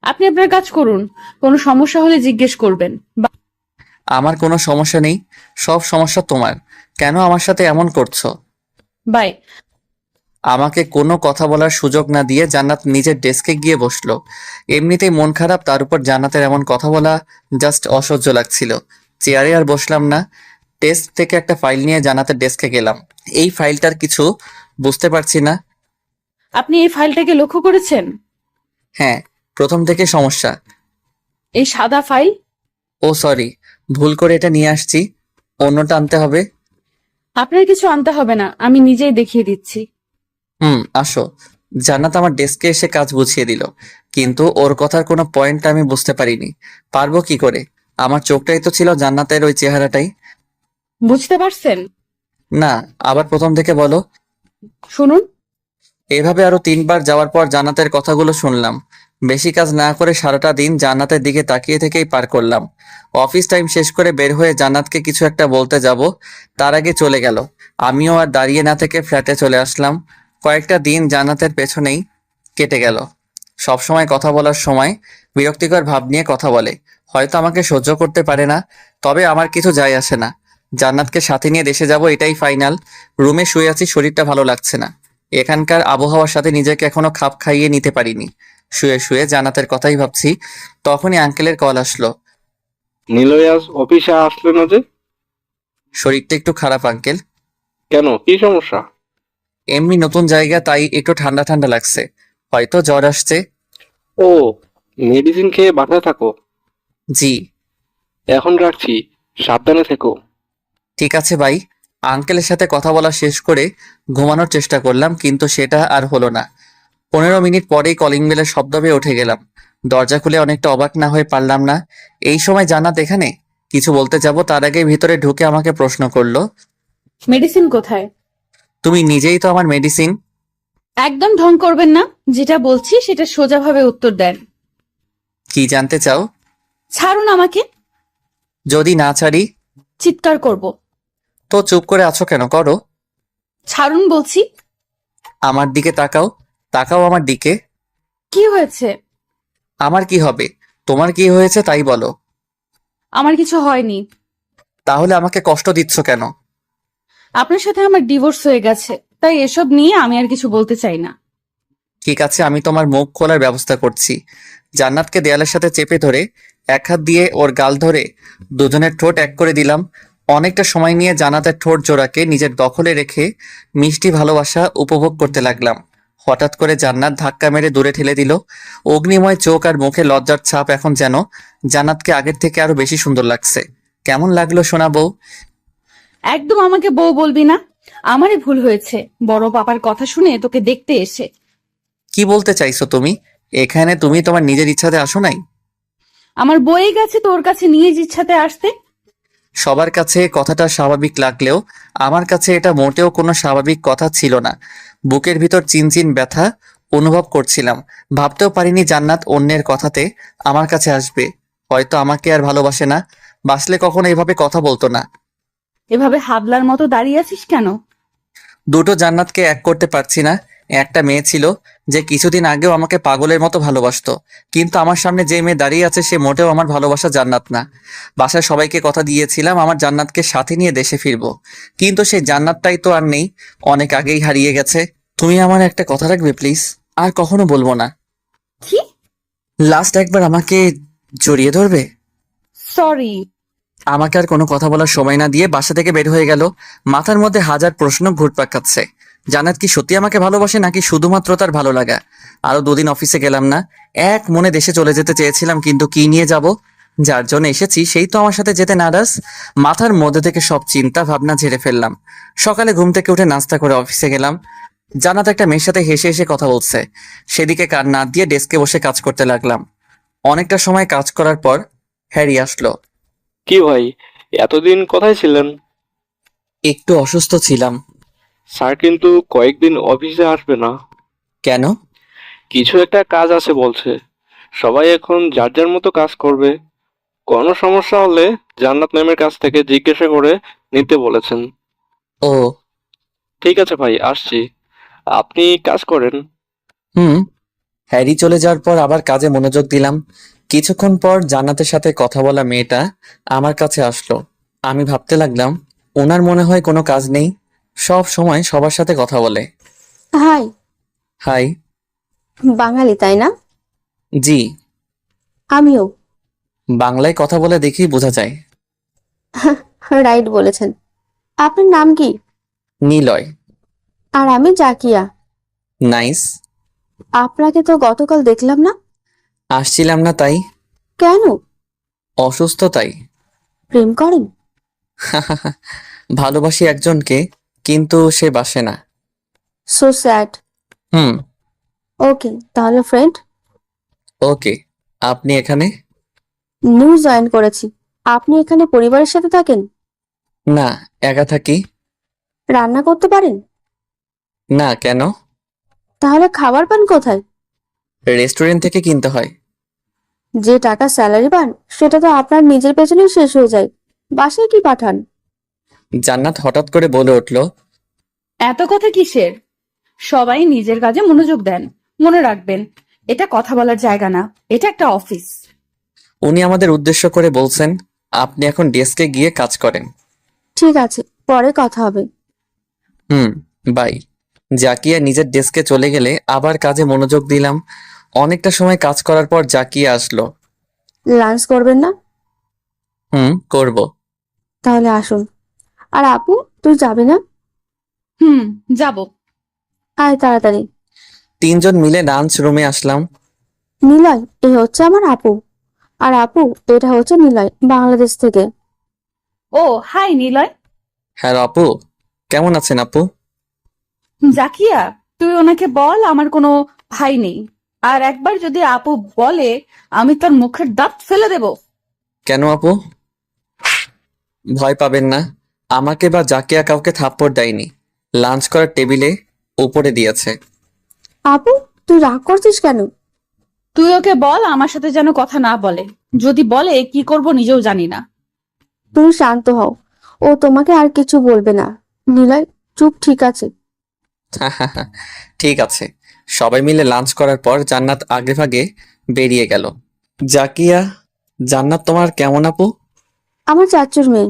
আপনি আপনার কাজ করুন, কোনো সমস্যা হলে জিজ্ঞেস করবেন। আমার কোনো সমস্যা নেই, সব সমস্যা তোমার। কেন আমার সাথে এমন করছো? বাই। আমাকে কোনো কথা বলার সুযোগ না দিয়ে জান্নাত নিজের ডেস্কে গিয়ে বসলো। এমনিতেই মন খারাপ, তার উপর জান্নাতের এমন কথা বলা জাস্ট অসহ্য লাগছিল। চেয়ারে আর বসলাম না, ডেস্ক থেকে একটা ফাইল নিয়ে জান্নাতের ডেস্কে গেলাম। এই ফাইলটার কিছু বুঝতে পারছি না। আপনি এই ফাইলটাকে লক্ষ্য করেছেন? হ্যাঁ, প্রথম থেকে সমস্যা। এই সাদা ফাইল? ও সরি, ভুল করে এটা নিয়ে আসছি, অন্যটা আনতে হবে। আপনার কিছু আনতে হবে না, আমি নিজেই দেখিয়ে দিচ্ছি। আসো। জান্নাত আমার ডেস্কে এসে কাজ বুঝিয়ে দিল, কিন্তু ওর কথার কোনো পয়েন্ট আমি বুঝতে পারিনি। পারবো কি করে? আমার চোখটাই তো ছিল জান্নাতের ওই চেহারাটাই। বুঝতে পারছেন? না, আবার প্রথম থেকে বলো। শুনুন। এভাবে আরো 3বার যাওয়ার পর জান্নাতের কথাগুলো শুনলাম। বেশি কাজ না করে সারাটা দিন জান্নাতের দিকে তাকিয়ে থেকেই পার করলাম। অফিস টাইম শেষ করে বের হয়ে জান্নাতকে কিছু একটা বলতে যাব, তার আগে চলে গেল। আমিও আর দাঁড়িয়ে না থেকে ফ্ল্যাটে চলে আসলাম। কয়েকটা দিন জান্নাতের পেছনেই কেটে গেল। সব সময় কথা বলার সময় বিরক্তিকর ভাব নিয়ে কথা বলে। হয়তো আমাকে সহ্য করতে পারে না, তবে আমার কিছু যায় আসে না। জান্নাতকে সাথে নিয়ে দেশে যাব, এটাই ফাইনাল। রুমে শুয়ে আছি, শরীরটা ভালো লাগছে না। এখানকার আবহাওয়ার সাথে নিজেকে এখনো খাপ খাইয়ে নিতে পারিনি। শুয়ে শুয়ে জান্নাতের কথাই ভাবছি, তখনই আঙ্কেলের কল আসলো। নিলয় আজ অফিসে আসলো না যে? শরীরটা একটু খারাপ আঙ্কেল। কেন, কি সমস্যা? এমনি নতুন জায়গা, তাই একটু ঠান্ডা ঠান্ডা লাগছে, হয়তো জ্বর আসছে। ও, মেডিসিন খেয়ে বাসায় থাকো। জি। এখন রাখছি, সাবধানে থেকো। ঠিক আছে ভাই। আঙ্কেলের সাথে কথা বলা শেষ করে ঘুমানোর চেষ্টা করলাম, কিন্তু সেটা আর হলো না। 15 মিনিট পরেই কলিং বেলের শব্দ পেয়ে উঠে গেলাম। দরজা খুলে অনেকটা অবাক না হয়ে পারলাম না। এই সময় জান্নাত এখানে? কিছু বলতে যাব তার আগে ভিতরে ঢুকে আমাকে প্রশ্ন করলো, মেডিসিন কোথায়? তুমি নিজেই তো আমার মেডিসিন। একদম ঢং করবেন না, যেটা বলছি সেটা সোজাভাবে উত্তর দেন। কি জানতে চাও? ছাড়ুন আমাকে। যদি না ছাড়ি? চিৎকার করব। তো চুপ করে আছো কেন, করো। ছাড়ুন বলছি। আমার দিকে তাকাও, তাকাও আমার দিকে। কি হয়েছে? আমার কি হবে? তোমার কি হয়েছে তাই বলো। আমার কিছু হয়নি। তাহলে আমাকে কষ্ট দিচ্ছ কেন? আপনার সাথে আমার ডিভোর্স হয়ে গেছে, তাই এসব নিয়ে আমি আর কিছু বলতে চাই না। ঠিক আছে, আমি তোমার মুখ খোলার ব্যবস্থা করছি। জান্নাতকে দেয়ালের সাথে চেপে ধরে এক হাত দিয়ে ওর গাল ধরে দুজনের ঠোঁট এক করে দিলাম। অনেকটা সময় নিয়ে জান্নাতের ঠোঁট জোড়াকে নিজের দখলে রেখে মিষ্টি ভালোবাসা উপভোগ করতে লাগলাম। হঠাৎ করে জান্নাত ধাক্কা মেরে দূরে ঠেলে দিল। অগ্নিময় চোখ আর মুখে লজ্জার ছাপ, এখন যেন জান্নাতকে আগের থেকে আরো বেশি সুন্দর লাগছে। কেমন লাগলো সোনা বউ? একদম আমাকে বউ বলবি না, আমারই ভুল হয়েছে বড় পাপার কথা শুনে তোকে দেখতে এসে। কি বলতে চাইছো তুমি? এখানে তুমি তোমার নিজের ইচ্ছাতে আসো নাই। আমার বয়ে গেছে তোর কাছে নিয়ে ইচ্ছাতে আসতে। সবার কাছে কথাটা স্বাভাবিক লাগলেও আমার কাছে এটা মোটেও কোনো স্বাভাবিক কথা ছিল না। বুকের ভিতর চিনচিন ব্যথা অনুভব করছিলাম। ভাবতেও পারিনি জান্নাত অন্যের কথাতে আমার কাছে আসবে। হয়তো আমাকে আর ভালোবাসে না, বাসলে কখনো এভাবে কথা বলতো না। এভাবে হাবলার মতো দাঁড়িয়ে আছিস কেন? দুটো জান্নাতকে এক করতে পারছি না। একটা মেয়ে ছিল যে কিছুদিন আগেও আমাকে পাগলের মতো ভালোবাসতো, কিন্তু আমার সামনে যে মেয়ে দাঁড়িয়ে আছে সে মোটেও আমার ভালোবাসা জান্নাত না। বাসায় সবাইকে কথা দিয়েছিলাম আমার জান্নাতকে সাথে নিয়ে দেশে ফিরবো, কিন্তু সেই জান্নাতটাই তো আর নেই, অনেক আগেই হারিয়ে গেছে। তুমি আমার একটা কথা রাখবে প্লিজ? আর কখনো বলবো না। কি? লাস্ট একবার আমাকে জড়িয়ে ধরবে? সরি। আমাকে আর কোনো কথা বলার সময় না দিয়ে বাসা থেকে বের হয়ে গেল। মাথার মধ্যে হাজার প্রশ্ন ঘুরপাক খাচ্ছে। জান্নাত কি সত্যি আমাকে ভালোবাসে নাকি শুধুমাত্র তার ভালো লাগা? আরো 2 দিন অফিসে গেলাম না। এক মনে দেশে চলে যেতে চেয়েছিলাম, কিন্তু কি নিয়ে যাব? যার জন্য এসেছি সেই তো আমার সাথে যেতে নারাজ। মাথার মধ্যে থেকে সব চিন্তা ভাবনা ঝেড়ে ফেললাম। সকালে ঘুম থেকে উঠে নাস্তা করে অফিসে গেলাম। জান্নাত একটা মেয়ের সাথে হেসে হেসে কথা বলছে, সেদিকে কান না দিয়ে ডেস্কে বসে কাজ করতে লাগলাম। অনেকটা সময় কাজ করার পর হ্যারি আসলো। কি ভাই, এতদিন কোথায় ছিলেন? একটু অসুস্থ ছিলাম। স্যার কিন্তু কয়েকদিন অফিসে আসবে না। কেন? কিছু একটা কাজ আছে বলছে। সবাই এখন যার যার মতো কাজ করবে। কোনো সমস্যা হলে জান্নাত ম্যামের কাছ থেকে জিজ্ঞাসা করে নিতে বলেছেন। ও। ঠিক আছে ভাই, আসছি। আপনি কাজ করেন। হুম। হ্যারি চলে যাওয়ার পর আবার কাজে মনোযোগ দিলাম। কিছুক্ষণ পর জান্নাতের সাথে কথা বলা মেয়েটা আমার কাছে আসলো। আমি ভাবতে লাগলাম, ওনার মনে হয় কোনো কাজ নেই, সব সময় সবার সাথে কথা বলে। হাই। হাই। বাঙালি তাই না? জি। আমিও। বাংলায় কথা বলে দেখি বোঝা যায়। রাইট বলেছেন। আপনার নাম কি? নিলয়। আর আমি জাকিয়া। নাইস। আপনাকে তো গতকাল দেখলাম না। আসছিলাম না তাই। কেন? অসুস্থ তাই। প্রেম করেন? ভালোবাসি একজনকে, কিন্তু সে বাসে না। So sad. হুম। ওকে, তাহলে ফ্রেন্ড। ওকে। আপনি এখানে? নিউ জয়েন করেছি। আপনি এখানে পরিবারের সাথে থাকেন? না, একা থাকি। রান্না করতে পারেন? না, কেন? তাহলে খাবার পান কোথায়? রেস্টুরেন্ট থেকে কিনতে হয়। যে টাকা স্যালারি পান সেটা তো আপনার নিজের পেছনেই শেষ হয়ে যায়। বাসায় কি পাঠান? জান্নাত হঠাৎ করে বলে উঠল, এত কথা কিসের? সবাই নিজের কাজে মনোযোগ দেন। মনে রাখবেন, এটা কথা বলার জায়গা না, এটা একটা অফিস। উনি আমাদের উদ্দেশ্য করে বলছেন, আপনি এখন ডেস্কে গিয়ে কাজ করেন। ঠিক আছে, পরে কথা হবে। হুম। বাই। জাকিয়া নিজের ডেস্কে চলে গেলে আবার কাজে মনোযোগ দিলাম। অনেকটা সময় কাজ করার পর জাকিয়া আসলো। লাঞ্চ করবেন না? হুম, করব। তাহলে আসুন। আর আপু, তুই যাবি না? হুম, যাব। আয় তাড়াতাড়ি। 3 জন মিলে লাঞ্চ রুমে আসলাম। নিলয়, এই হচ্ছে আমার আপু। আর আপু, এটা হচ্ছে নিলয়, বাংলাদেশ থেকে। ও হাই নিলয়। হ্যাঁ আপু, কেমন আছেন আপু? জাকিয়া, তুই ওনাকে বল আমার কোনো ভাই নেই। আর একবার যদি আপু বলে, আমি তোর মুখের দাঁত ফেলে দেব। কেন আপু? ভয় পাবেন না, আমাকে বা জাকিয়া কাউকে থাপ্পড় দেয়নি। লাঞ্চ করার টেবিলে উপরে দিয়েছে। আপু, তুই রাগ করছিস কেন? তুই ওকে বল আমার সাথে যেন কথা না বলে। যদি বলে কি করব নিজেও জানি না। তুমি শান্ত হও, ও তোমাকে আর কিছু বলবে না। নিলয়, চুপ, ঠিক আছে? ঠিক আছে। সবাই মিলে লাঞ্চ করার পর জান্নাত আগেভাগে বেরিয়ে গেল। জাকিয়া, জান্নাত তোমার কেমন আপু? আমার চাচুর মেয়ে।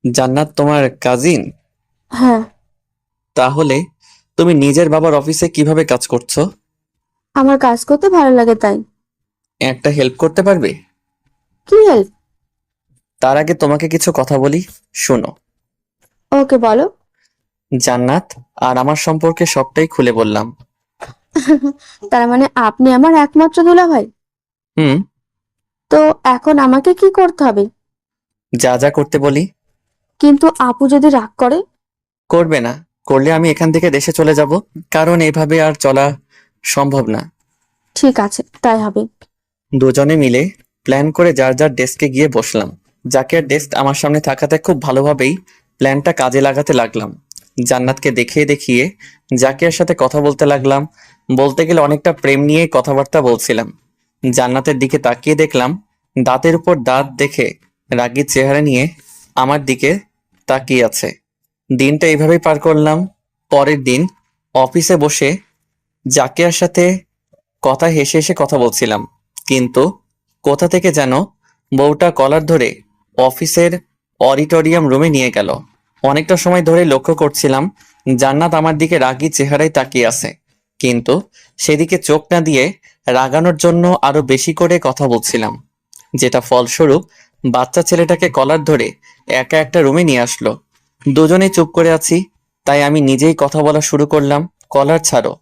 জান্নাত তোমার কাজিন? হ্যাঁ। তাহলে তুমি নিজের বাবার অফিসে কিভাবে কাজ করছো? আমার কাজ করতে ভালো লাগে তাই। একটা হেল্প করতে পারবে? কি হেল্প? তার আগে তোমাকে কিছু কথা বলি, শোনো। ওকে, বলো। জান্নাত আর আমার সম্পর্কে সবটাই খুলে বললাম। তার মানে আপনি আমার একমাত্র দুলাভাই? হুম। তো এখন আমাকে কি করতে হবে? যা যা করতে বলি। কিন্তু আপু যদি রাগ করে? করবে না। করলে আমি এখান থেকে দেশে চলে যাব, কারণ এভাবে আর চলা সম্ভব না। ঠিক আছে, তাই হবে। দুজনে মিলে প্ল্যান করে যার যার ডেস্কে গিয়ে বসলাম। জাকিয়ার ডেস্ক আমার সামনে থাকাতে খুব ভালোভাবেই প্ল্যানটা কাজে লাগাতে লাগলাম। জান্নাতকে দেখিয়ে দেখিয়ে জাকিয়ার সাথে কথা বলতে লাগলাম। বলতে গেলে অনেকটা প্রেম নিয়ে কথাবার্তা বলছিলাম। জান্নাতের দিকে তাকিয়ে দেখলাম, দাঁতের উপর দাঁত দেখে রাগী চেহারা নিয়ে আমার দিকে তাকিয়ে আছে। দিনটা এইভাবেই পার করলাম। পরের দিন অফিসে বসে জাকিয়ার সাথে কথা হেসে হেসে কথা বলছিলাম, কিন্তু কোথা থেকে যেন বউটা কলার ধরে অফিসের অডিটোরিয়াম রুমে নিয়ে গেল। অনেকটা সময় ধরে লক্ষ্য করছিলাম জান্নাত আমার দিকে রাগী চেহারায় তাকিয়ে আছে, কিন্তু সেদিকে চোখ না দিয়ে রাগানোর জন্য আরো বেশি করে কথা বলছিলাম, যেটা ফলস্বরূপ বাচ্চা ছেলেটাকে কলার ধরে একা একটা রুমে নিয়ে আসলো। দুজনেই চুপ করে আছি, তাই আমি নিজেই কথা বলা শুরু করলাম। কলার ছাড়ো।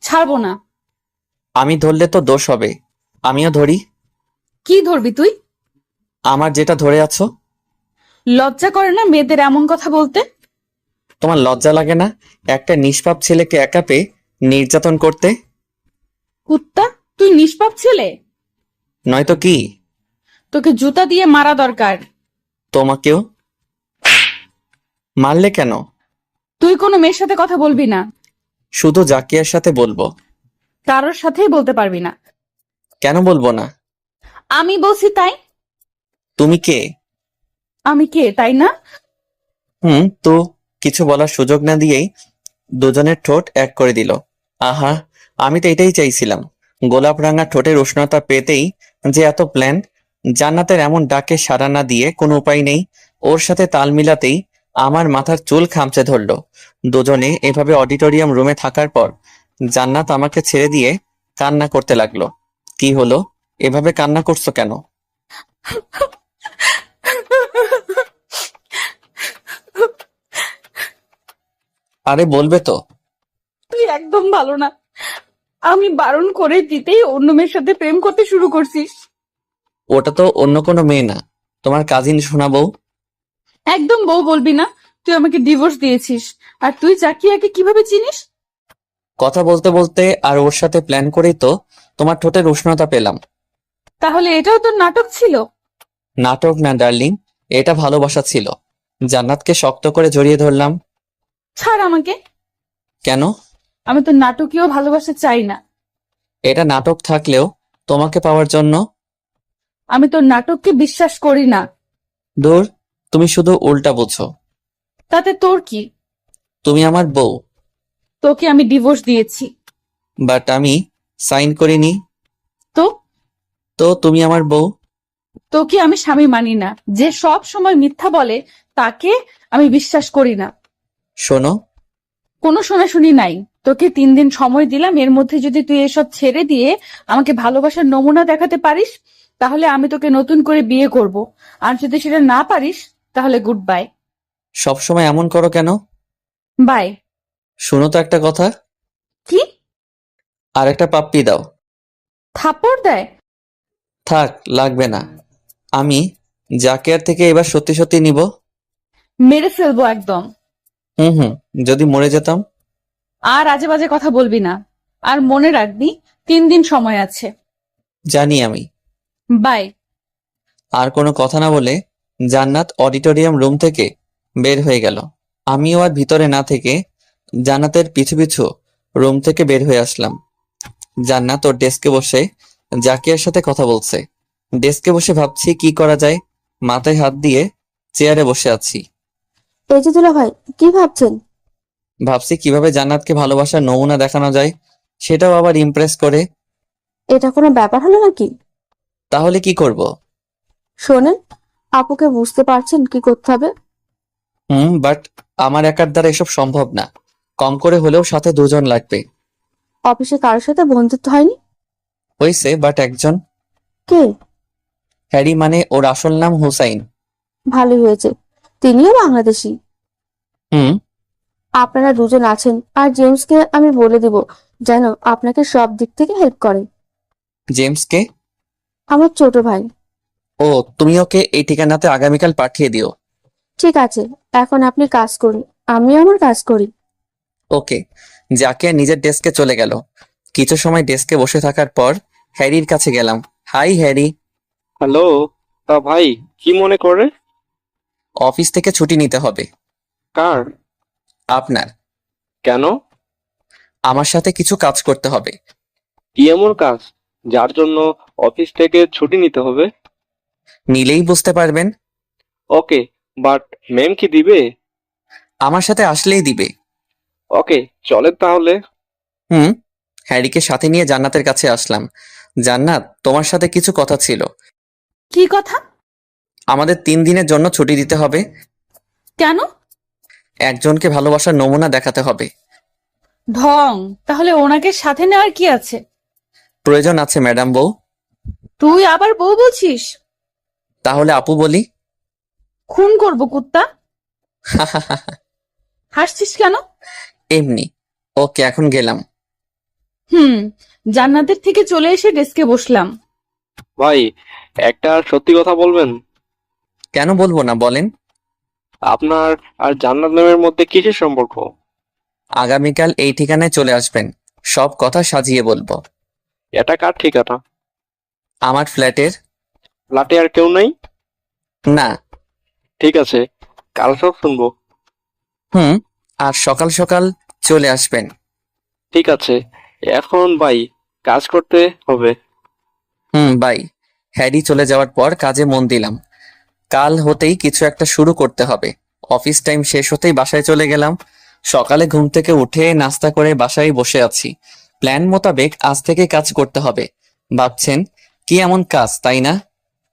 ছাড়বো না। আমি ধরলে তো দোষ হবে। আমিও ধরি। কি ধরবি তুই? আমার যেটা ধরে আছো। লজ্জা করে না মেয়েদের এমন কথা বলতে? তোমার লজ্জা লাগে না একটা নিষ্পাপ ছেলেকে একা পেয়ে নির্যাতন করতে? কুত্তা, তুই নিষ্পাপ ছেলে। নয়তো কি? তোকে জুতা দিয়ে মারা দরকার। তোমাকেও। মারলে কেন? তুই কোনো মেয়ের সাথে কথা বলবি না। শুধু জাকিয়ার সাথে বলবো। কারোর সাথেই বলতে পারবি না। কেন বলবো না? আমি বলছি তাই। তুমি কে? আমি কে তাই না? তো কিছু বলার সুযোগ না দিয়েই দুজনের ঠোঁট এক করে দিল। আহা, আমি তো এটাই চাইছিলাম। গোলাপ রাঙা ঠোঁটের উষ্ণতা পেতেই যে এত প্ল্যান। জান্নাতের এমন ডাকে সাড়া না দিয়ে কোনো উপায় নেই। ওর সাথে তাল মিলাতেই আমার মাথার চুল খামচে ধরলো। দুজনে এভাবে অডিটোরিয়াম রুমে থাকার পর জান্নাত আমাকে ছেড়ে দিয়ে কান্না করতে লাগলো। কি হলো? এভাবে কান্না করছো কেন? আরে বলবে তো। তুই একদম ভালো না। আমি বারণ করে দিতেই অন্য মেয়ের সাথে প্রেম করতে শুরু করছিস। ওটা তো অন্য কোনো মেয়ে না, তোমার কাজিন শোনাবো। একদম বউ বলবি না। তুই আমাকে ডিভোর্স দিয়েছিস। আর তুই জাকিয়াকে কিভাবে চিনিস? কথা বলতে বলতে আর ওর সাথে প্ল্যান করেই তো তোমার ঠোঁটের উষ্ণতা পেলাম। তাহলে এটাও তোর নাটক ছিল? নাটক না ডার্লিং, এটা ভালোবাসা ছিল। জান্নাতকে শক্ত করে জড়িয়ে ধরলাম। ছাড় আমাকে। কেন? আমি তো নাটকীয় ভালোবাসা চাই না। এটা নাটক থাকলেও তোমাকে পাওয়ার জন্য। আমি তোর নাটককে বিশ্বাস করি না। দূর, তুমি শুধু উল্টা বুঝো। তাতে তোর কি? তুমি আমার বউ। তোকে আমি ডিভোর্স দিয়েছি। বাট আমি সাইন করিনি। তো তো তুমি আমার বউ। তোকে আমি স্বামী মানি না। যে সব সময় মিথ্যা বলে তাকে আমি বিশ্বাস করি না। শোনো, কোনো শোনাশুনি নাই। তোকে 3 দিন সময় দিলাম, এর মধ্যে যদি তুই এসব ছেড়ে দিয়ে আমাকে ভালোবাসার নমুনা দেখাতে পারিস তাহলে আমি তোকে নতুন করে বিয়ে করব। আর যদি সেটা না পারিস তাহলে গুড বাই। সবসময় এমন করো কেন? বাই। শোনো তো একটা কথা। কি? আর একটা পাপ্পি দাও। থাপ্পড় দেয়? থাক, লাগবে না। আমি জাকেয়ার থেকে এবার সত্যি সত্যি নিব। মেরে ফেলবো একদম। হুম, যদি মরে যেতাম। আর আজে বাজে কথা বলবি না। আর মনে রাখবি 3 দিন সময় আছে। জানি আমি। বাই। আর কোনো কথা না বলে জান্নাত অডিটোরিয়াম রুম থেকে বের হয়ে গেল। আমিও আর ভিতরে না থেকে জান্নাতের পিছু পিছু রুম থেকে বের হয়ে আসলাম। জান্নাত ওর ডেস্কে বসে জাকিয়ার সাথে কথা বলছে। ডেস্কে বসে ভাবছি কি করা যায়। মাথায় হাত দিয়ে চেয়ারে বসে আছি। এই যে দুলা ভাই, কি ভাবছেন? ভাবছি কিভাবে জান্নাতকে ভালোবাসার নমুনা দেখানো যায়, সেটাও আবার ইমপ্রেস করে। এটা কোনো ব্যাপার হলো নাকি? তাহলে কি করব? শোনেন, আপুকে বুঝতে পারছেন কি করতে হবে? বাট আমার একার দ্বারা এসব সম্ভব না। কম করে হলেও সাথে দুজন লাগবে। অফিসে কারোর সাথে বন্ধুত্ব হয়নি? হয়েছে, বাট একজন। কে? হ্যারি, মানে ওর আসল নাম হুসাইন। ভালোই হয়েছে, তিনিও বাংলাদেশী। হুম। আপনারা দুজন আছেন, আর জেমসকে আমি বলে দিব যেন আপনাকে সব দিক থেকে হেল্প করে। জেমসকে? আমার ছোট ভাই। ও, তুমি ওকে এই ঠিকানাতে আগামীকাল পাঠিয়ে দিও। ঠিক আছে, এখন আপনি কাজ করুন, আমিও আমার কাজ করি। ওকে। জাকিয়া নিজের ডেস্কে চলে গেল। কিছু সময় ডেস্কে বসে থাকার পর হ্যারির কাছে গেলাম। Hi Harry. হ্যালো। তা ভাই, কি মনে করে? অফিস থেকে ছুটি নিতে হবে। কার? আপনার। কেন? আমার সাথে কিছু কাজ করতে হবে। কি এমন কাজ যার জন্য অফিস থেকে ছুটি নিতে হবে? নিলেই বুঝতে পারবেন। ওকে, বাট ম্যাম কি দিবে? আমার সাথে আসলেই দিবে। ওকে, চলেন তাহলে। হ্যারিকে সাথে নিয়ে জান্নাতের কাছে আসলাম। জান্নাত, তোমার সাথে কিছু কথা ছিল। কি কথা? আমাদের 3 দিনের জন্য ছুটি দিতে হবে। কেন? একজনকে ভালোবাসার নমুনা দেখাতে হবে। ঢং। তাহলে ওনাকে সাথে নেওয়ার কি আছে? প্রয়োজন আছে ম্যাডাম বউ। তুই আবার বউ বলছিস? তাহলে আপু বলি। খুন করব কুত্তা। হাসছিস কেন? এমনি। ওকে, এখন গেলাম। জান্নাতের থেকে চলে এসে ডেস্কে বসলাম। ভাই, একটা সত্যি কথা বলবেন? কেন বলবো না, বলেন। আপনার আর জান্নাত ম্যামের মধ্যে কিসের সম্পর্ক? আগামীকাল এই ঠিকানায় চলে আসবেন, সব কথা সাজিয়ে বলবো। এটা কার ঠিকানা? আমার ফ্ল্যাটের। ফ্ল্যাটে আর কেউ নাই? না। ঠিক আছে, কাল সব শুনবো। আর সকাল সকাল চলে আসবেন। ঠিক আছে, এখন ভাই কাজ করতে হবে। বাই। হ্যারি চলে যাওয়ার পর কাজে মন দিলাম। কাল হতেই কিছু একটা শুরু করতে হবে। অফিস টাইম শেষ হতেই বাসায় চলে গেলাম। সকালে ঘুম থেকে উঠে নাস্তা করে বাসায় বসে আছি। প্ল্যান মোতাবেক আজ থেকে কাজ করতে হবে। ভাবছেন কি এমন কাজ, তাই না?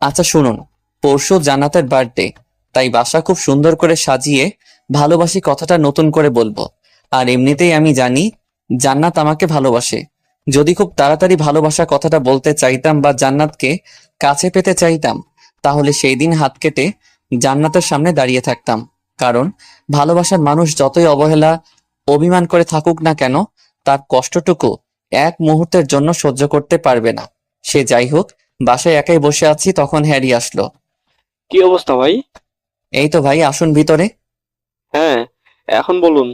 আচ্ছা শুনুন, পরশু জান্নাতের বার্থডে, তাই বাসা খুব সুন্দর করে সাজিয়ে ভালোবাসি কথাটা নতুন করে বলবো। আর এমনিতেই আমি জানি জান্নাত আমাকে ভালোবাসে। যদি খুব তাড়াতাড়ি ভালোবাসা কথাটা বলতে চাইতাম বা জান্নাতকে কাছে পেতে চাইতাম, তাহলে সেই দিন হাত কেটে জান্নাতের সামনে দাঁড়িয়ে থাকতাম। কারণ ভালোবাসার মানুষ যতই অবহেলা অভিমান করে থাকুক না কেন, তার কষ্টটুকু এক মুহূর্তের জন্য সহ্য করতে পারবে না। সে যাই হোক, বাসায় একাই বসে আছি, তখন হ্যারি আসলো। কি অবস্থা ভাই? এই তো ভাই, আসুন ভিতরে। হ্যাঁ, এখন বলুন,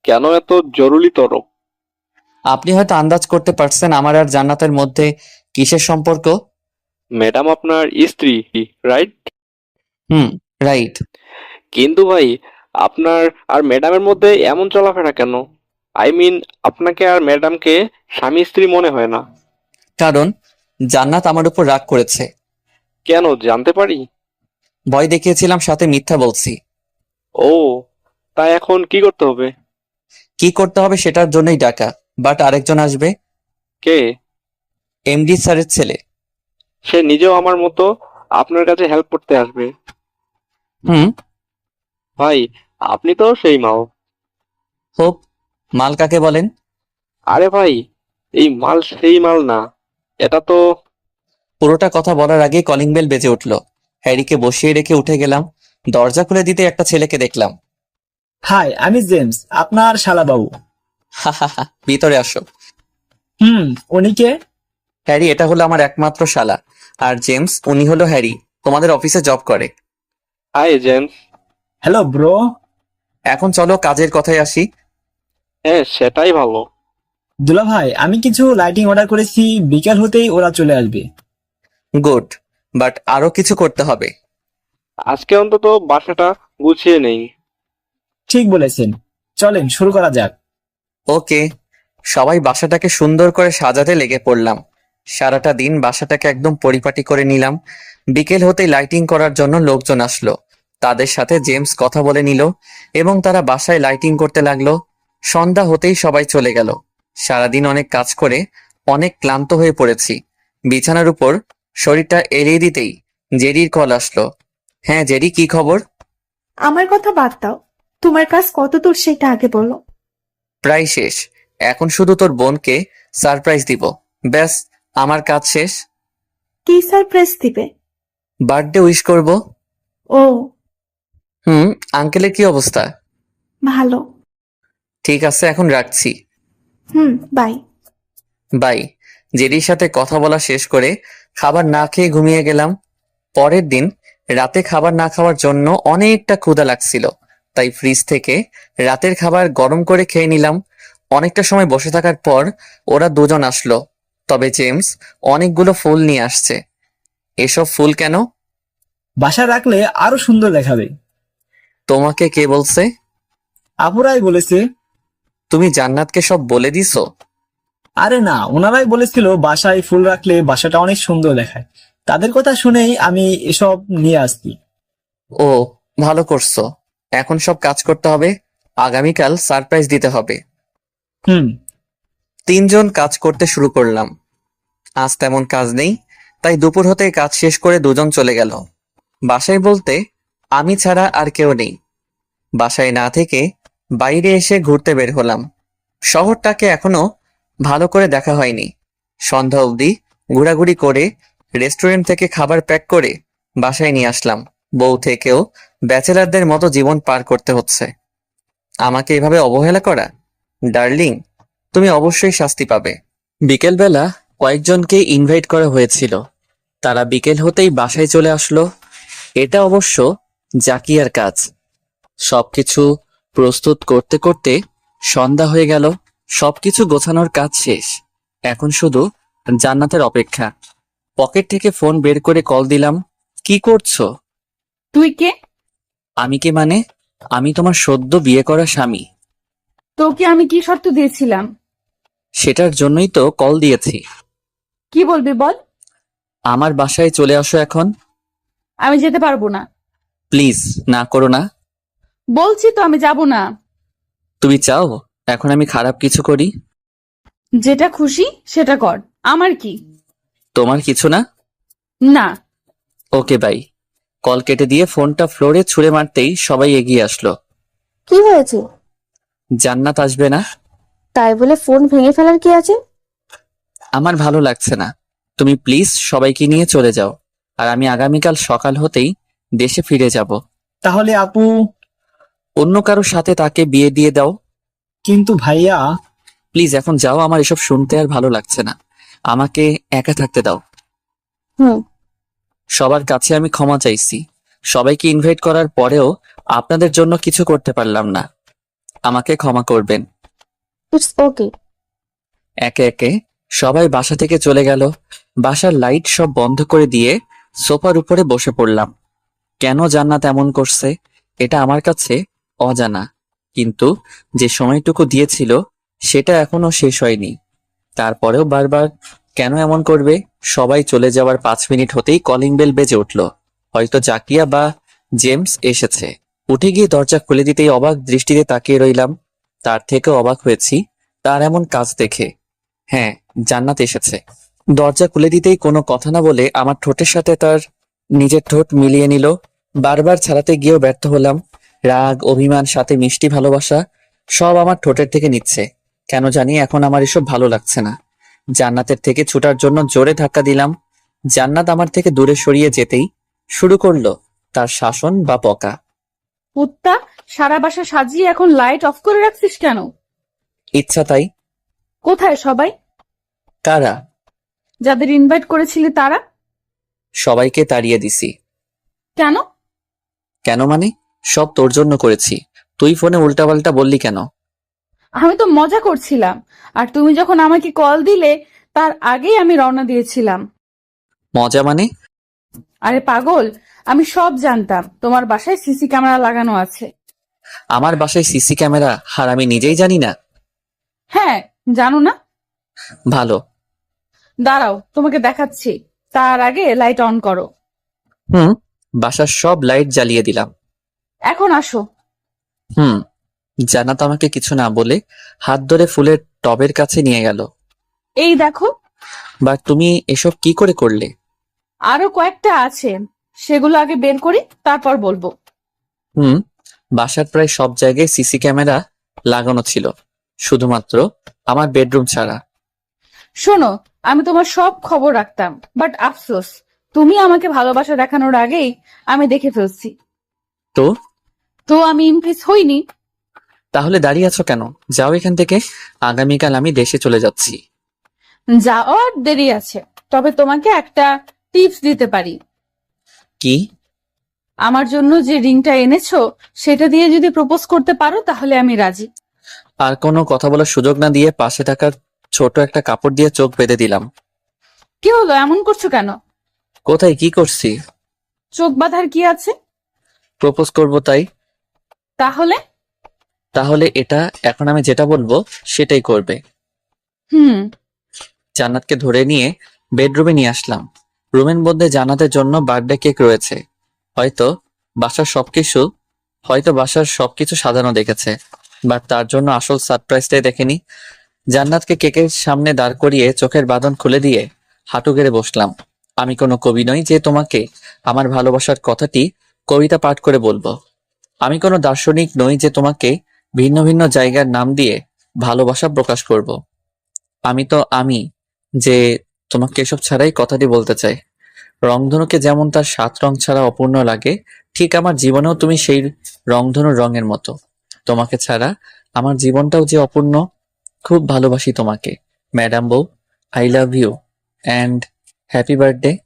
কেন এত জরুরি তরফ? আপনি হয়তো আন্দাজ করতে পারছেন আমার আর জান্নাতের মধ্যে কিসের সম্পর্ক। ম্যাডাম আপনার স্ত্রী, রাইট? রাইট। কিন্তু ভাই, আপনার আর ম্যাডামের মধ্যে এমন চলাফেরা কেন? আই মিন, আপনাকে আর ম্যাডামকে স্বামী স্ত্রী মনে হয় না। কারণ জান্নাত আমার উপর রাগ করেছে। কেন, জানতে পারি? ভয় দেখিয়েছিলাম, সাথে মিথ্যা বলছি। ও, তাই এখন কি করতে হবে? কি করতে হবে সেটার জন্যই ডাকা, বাট আরেকজন আসবে। কে? এমডি স্যারের ছেলে। সে নিজেও আমার মতো আপনার কাছে হেল্প করতে আসবে। ভাই, আপনি তো সেই মাল। হোপ, মাল কাকে বলেন? আরে ভাই, এই মাল সেই মাল না, এটা তো। পুরোটা কথা বলার আগে কলিং বেল বেজে উঠলো। হ্যারিকে বসিয়ে রেখে উঠে গেলাম। দরজা খুলে দিতে একটা ছেলেকে দেখলাম। হাই, আমি জেমস, আপনার শালাবাবু। ভিতরে আসো। উনি কে? হ্যারি এটা হলো আমার একমাত্র শালা। আর জেমস, উনি হলো হ্যারি, তোমাদের অফিসে জব করে। Hi James. Hello bro. এখন চলো কাজের কথায় আসি। হ্যাঁ, সেটাই ভালো। দুলা ভাই, আমি কিছু লাইটিং অর্ডার করেছি, বিকাল হতেই ওরা চলে আসবে। গুড, বাট আরো কিছু করতে হবে। আজকে অন্তত বাসাটা গুছিয়ে নেই। ঠিক বলেছেন, চলেন শুরু করা যাক। ওকে। সবাই বাসাটাকে সুন্দর করে সাজাতে লেগে পড়লাম। সারাটা দিন বাসাটাকে একদম পরিপাটি করে নিলাম। বিকেল হতেই লাইটিং করার জন্য লোকজন আসলো। তাদের সাথে জেমস কথা বলে নিল এবং তারা বাসায় লাইটিং করতে লাগলো। সন্ধ্যা হতেই সবাই চলে গেল। সারাদিন অনেক কাজ করে অনেক ক্লান্ত হয়ে পড়েছি। বিছানার উপর শরীরটা এড়িয়ে দিতেই জেরির কল আসলো। হ্যাঁ জেরি, কি খবর? আমার কথা বাদ দাও, তোমার কাজ কত দূর সেটা আগে বলো। প্রায় শেষ। এখন শুধু তোর বোনকে সারপ্রাইজ দিব, ব্যাস আমার কাজ শেষ। কি সারপ্রাইজ দিবে? বার্থডে উইশ করব। ও, আঙ্কেলের কি অবস্থা? ভালো। ঠিক আছে, এখন রাখছি। বাই। বাই। জেরির সাথে কথা বলা শেষ করে খাবার না খেয়ে ঘুমিয়ে গেলাম। পরের দিন রাতে খাবার না খাওয়ার জন্য অনেকটা ক্ষুধা লাগছিল, তাই ফ্রিজ থেকে রাতের খাবার গরম করে খেয়ে নিলাম। অনেকটা সময় বসে থাকার পর ওরা দুজন আসলো, তবে জেমস অনেকগুলো ফুল নিয়ে আসছে। এসব ফুল কেন? বাসায় রাখলে আরো সুন্দর দেখাবে। তোমাকে কে বলছে? আপুরাই বলেছে। তুমি জান্নাতকে সব বলে দিছো? আরে না, ওনারাই বলেছিল বাসায় ফুল রাখলে বাসাটা অনেক সুন্দর দেখায়। তাদের কথা শুনেই আমি এসব নিয়ে আসছি। ও, ভালো করছো। এখন সব কাজ করতে হবে, আগামীকাল সারপ্রাইজ দিতে হবে। তিনজন কাজ করতে শুরু করলাম। আজ তেমন কাজ নেই, তাই দুপুর হতে কাজ শেষ করে দুজন চলে গেল। বাসায় বলতে আমি ছাড়া আর কেউ নেই। বাসায় না থেকে বাইরে এসে ঘুরতে বের হলাম। শহরটাকে এখনো ভালো করে দেখা হয়নি। সন্ধ্যা অবধি ঘোরাঘুরি করে রেস্টুরেন্ট থেকে খাবার প্যাক করে বাসায় নিয়ে আসলাম। বউ থেকেও ব্যাচেলারদের মতো জীবন পার করতে হচ্ছে। আমাকে এভাবে অবহেলা করা? ডার্লিং, তুমি অবশ্যই শাস্তি পাবে। বিকেলবেলা কয়েকজনকে ইনভাইট করা হয়েছিল, তারা বিকেল হতেই বাসায় চলে আসলো। এটা অবশ্য জাকিয়ার কাজ। সবকিছু প্রস্তুত করতে করতে সন্ধ্যা হয়ে গেল। সবকিছু গোছানোর কাজ শেষ, এখন শুধু জান্নাতের অপেক্ষা। পকেট থেকে ফোন বের করে কল দিলাম। কি করছো? তুই কে? আমি কে মানে? আমি তোমার সদ্য বিয়ে করা স্বামী। তোকে আমি কি শর্ত দিয়েছিলাম? সেটার জন্যই তো কল দিয়েছি। কি বলবি বল। আমার বাসায় চলে আসো এখন। আমি যেতে পারবো না। প্লিজ, না করো না। বলছি তো আমি যাব না। তুমি চাও এখন আমি খারাপ কিছু করি? যেটা খুশি সেটা কর, আমার কি। তোমার কিছু না? না। Okay bye. কল কেটে দিয়ে ফোনটা ফ্লোরে ছুঁড়ে মারতেই সবাই এগিয়ে আসলো। কি হয়েছে? জান্নাত আসবে না? তাই বলে ফোন ভেঙে ফেলার কি আছে? আমার ভালো লাগছে না। তুমি প্লিজ সবাইকে নিয়ে চলে যাও, আর আমি আগামীকাল সকাল হতেই দেশে ফিরে যাব। তাহলে আপু? অন্য কারোর সাথে তাকে বিয়ে দিয়ে দাও। কিন্তু ভাইয়া। প্লিজ এখন যাও, আমার এসব শুনতে আর ভালো লাগছে না। আমাকে একা থাকতে দাও। হুম। সবার কাছে আমি ক্ষমা চাইছি। সবাইকে ইনভাইট করার পরেও আপনাদের জন্য কিছু করতে পারলাম না। আমাকে ক্ষমা করবেন। It's okay. একে একে সবাই বাসা থেকে চলে গেল। বাসার লাইট সব বন্ধ করে দিয়ে সোফার উপরে বসে পড়লাম। কেন জান্নাত এমন করছে এটা আমার কাছে অজানা, কিন্তু যে সময়টুকু দিয়েছিল সেটা এখনো শেষ হয়নি। তারপরেও বারবার কেন এমন করবে? সবাই চলে যাওয়ার 5 মিনিট হতেই কলিং বেল বেজে উঠল। হয়তো জাকিয়া বা জেমস এসেছে। উঠে গিয়ে দরজা খুলে দিতেই অবাক দৃষ্টিতে তাকিয়ে রইলাম। তার থেকেও অবাক হয়েছি তার এমন কাজ দেখে। হ্যাঁ, জান্নাত এসেছে। দরজা খুলে দিতেই কোনো কথা না বলে আমার ঠোঁটের সাথে তার নিজের ঠোঁট মিলিয়ে নিল। বারবার ছাড়াতে গিয়েও ব্যর্থ হলাম। রাগ, অভিমান, সাথে মিষ্টি ভালোবাসা সব আমার ঠোঁটের থেকে নিচ্ছে। কেন জানি এখন আমার এসব ভালো লাগছে না। জান্নাতের থেকে ছুটার জন্য জোরে ধাক্কা দিলাম। জান্নাত আমার থেকে দূরে সরিয়ে যেতেই শুরু করলো তার শাসন বা বকা। কুত্তা, সারা বাসা সাজিয়ে এখন লাইট অফ করে রাখছিস কেন? ইচ্ছা তাই। কোথায় সবাই? কারা? যাদের ইনভাইট করেছিলি তারা। সবাইকে তাড়িয়ে দিছি। কেন? কেন মানে? সব তোর জন্য করেছি। তুই ফোনে উল্টাপাল্টা বললি কেন? আমি তো মজা করছিলাম, আর তুমি যখন আমাকে কল দিলে তার আগেই আমি রওনা দিয়েছিলাম। মজা মানে? আরে পাগল, আমি সব জানতাম তোমার বাসায় সিসি ক্যামেরা লাগানো আছে। আমার বাসায় সিসি ক্যামেরা? আর আমি নিজেই জানি না? হ্যাঁ, জানো না? ভালো। দাঁড়াও, তোমাকে দেখাচ্ছি। তার আগে লাইট অন করো। হুম। বাসার সব লাইট জ্বালিয়ে দিলাম। এখন আসো। হুম। জান্নাত আমাকে কিছু না বলে হাত ধরে ফুলের টবের কাছে নিয়ে গেল। এই দেখো। বাট তুমি এসব কি করে করলে? আরো কয়েকটা আছে, সেগুলো আগে বের করি, তারপর বলবো। হুম। বাসার প্রায় সব জায়গায় সিসি ক্যামেরা লাগানো ছিল, শুধুমাত্র আমার বেডরুম ছাড়া। শোনো, আমি তোমার সব খবর রাখতাম, বাট আফসোস তুমি আমাকে ভালোবাসা দেখানোর আগেই আমি দেখে ফেলছি। তো তো আমি ইমপ্রেস হইনি। তাহলে দাঁড়িয়ে আছো কেন? যাও এখান থেকে। আগামীকাল আমি দেশে চলে যাচ্ছি। যাওয়ার দেরি আছে, তবে তোমাকে একটা টিপস দিতে পারি। কি? আমার জন্য যে রিংটা এনেছো সেটা দিয়ে যদি প্রপোজ করতে পারো তাহলে আমি রাজি। আর কোনো কথা বলার সুযোগ না দিয়ে পাশে থাকা ছোট একটা কাপড় দিয়ে চোখ বেঁধে দিলাম। কি হলো, এমন করছো কেন? কোথায় কি করছি? চোখ বাঁধার কি আছে? প্রপোজ করব তাই। তাহলে? তাহলে এটা এখন আমি যেটা বলবো সেটাই করবে। হুম। জান্নাতকে ধরে নিয়ে বেডরুমে নিয়ে আসলাম। রুমের মধ্যে জান্নাতের জন্য বার্থডে কেক রয়েছে। হয়তো বাসার সবকিছু সাজানো দেখেছে, বাট তার জন্য আসল সারপ্রাইজটাই দেখেনি। জান্নাতকে কেকের সামনে দাঁড় করিয়ে চোখের বাঁধন খুলে দিয়ে হাঁটু গেড়ে বসলাম। আমি কোনো কবি নই যে তোমাকে আমার ভালোবাসার কথাটি কবিতা পাঠ করে বলবো। আমি কোনো দার্শনিক নই যে তোমাকে ভিন্ন ভিন্ন জায়গার নাম দিয়ে ভালোবাসা প্রকাশ করব। আমি যে তোমাকে এসব ছাড়াই কথাটি বলতে চাই। রংধনুকে যেমন তার 7 রং ছাড়া অপূর্ণ লাগে, ঠিক আমার জীবনেও তুমি সেই রংধনুর রঙের মতো। তোমাকে ছাড়া আমার জীবনটাও যে অপূর্ণ। খুব ভালোবাসি তোমাকে ম্যাডাম বউ। I love you and happy birthday.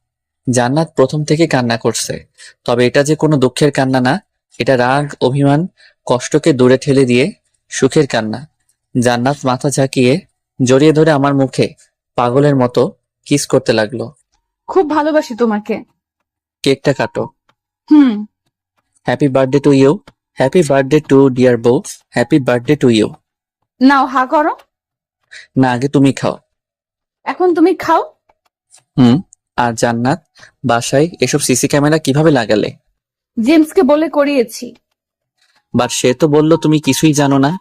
Jannat প্রথম থেকে কান্না করছে, তবে এটা যে কোনো দুঃখের কান্না না, এটা রাগ, অভিমান, কষ্টকে দূরে ঠেলে দিয়ে সুখের কান্না। জান্নাত মাথা ঝাঁকিয়ে জড়িয়ে ধরে আমার মুখে পাগলের মতো কিস করতে লাগলো। খুব ভালোবাসি তোমাকে। কেকটা কাটো। হুম। Happy birthday to you. Happy birthday to dear বউ। Happy birthday to you. নাও হা করো। না, আগে তুমি খাও। এখন তুমি খাও। হুম। আর জান্নাত, বাসায় এসব সিসি ক্যামেরা কিভাবে লাগালে? জেমসকে বলে করিয়েছি। বাট সে তো বললো তুমি কিছুই জানো না।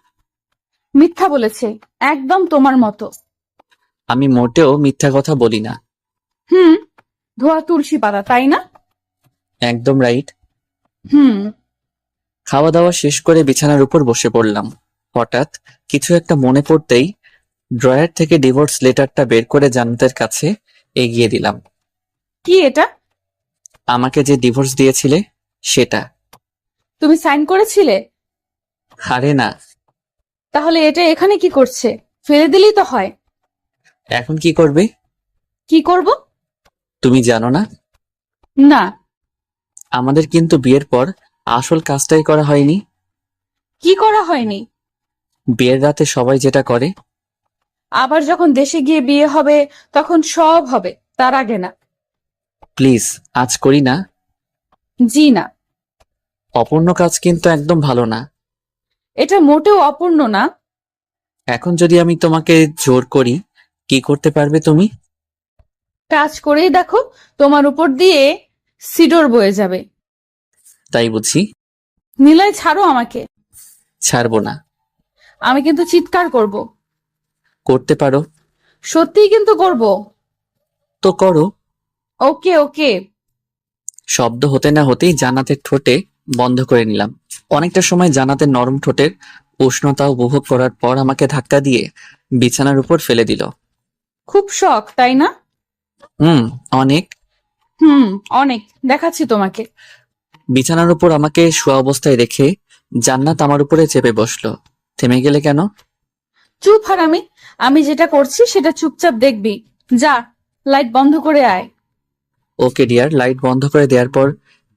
মিথ্যা বলেছে, একদম তোমার মতো। আমি মোটেও মিথ্যা কথা বলি না। হুম। ধোয়া তুলসী পাতা, তাই না? একদম রাইট। হুম। খাওয়া দাওয়া শেষ করে বিছানার উপর বসে পড়লাম। হঠাৎ কিছু একটা মনে পড়তেই ড্রয়ার থেকে ডিভোর্স লেটারটা বের করে জান্নাতের কাছে এগিয়ে দিলাম। কি এটা? আমাকে যে ডিভোর্স দিয়েছিলে সেটা। তুমি সাইন করেছিলে? আরে না। তাহলে এটা এখানে কি করছে? ফেলে দিলেই তো হয়। এখন কি করবে? কি করব? তুমি জানো না? না। আমাদের কিন্তু বিয়ের পর আসল কাজটাই করা হয়নি। কি করা হয়নি? বিয়ের রাতে সবাই যেটা করে। আবার যখন দেশে গিয়ে বিয়ে হবে তখন সব হবে, তার আগে না। প্লিজ, আজ করি না। জি না। অপূর্ণ কাজ কিন্তু একদম ভালো না। এটা মোটেও অপূর্ণ না। এখন যদি আমি তোমাকে জোর করি, কি করতে পারবে তুমি? কাজ করেই দেখো, তোমার উপর দিয়ে সিডর বয়ে যাবে। তাই বুঝি? নিলয়, ছাড়ো আমাকে। ছাড়বো না। আমি কিন্তু চিৎকার করব। করতে পারো সত্যিই কিন্তু করব। তো করো। ওকে ওকে। শব্দ হতে না হতেই জান্নাতের ঠোঁটে বন্ধ করে নিলাম। অনেকটা সময় জান্নাতের নরম ঠোঁটের উষ্ণতা উপভোগ করার পর আমাকে ধাক্কা দিয়ে বিছানার উপর ফেলে দিল। খুব শখ, তাই না? হুম, অনেক। হুম, অনেক। দেখাচ্ছি তোমাকে। বিছানার উপর আমাকে শোয়া অবস্থায় রেখে জান্নাত আমার উপরে চেপে বসলো। থেমে গেলে কেন? চুপ হারামি। আমি যেটা করছি সেটা চুপচাপ দেখবি। যা, লাইট বন্ধ করে আয়। Okay dear. লাইট বন্ধ করে দেওয়ার পর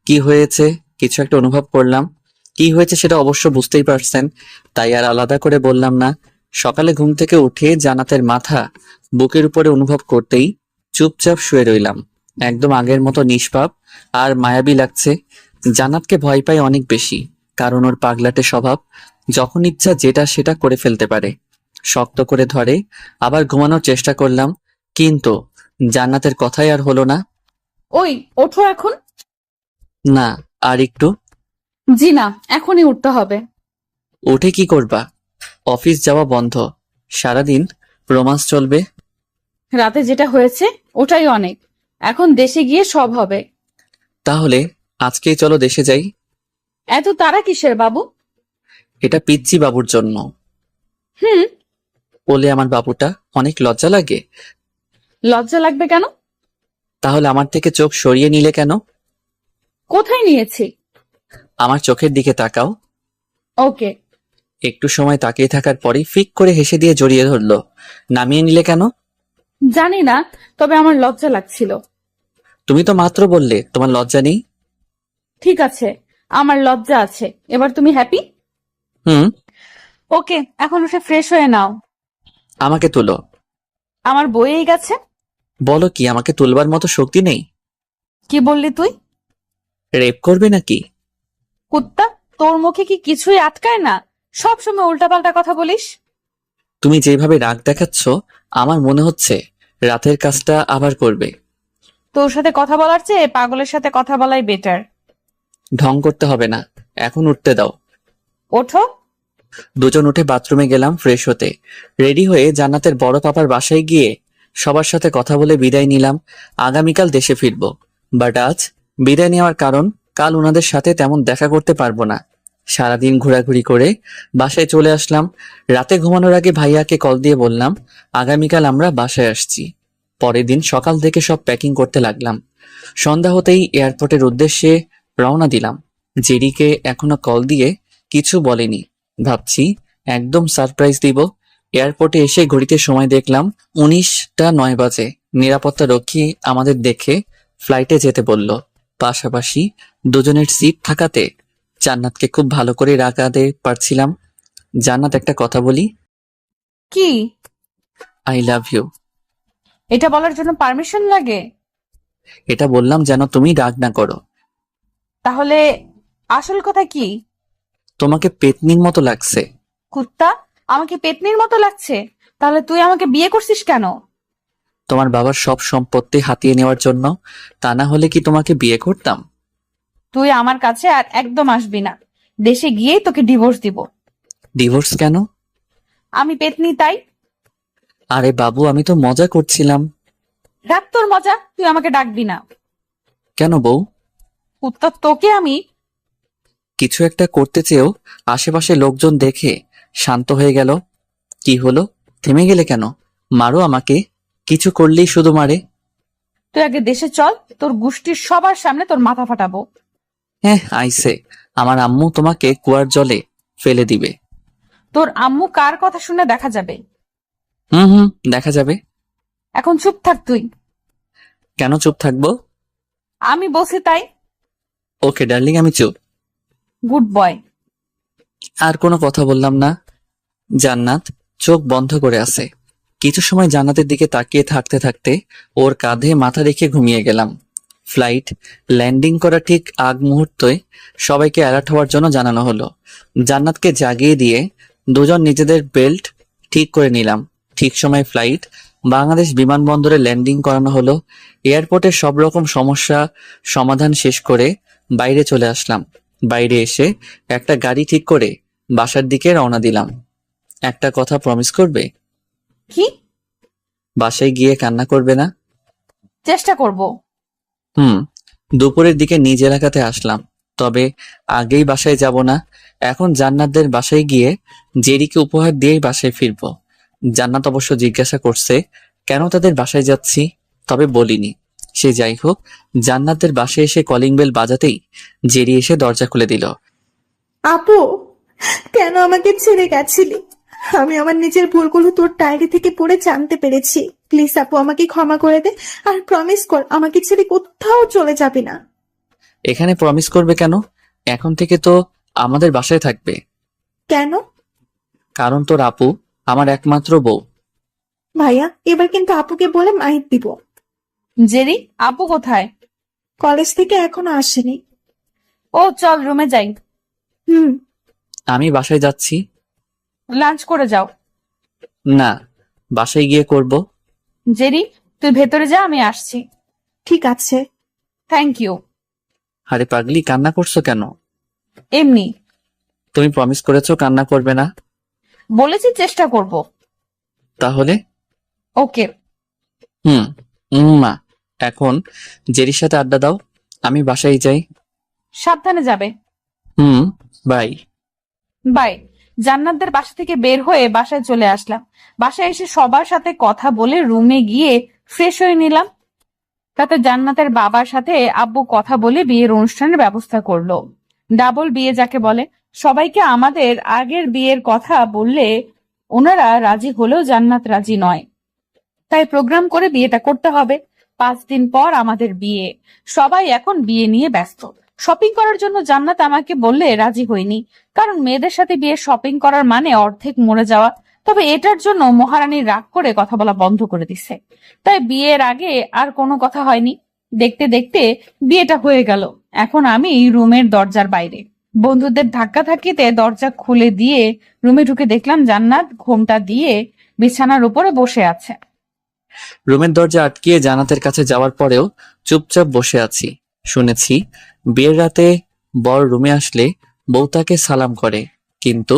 কি হয়েছে কিছু একটা অনুভব করলাম। কি হয়েছে সেটা অবশ্য বুঝতেই পারছেন, তাই আর আলাদা করে বললাম না। সকালে ঘুম থেকে উঠে জান্নাতের মাথা বুকের উপরে অনুভব করতেই চুপচাপ শুয়ে রইলাম। একদম আগের মতো নিষ্পাপ আর মায়াবী লাগছে। জান্নাতকে ভয় পাই অনেক বেশি, কারণ ওর পাগলাটে স্বভাব। যখন ইচ্ছা যেটা সেটা করে ফেলতে পারে। শক্ত করে ধরে, আবার ঘুমানোর চেষ্টা করলাম, কিন্তু জান্নাতের কথাই আর হলো না। ওই, ওঠো এখন। না, আর একটু। জি না, এখনই উঠতে হবে। উঠে কি করবা? অফিস যাওয়া বন্ধ, সারাদিন রোমান্স চলবে। রাতে যেটা হয়েছে ওটাই অনেক। এখন দেশে গিয়ে সব হবে। তাহলে আজকেই চলো দেশে যাই। এত তারা কিসের বাবু? এটা পিচ্চি বাবুর জন্য। হুম। বলে আমার বাবুটা অনেক লজ্জা লাগে। লজ্জা লাগবে কেন? তাহলে আমার থেকে চোখ সরিয়ে নিলে কেন? কোথায় নিয়েছি? আমার চোখের দিকে তাকাও। ওকে। একটু সময় তাকিয়ে থাকার পরেই ফিক করে হেসে দিয়ে জড়িয়ে ধরলো। নামিয়ে নিলে কেন? জানি না, তবে আমার লজ্জা লাগছিল। তুমি তো মাত্র বললে তোমার লজ্জা নেই। ঠিক আছে, আমার লজ্জা আছে। এবার তুমি হ্যাপি? হুম। ওকে, এখন উঠে ফ্রেশ হয়ে নাও। আমাকে তুলো। আমার বইয়েই গেছে। বলো কি, আমাকে তুলবার মতো শক্তি নেই? কি বললি তুই? রেপ করবে নাকি? কুত্তা, তোর মুখে কি কিছুই আটকায় না? সব সময় উল্টাপাল্টা কথা বলিস। তুমি যেভাবে রাগ দেখাচ্ছ, আমার মনে হচ্ছে রাতের কাজটা আবার করবে। তোর সাথে কথা বলার চেয়ে পাগলের সাথে কথা বলাই বেটার। ঢং করতে হবে না, এখন উঠতে দাও। ওঠো। দুজন উঠে বাথরুমে গেলাম ফ্রেশ হতে। রেডি হয়ে জান্নাতের বড় পাপার বাসায় গিয়ে সবার সাথে কথা বলে বিদায় নিলাম। আগামীকাল দেশে ফিরবো। বাট আজ বিদায় নেওয়ার কারণ, কাল ওনাদের সাথে তেমন দেখা করতে পারবো না। সারাদিন ঘোরাঘুরি করে বাসায় চলে আসলাম। রাতে ঘুমানোর আগে ভাইয়াকে কল দিয়ে বললাম আগামীকাল আমরা বাসায় আসছি। পরের দিন সকাল থেকে সব প্যাকিং করতে লাগলাম। সন্ধ্যা হতেই এয়ারপোর্টের উদ্দেশ্যে রওনা দিলাম। জেরিকে এখনো কল দিয়ে কিছু বলেনি, ভাবছি একদম সারপ্রাইজ দিব। এয়ারপোর্টে এসে ঘড়িতে সময় দেখলাম 19টা 9 বাজে। নিরাপত্তা রক্ষী আমাদের দেখে ফ্লাইটে যেতে বলল। পাশাপাশি দুজনের সিট থাকাতে জান্নাতকে খুব ভালো করে রাখাতে পারছিলাম। জান্নাত, একটা কথা বলি? কি? I love you. এটা বলার জন্য পারমিশন লাগে? এটা বললাম যেন তুমি রাগ না করো। তাহলে আসল কথা কি? তোমাকে পেতনির মতো লাগছে। কুত্তা, আমাকে পেতনির মতো লাগছে? তাহলে তুই আমাকে বিয়ে করছিস কেন? তোমার বাবার সব সম্পত্তি হাতিয়ে নেওয়ার জন্য। তা না হলে কি তোমাকে বিয়ে করতাম? তুই আমার কাছে আর একদম আসবি না। দেশে গিয়েই তোকে ডিভোর্স দিব। ডিভোর্স কেন? আমি পেতনি তাই। আরে বাবু, আমি তো মজা করছিলাম। রাখ তোর মজা, তুই আমাকে ডাকবি না। কেন বউ? কুত্তা, তোকে আমি। কিছু একটা করতে চেয়েও আশেপাশে লোকজন দেখে শান্ত হয়ে গেল। কি হলো, থেমে গেলে কেন? মারো আমাকে। কিছু করলেই শুধু মারে। তুই আগে দেশে চল, তোর গোষ্ঠীর সবার সামনে তোর মাথা ফাটাবো। হ্যাঁ, আইসে। আমার আম্মু তোমাকে কুয়ার জলে ফেলে দিবে। তোর আম্মু কার কথা শুনে দেখা যাবে। হুম, দেখা যাবে। এখন চুপ থাক তুই। কেন চুপ থাকবো? আমি বসি তাই। ওকে ডার্লিং, আমি চুপ। Good boy. আর কোনো কথা বললাম না। জান্নাত চোখ বন্ধ করে আছে। কিছু সময় জান্নাতের দিকে তাকিয়ে থাকতে থাকতে ওর কাঁধে মাথা রেখে ঘুমিয়ে গেলাম। ফ্লাইট ল্যান্ডিং করা ঠিক আগ মুহূর্তে সবাইকে অ্যালার্ট হওয়ার জন্য জানানো হলো। জান্নাতকে জাগিয়ে দিয়ে দুজন নিজেদের বেল্ট ঠিক করে নিলাম। ঠিক সময় ফ্লাইট বাংলাদেশ বিমানবন্দরে ল্যান্ডিং করানো হলো। এয়ারপোর্টের সব রকম সমস্যা সমাধান শেষ করে বাইরে চলে আসলাম। বাইরে এসে একটা গাড়ি ঠিক করে বাসার দিকে রওনা দিলাম। একটা কথা প্রমিস করবে? কি? বাসায় গিয়ে কান্না করবে না? চেষ্টা করব। দুপুরের দিকে নিজ এলাকাতে আসলাম, তবে আগেই বাসায় যাব না। এখন জান্নাতদের বাসায় গিয়ে জেরিকে উপহার দিয়েই বাসায় ফিরবো। জান্নাত অবশ্য জিজ্ঞাসা করছে কেন তাদের বাসায় যাচ্ছি, তবে বলিনি। সে যাই হোক, জান্নাতদের বাসায় এসে কলিং বেল বাজাতেই জেরি এসে দরজা খুলে দিল। আপু, কেন আমাকে ছেড়ে গেছিলি? আমি আমার নিজের ভুলগুলো তোর ডায়েরি থেকে পড়ে জানতে পেরেছি। প্লিজ আপু, আমাকে ক্ষমা করে দে, আর প্রমিস কর আমাকে ছেড়ে কোথাও চলে যাবি না। এখানে প্রমিস করবে কেন? এখন থেকে তো আমাদের বাসায় থাকবে। কেন? কারণ তোর আপু আমার একমাত্র বউ। ভাইয়া, এবার কিন্তু আপুকে বলে মাইর দিব। জেরি, আপু কোথায়? কলেজ থেকে এখনো আসেনি। ও চল রুমে যাই। আমি বাসায় যাচ্ছি। লাঞ্চ করে যাও। না, বাসায় গিয়ে করব। জেরি, তুই ভেতরে যা, আমি আসছি। ঠিক আছে। Thank you. আরে পাগলি, কান্না করছো কেন? এমনি। তুমি প্রমিস করেছো কান্না করবে না। বলেছি চেষ্টা করব। তাহলে ওকে। মা, এখন জেরির সাথে আড্ডা দাও, আমি বাসায় যাই। সাবধানে যাবে। বাই। বাই। জান্নাতদের বাসা থেকে বের হয়ে বাসায় চলে আসলাম। বাসায় এসে সবার সাথে কথা বলে রুমে গিয়ে ফ্রেশ হয়ে নিলাম। তাতে জান্নাতের বাবার সাথে আব্বু কথা বলে বিয়ের অনুষ্ঠানের ব্যবস্থা করলো। ডাবল বিয়ে যাকে বলে। সবাইকে আমাদের আগের বিয়ের কথা বললে ওনারা রাজি হলেও জান্নাত রাজি নয়, তাই প্রোগ্রাম করে বিয়েটা করতে হবে। 5 দিন পর আমাদের বিয়ে। সবাই এখন বিয়ে নিয়ে ব্যস্ত। শপিং করার জন্য জান্নাত আমাকে বললে রাজি হইনি, কারণ মেয়েদের সাথে বিয়ে শপিং করার মানে অর্ধেক মরে যাওয়া। তবে এটার জন্য মহারানী রাগ করে কথা বলা বন্ধ করে দিছে। তাই বিয়ের আগে আর কোনো কথা হয়নি। দেখতে দেখতে বিয়েটা হয়ে গেল। এখন আমি রুমের দরজার বাইরে। বন্ধুদের ধাক্কা ধাক্কিতে দরজা খুলে দিয়ে রুমে ঢুকে দেখলাম জান্নাত ঘোমটা দিয়ে বিছানার উপরে বসে আছে। রুমের দরজা আটকিয়ে জান্নাতের কাছে যাওয়ার পরেও চুপচাপ বসে আছি। শুনেছি বিয়ের রাতে বর রুমে আসলে বউ তাকে সালাম করে, কিন্তু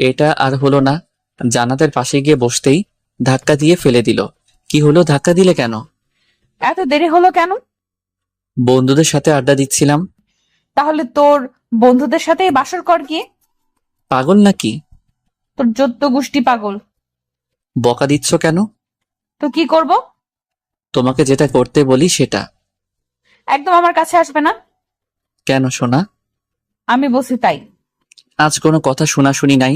এটা আর হলো না। জান্নাতের পাশে গিয়ে বসতেই ধাক্কা দিয়ে ফেলে দিল। কি হলো, ধাক্কা দিলে কেন? এত দেরি হলো কেন? বন্ধুদের সাথে আড্ডা দিচ্ছিলাম। তাহলে তোর বন্ধুদের সাথে বাসর কর গিয়ে। পাগল নাকি? তোর 14 গোষ্ঠী পাগল। বকা দিচ্ছ কেন? তো কি করব? তোমাকে যেটা করতে বলি সেটা। একদম আমার কাছে আসবে না। কেন সোনা? আমি বলছি তাই। আজ কোনো কথা শোনাশুনি নাই।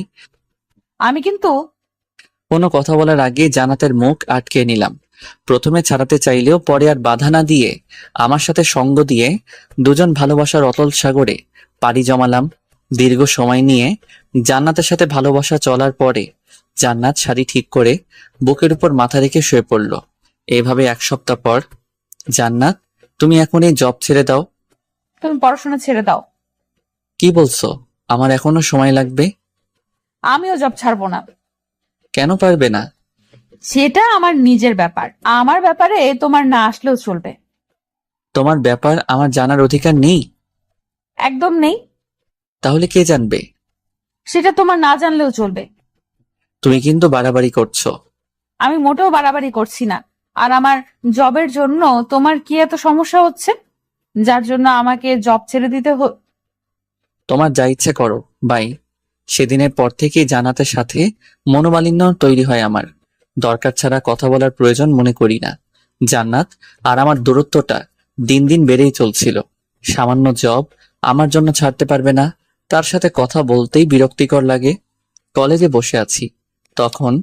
আমি কিন্তু কোনো কথা বলার আগে জান্নাতের মুখ আটকে নিলাম। প্রথমে ছাড়াতে চাইলেও পরে আর বাধা না দিয়ে আমার সাথে সঙ্গ দিয়ে দুজন ভালোবাসার অতল সাগরে পাড়ি জমালাম। দীর্ঘ সময় নিয়ে জান্নাতের সাথে ভালোবাসা চলার পরে জান্নাত শাড়ি ঠিক করে বুকের উপর মাথা রেখে শুয়ে পড়ল। এভাবে 1 সপ্তাহ পর, জান্নাত তুমি এখন এই জব ছেড়ে দাও। তুমি পড়াশোনা ছেড়ে দাও। কি বলছো? আমার এখনো সময় লাগবে। আমিও জব ছাড়বো না। কেন পারবে না? সেটা আমার নিজের ব্যাপার। আমার ব্যাপারে তোমার না আসলেও চলবে। তোমার ব্যাপার আমার জানার অধিকার নেই? একদম নেই। তাহলে কে জানবে? সেটা তোমার না জানলেও চলবে। তুমি কিন্তু বাড়াবাড়ি করছো। আমি মোটেও বাড়াবাড়ি করছি না। আর আমার জবের জন্য তোমার কি এত সমস্যা হচ্ছে, যার জন্য আমাকে জব ছেড়ে দিতে তোমার যা ইচ্ছে করো, বাই। সেদিনের পর থেকেই জান্নাতের সাথে মনোমালিন্য তৈরি হয় আমার। দরকার ছাড়া কথা বলার প্রয়োজন মনে করি না। জান্নাত আর আমার দূরত্বটা দিন দিন বেড়েই চলছিল। সামান্য জব আমার জন্য ছাড়তে পারবে না, তার সাথে কথা বলতেই বিরক্তিকর লাগে। কলেজে বসে আছি, তখন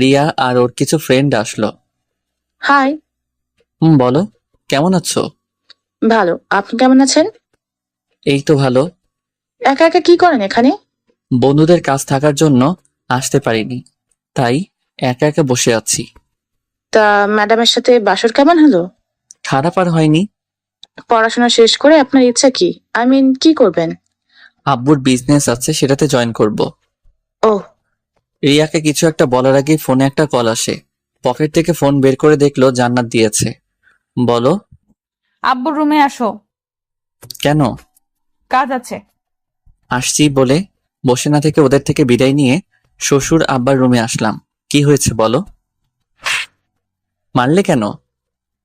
রিয়া আর ওর কিছু ফ্রেন্ড আসলো। হাই। বলো, কেমন আছো? ভালো, আপনি কেমন আছেন? এই তো ভালো। একা একা কি করেন এখানে? বন্ধুদের কাজ থাকার জন্য আসতে পারিনি, তাই একা একা বসে আছি। তা ম্যাডামের সাথে বাসর কেমন হলো? খারাপ আর হয়নি। পড়াশোনা শেষ করে আপনার ইচ্ছা কি? আই মিন, কি করবেন? আব্বুর বিজনেস আছে, সেটাতে জয়েন করব। ওহ। রিয়াকে কিছু একটা বলার আগে ফোনে একটা কল আসে। পকেট থেকে ফোন বের করে দেখলো জান্নাত দিয়েছে। বলো। আব্বুর রুমে আসো। কেন? কাজ আছে। আসছি বলে বসে না থেকে ওদের থেকে বিদায় নিয়ে শ্বশুর আব্বার রুমে আসলাম। কি হয়েছে বলো? মারলে কেন?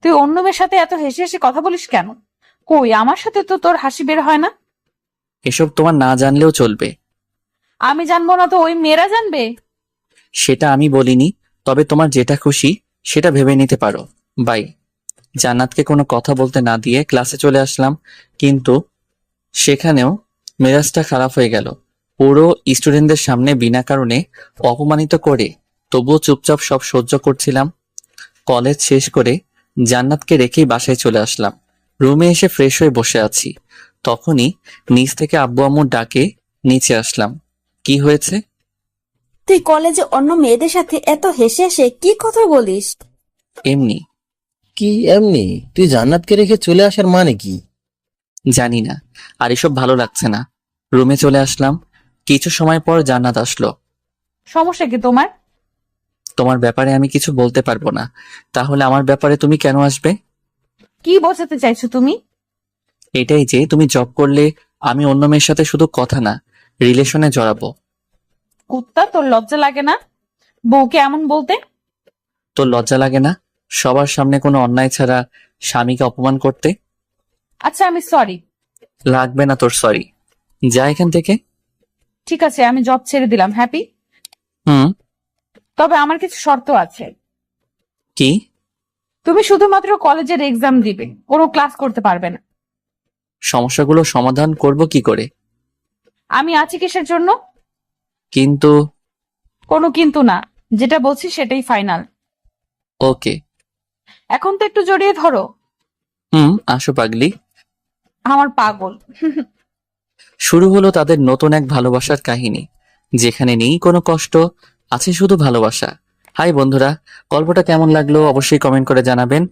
তুই অন্য মেয়ের সাথে এত হেসে হেসে কথা বলিস কেন? কই, আমার সাথে তো তোর হাসি বের হয় না। এসব তোমার না জানলেও চলবে। আমি জানবো না তো ওই মেয়েরা জানবে? সেটা আমি বলিনি, তবে তোমার যেটা খুশি সেটা ভেবে নিতে পারো। বাই। জান্নাতকে কোনো কথা বলতে না দিয়ে ক্লাসে চলে আসলাম, কিন্তু সেখানেও মেজাজটা খারাপ হয়ে গেল। পুরো স্টুডেন্টদের সামনে বিনা কারণে অপমানিত করে তবুও চুপচাপ সব সহ্য করছিলাম। কলেজ শেষ করে জান্নাতকে রেখেই বাসায় চলে আসলাম। রুমে এসে ফ্রেশ হয়ে বসে আছি, তখনই নিচ থেকে আব্বু আম্মুর ডাকে নিচে আসলাম। কি হয়েছে? তুই কলেজে অন্য মেয়েদের সাথে এত হেসে হেসে কি কথা বলিস? এমনি। কি এমনি? তুই জান্নাতকে রেখে চলে আসার মানে কি? জানি না, আর এসব ভালো লাগছে না। রুমে চলে আসলাম। কিছু সময় পর জান্নাত আসলো। সমস্যা কি তোমার? তোমার ব্যাপারে আমি কিছু বলতে পারবো না। তাহলে আমার ব্যাপারে তুমি কেন আসবে? কি বোঝাতে চাইছো তুমি? এটাই যে তুমি জব করলে আমি অন্য মেয়ের সাথে শুধু কথা না, রিলেশনে জড়াবো। কুত্তা, তোর লজ্জা লাগে না বউকে এমন বলতে? তোর লজ্জা লাগে না সবার সামনে কোনো অন্যায় ছাড়া স্বামীকে অপমান করতে? আচ্ছা, আমি সরি। লাগবে না তোর সরি, যা এখান থেকে। ঠিক আছে, আমি জব ছেড়ে দিলাম। হ্যাপি? হুম। তবে আমার কিছু শর্ত আছে। কি? তুমি শুধুমাত্র কলেজের এক্সাম দিবে, কোনো ক্লাস করতে পারবে না। সমস্যাগুলো সমাধান করব কি করে? আমি আছি কিসের জন্য? কিন্তু। কোনো কিন্তু না, যেটা বলছি সেটাই ফাইনাল। ওকে। এখন তো একটু জড়িয়ে ধরো। আসো পাগলি। আমার পাগল। শুরু হলো তাদের নতুন এক ভালোবাসার কাহিনী, যেখানে নেই কোনো কষ্ট, আছে শুধু ভালোবাসা। হাই বন্ধুরা, গল্পটা কেমন লাগলো অবশ্যই কমেন্ট করে জানাবেন।